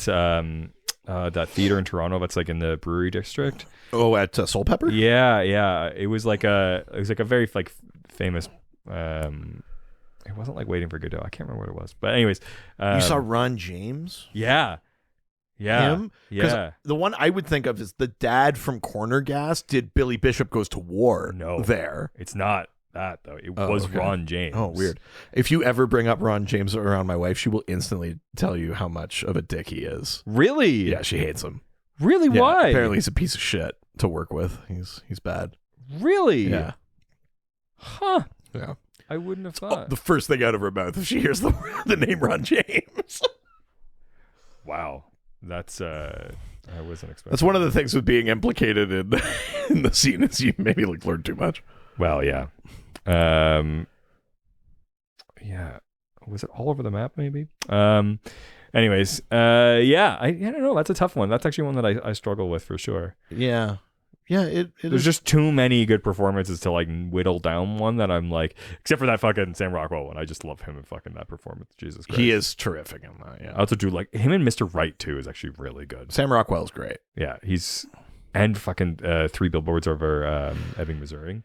that theater in Toronto that's like in the Brewery District. Oh, at Soul Pepper? Yeah. It was like a very like famous. It wasn't like Waiting for Godot. I can't remember what it was, but anyways, you saw Ron James? Yeah. Him? Yeah. The one I would think of is the dad from Corner Gas did Billy Bishop Goes to War. No, there. It's not that though. It was okay. Ron James. Oh, weird. If you ever bring up Ron James around my wife, she will instantly tell you how much of a dick he is. Really? Yeah, she hates him. Really? Yeah, why? Apparently he's a piece of shit to work with. He's bad. Really? Yeah. Huh. Yeah. I wouldn't have thought. The first thing out of her mouth if she hears the name Ron James. Wow. That's I wasn't expecting. That's one of the things with being implicated in the scene is you maybe like learn too much. Well, yeah. Yeah. Was it All Over the Map maybe? Anyways, yeah, I don't know. That's a tough one. That's actually one that I struggle with for sure. Yeah. Yeah, there's just too many good performances to like whittle down one that I'm like, except for that fucking Sam Rockwell one. I just love him in fucking that performance. Jesus Christ. He is terrific in that, yeah. I also do like him and Mr. Right too is actually really good. Sam Rockwell's great. Yeah, and fucking 3 Billboards Over Ebbing, Missouri.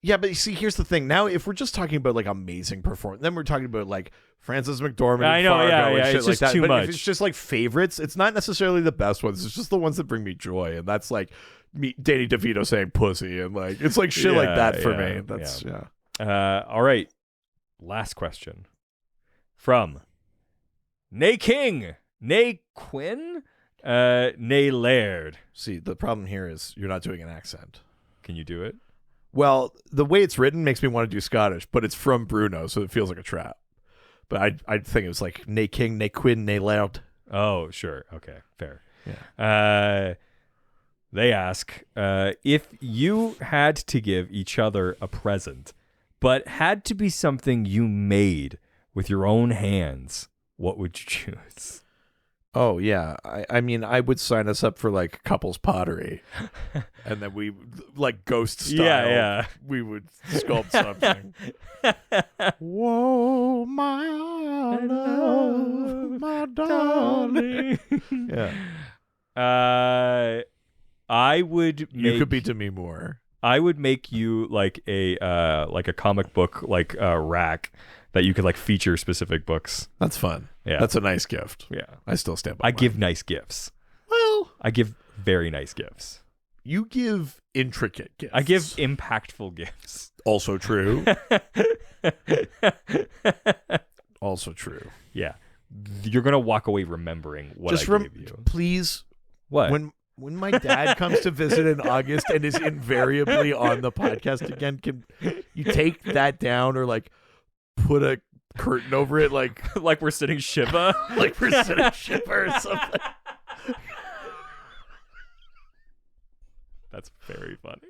Yeah, but you see, here's the thing. Now, if we're just talking about like amazing performance, then we're talking about like Frances McDormand. I know, and yeah, shit it's like just that. too but much. If it's just like favorites, it's not necessarily the best ones. It's just the ones that bring me joy, and that's like Danny DeVito saying "pussy" and like it's like shit like that for me. That's all right. Last question from Nay King, Nay Quinn, Nay Laird. See, the problem here is you're not doing an accent. Can you do it? Well, the way it's written makes me want to do Scottish, but it's from Bruno, so it feels like a trap. But I think it was like Nay King, Nay Quinn, Nay Laird. Oh, sure. Okay, fair. Yeah. They ask, if you had to give each other a present, but had to be something you made with your own hands, what would you choose? Oh, yeah. I mean, I would sign us up for like couples pottery. And then we, like ghost style, yeah. we would sculpt something. Whoa, my love, my darling. Yeah. I would make, you could be Demi Moore. I would make you like a comic book like rack that you could like feature specific books. That's fun. Yeah. That's a nice gift. Yeah. I still stand by I mine. give nice gifts. Well, I give very nice gifts. You give intricate gifts. I give impactful gifts. Also true. Also true. Yeah. You're going to walk away remembering what I gave you. Please. What? When my dad comes to visit in August and is invariably on the podcast again, can you take that down or like put a curtain over it like we're sitting Shiva? Like we're sitting Shiva or something. That's very funny.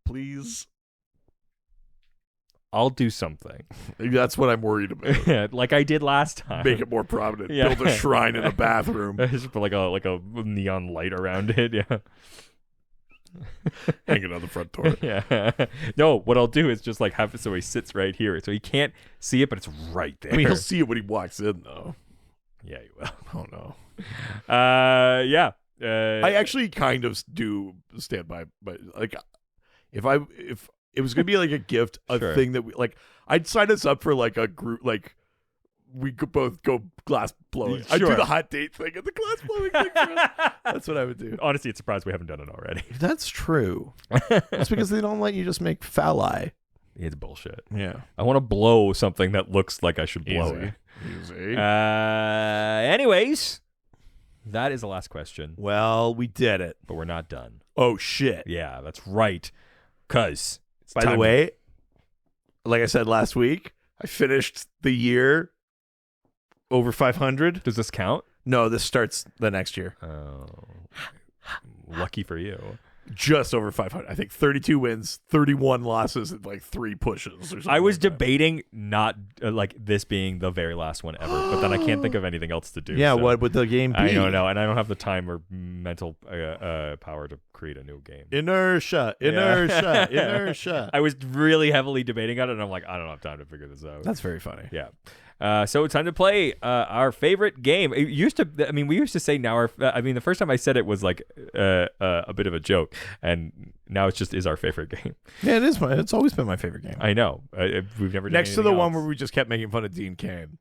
Please. I'll do something. That's what I'm worried about. Yeah, like I did last time. Make it more prominent. Yeah. Build a shrine in a bathroom. Just put like a neon light around it. Yeah. Hang it on the front door. Yeah. No, what I'll do is just like have it so he sits right here, so he can't see it, but it's right there. I mean, he'll see it when he walks in, though. Yeah, he will. Oh no. Yeah. I actually kind of do stand by, but like, if it was gonna be like a gift, Sure. thing that we like, I'd sign us up for like a group, like we could both go glass blowing. I'd do Sure. the hot date thing and the glass blowing thing. That's what I would do. Honestly, it's surprised we haven't done it already. That's true. That's because they don't let you just make phalli. It's bullshit. Yeah. I want to blow something that looks like I should blow it. Easy. Anyways, that is the last question. Well, we did it, but we're not done. Oh shit! Yeah, that's right. Cause by the way, like I said last week, I finished the year over 500. Does this count? No, this starts the next year. Oh. Lucky for you. Just over 500. I think 32 wins, 31 losses, and like 3 pushes. Or something I was like that. debating not like this being the very last one ever, but then I can't think of anything else to do. Yeah, so what would the game be? I don't know, and I don't have the time or mental power to create a new game. Inertia. I was really heavily debating on it, and I'm like, I don't have time to figure this out. That's very funny. Yeah. So it's time to play our favorite game. It used to, I mean, we used to say the first time I said it was like a bit of a joke, and now it's just is our favorite game. Yeah, it is. It's always been my favorite game. I know. We've never done next to the else. one where we just kept making fun of Dean Cain.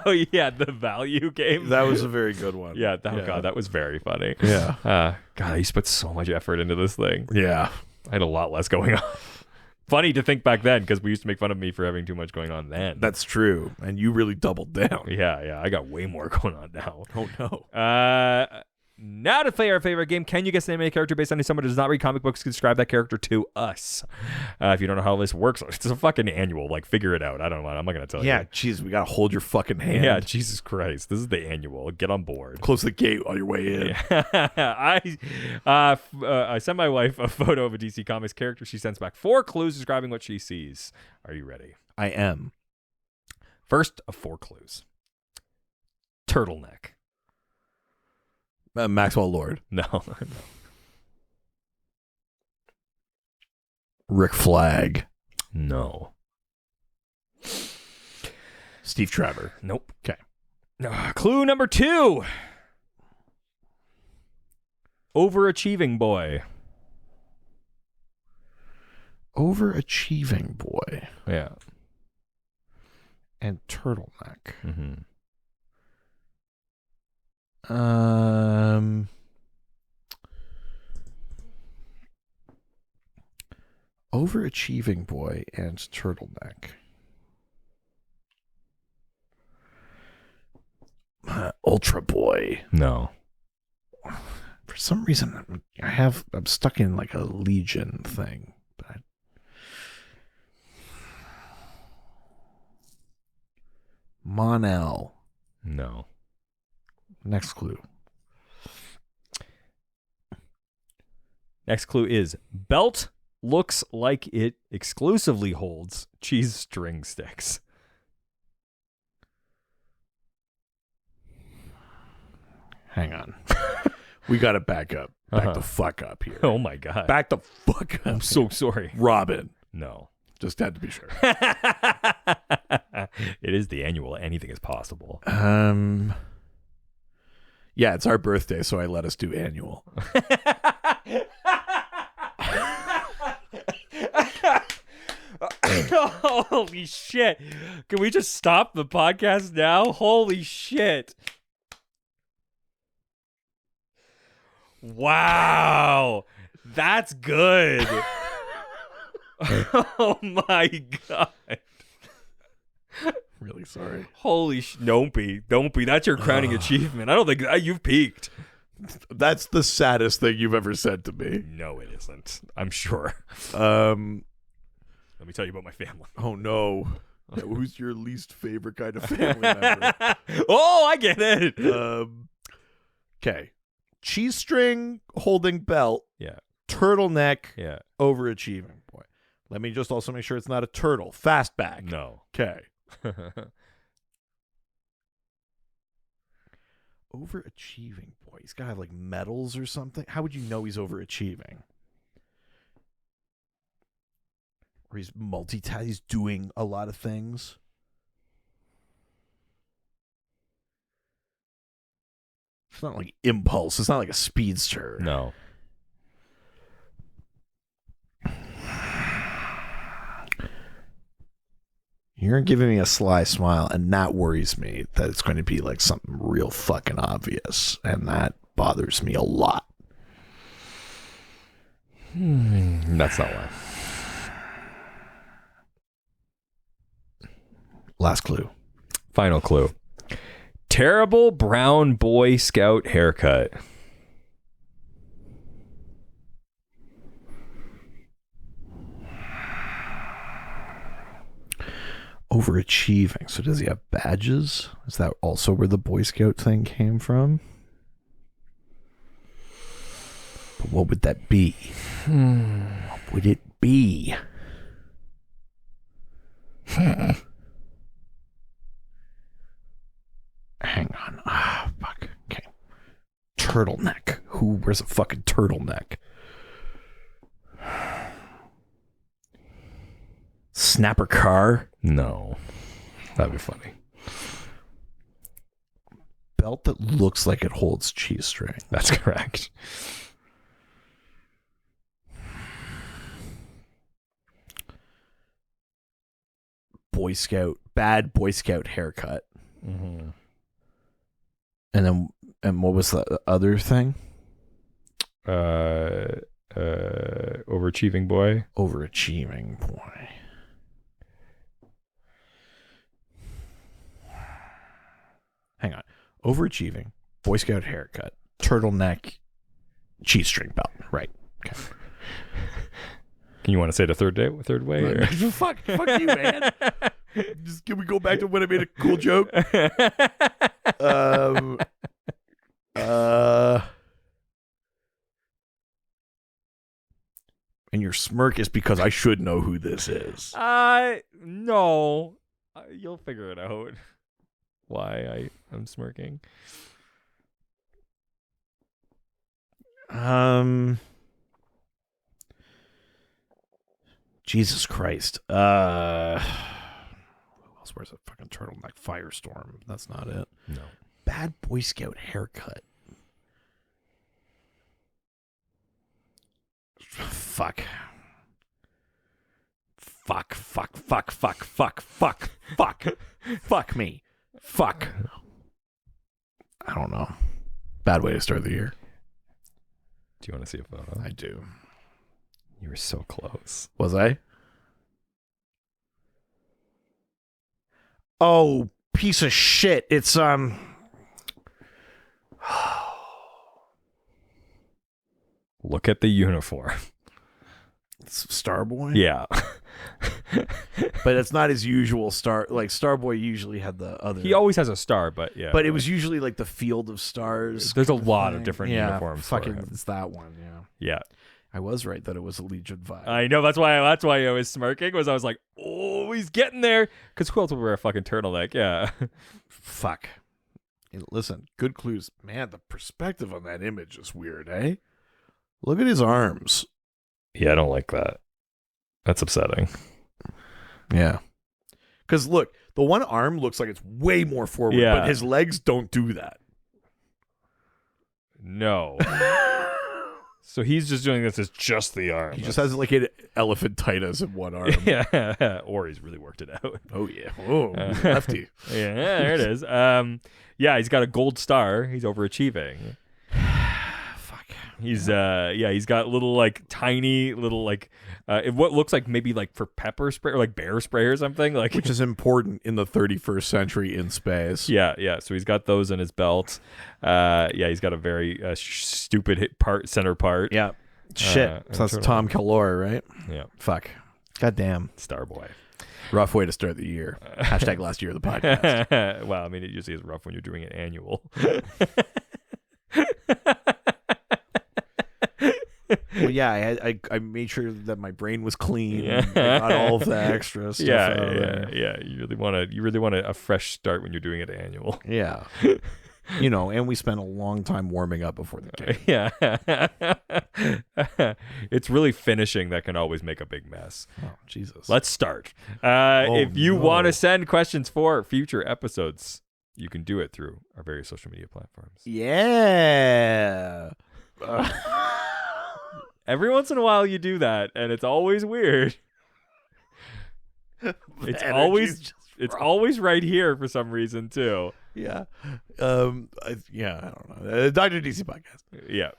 Oh yeah, the value game. That was a very good one. Yeah. God, that was very funny. Yeah. God, I used to put so much effort into this thing. Yeah. I had a lot less going on. Funny to think back then because we used to make fun of me for having too much going on then. That's true. And you really doubled down. Yeah. I got way more going on now. Oh, no. Now to play our favorite game. Can you guess the name of a character based on someone who does not read comic books? Describe that character to us. If you don't know how this works, it's a fucking annual. Like, figure it out. I don't know. I'm not going to tell you. Yeah, jeez, we got to hold your fucking hand. Yeah, Jesus Christ. This is the annual. Get on board. Close the gate on your way in. Yeah. I sent my wife a photo of a DC Comics character. She sends back 4 clues describing what she sees. Are you ready? I am. First of 4 clues. Turtleneck. Maxwell Lord. No. Rick Flag. No. Steve Trevor. Nope. Okay. Clue number 2. Overachieving boy. Overachieving boy. Yeah. And turtleneck. Mm-hmm. Overachieving boy and turtleneck. Ultra boy. No. For some reason, I'm stuck in like a Legion thing. But Mon-El. No. Next clue. Next clue is belt looks like it exclusively holds cheese string sticks. Hang on. We got to back up. Back the fuck up here. Oh my God. Back the fuck up. I'm so sorry. Robin. No. Just had to be sure. It is the annual. Anything is possible. Yeah, it's our birthday, so I let us do annual. Holy shit. Can we just stop the podcast now? Holy shit. Wow. That's good. Oh my God. Really sorry. Holy don't be. That's your crowning achievement. I don't think you've peaked. That's the saddest thing you've ever said to me. No, it isn't. I'm sure. Let me tell you about my family. Oh no. Who's your least favorite kind of family member? Oh, I get it. Okay. Cheese string holding belt. Yeah. Turtleneck. Yeah. Overachieving boy. Let me just also make sure it's not a turtle. Fastback. No. Okay. Overachieving boy. He's got to have like medals or something. How would you know he's overachieving? Or he's he's doing a lot of things. It's not like impulse. It's not like a speedster. No. You're giving me a sly smile, and that worries me that it's going to be like something real fucking obvious, and that bothers me a lot. That's not why. Last clue. Final clue. Terrible brown Boy Scout haircut. Overachieving. So does he have badges? Is that also where the Boy Scout thing came from? What would that be? What would it be? Hang on. Fuck. Okay. Turtleneck. Who wears a fucking turtleneck? Snapper car? No. That'd be funny. Belt that looks like it holds cheese string. That's correct. Boy Scout. Bad Boy Scout haircut. Mm-hmm. And what was the other thing? Overachieving boy. Overachieving boy. Hang on. Overachieving, Boy Scout haircut, turtleneck, cheese string belt. Right. Okay. Can you want to say the third way? Or? fuck you, man. Just can we go back to when I made a cool joke? And your smirk is because I should know who this is. No. You'll figure it out. Why I'm smirking. Jesus Christ. Who else wears a fucking turtleneck? Firestorm. That's not it. No. Bad Boy Scout haircut. Fuck. Fuck me. Fuck. I don't know. Bad way to start the year. Do you want to see a photo? I do. You were so close. Was I? Oh, piece of shit. It's Look at the uniform. It's Starboy? Yeah. But it's not his usual star. Like Starboy usually had the other. He always has a star, but yeah. But it was usually like the Field of Stars. There's a lot of different yeah, uniforms. Fucking, for him. it's that one. Yeah. Yeah. I was right that it was a Legion vibe. I know. That's why I was smirking. I was like, oh, he's getting there. Because who else would wear a fucking turtleneck? Yeah. Fuck. Hey, listen, good clues. Man, the perspective on that image is weird, eh? Look at his arms. Yeah, I don't like that. That's upsetting. Yeah. Because look, the one arm looks like it's way more forward, but his legs don't do that. No. So he's just doing this as just the arm. He just has like an elephantitis in one arm. Yeah. Or he's really worked it out. Oh, yeah. Oh, lefty. Yeah, there it is. Yeah, he's got a gold star. He's overachieving. Fuck. He's he's got little like tiny little like what looks like maybe like for pepper spray or like bear spray or something, like, which is important in the 31st century in space. Yeah. So he's got those in his belt. He's got a very stupid center part. Yeah. Shit. So that's Tom Kalor, right? Yeah. Fuck. Goddamn. Starboy. Rough way to start the year. Hashtag last year of the podcast. Well, I mean, it usually is rough when you're doing it annual. Well, yeah, I made sure that my brain was clean. Yeah. I got all of the extra stuff. Yeah. You really want a fresh start when you're doing it annual. Yeah. You know, and we spent a long time warming up before the game. Yeah. It's really finishing that can always make a big mess. Oh, Jesus. Let's start. If you want to send questions for future episodes, you can do it through our various social media platforms. Yeah. Every once in a while you do that, and it's always weird. It's always right here for some reason too. Yeah. I don't know. Dr. DC Podcast. Yeah.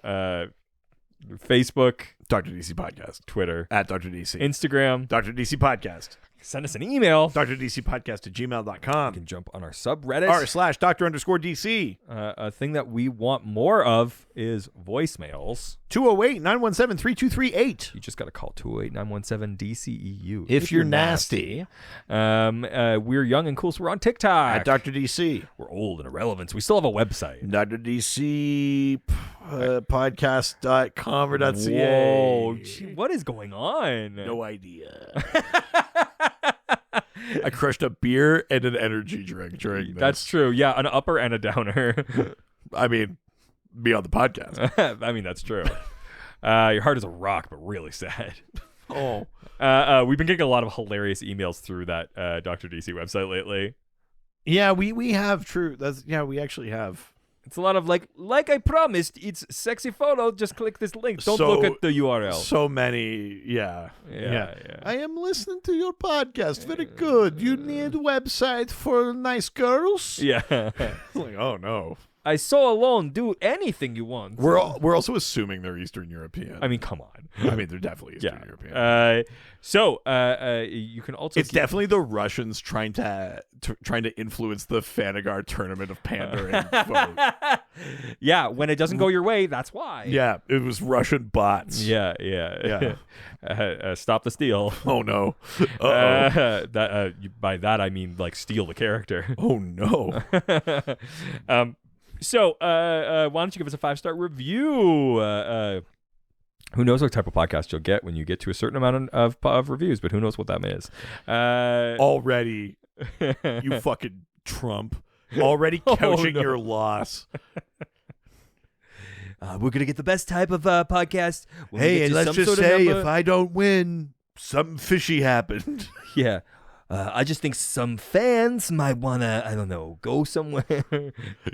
Facebook. Dr. DC Podcast. Twitter. @Dr. DC. Instagram. Dr. DC Podcast. send us an email. drdcpodcast@gmail.com. You can jump on our subreddit. r/Dr_DC. A thing that we want more of is voicemails. 208-917-3238. You just got to call 208-917-DCEU. If you're nasty. We're young and cool, so we're on TikTok. At Dr. DC. We're old and irrelevant, so we still have a website. DrDC podcast.com or .ca. Whoa, what is going on? No idea. I crushed a beer and an energy drink during this. That's true. Yeah, an upper and a downer. I mean, be on the podcast. I mean, that's true. Your heart is a rock, but really sad. Oh. We've been getting a lot of hilarious emails through that Dr. DC website lately. Yeah, we have true. We actually have. It's a lot of like I promised, it's sexy photo. Just click this link. Don't look at the URL. So many, yeah. I am listening to your podcast. Very good. You need a website for nice girls? Yeah. Like, oh no. I so alone. Do anything you want. We're also assuming they're Eastern European. I mean, come on. I mean, they're definitely Eastern European. You can also. It's definitely the Russians trying to influence the FANAGAR tournament of pandering vote. Yeah, when it doesn't go your way, that's why. Yeah, it was Russian bots. Yeah. Stop the steal. Oh no. By that I mean like steal the character. Oh no. So why don't you give us a 5-star review? Who knows what type of podcast you'll get when you get to a certain amount of reviews, but who knows what that is. Already, you fucking Trump. Already couching your loss. We're going to get the best type of podcast. Hey, and let's just say if I don't win, something fishy happened. Yeah. I just think some fans might want to, I don't know, go somewhere.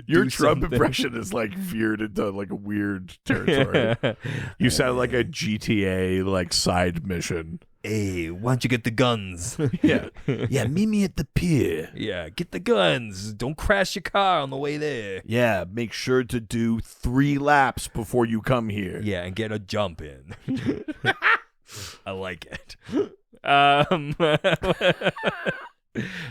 Your Trump impression is like veered into like a weird territory. You sound like a GTA like side mission. Hey, why don't you get the guns? Yeah. Yeah, meet me at the pier. Yeah, get the guns. Don't crash your car on the way there. Yeah, make sure to do 3 laps before you come here. Yeah, and get a jump in. I like it. Why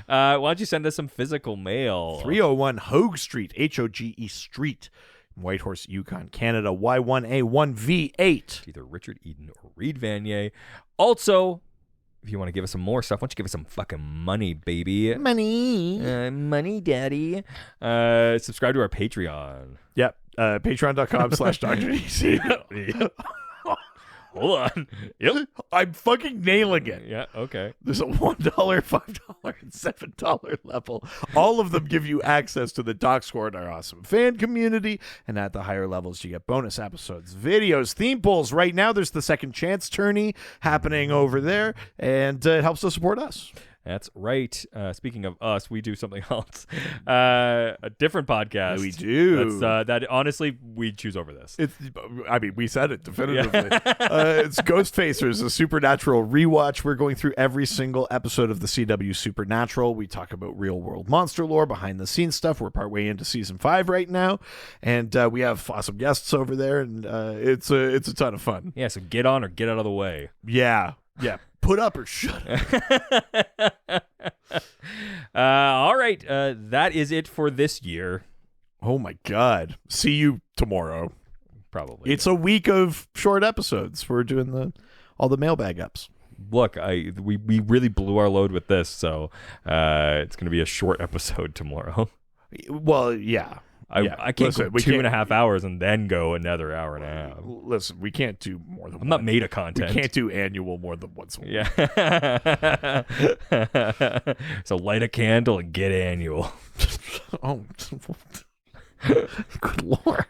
don't you send us some physical mail? 301 Hogue Street, Hoge Street, Whitehorse, Yukon, Canada, Y1A1V8. Either Richard Eden or Reed Vanier. Also, if you want to give us some more stuff, why don't you give us some fucking money, baby? Money. Money, daddy. Subscribe to our Patreon. Yep. Patreon.com/DrDC. Hold on. Yep. I'm fucking nailing it. Yeah, okay. There's a $1, $5, and $7 level. All of them give you access to the Doc Score and our awesome fan community. And at the higher levels, you get bonus episodes, videos, theme polls. Right now, there's the Second Chance tourney happening over there. And it helps to support us. That's right. Speaking of us, we do something else. A different podcast. Yeah, we do. That honestly, we choose over this. We said it definitively. It's Ghostfacers, a Supernatural rewatch. We're going through every single episode of the CW Supernatural. We talk about real world monster lore, behind the scenes stuff. We're partway into season 5 right now, and we have awesome guests over there, and it's a ton of fun. Yeah, so get on or get out of the way. Yeah. Put up or shut up. All right. That is it for this year. Oh, my God. See you tomorrow. Probably. It's a week of short episodes. We're doing all the mailbag ups. Look, we really blew our load with this, so it's going to be a short episode tomorrow. Well, yeah. I can't go 2.5 hours and then go another hour and a half. Listen, we can't do more than I'm not made of content. We can't do annual more than once a week. Yeah. So light a candle and get annual. Oh, good Lord.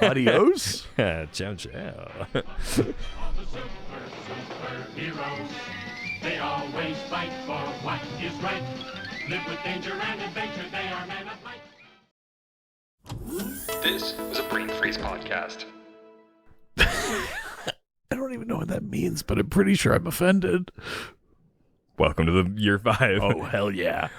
Adios. Ciao, ciao. They always fight for what is right. Live with danger and adventure. They are men of might. This was a Brain Freeze podcast. I don't even know what that means, but I'm pretty sure I'm offended. Welcome to the year 5. Oh, hell yeah.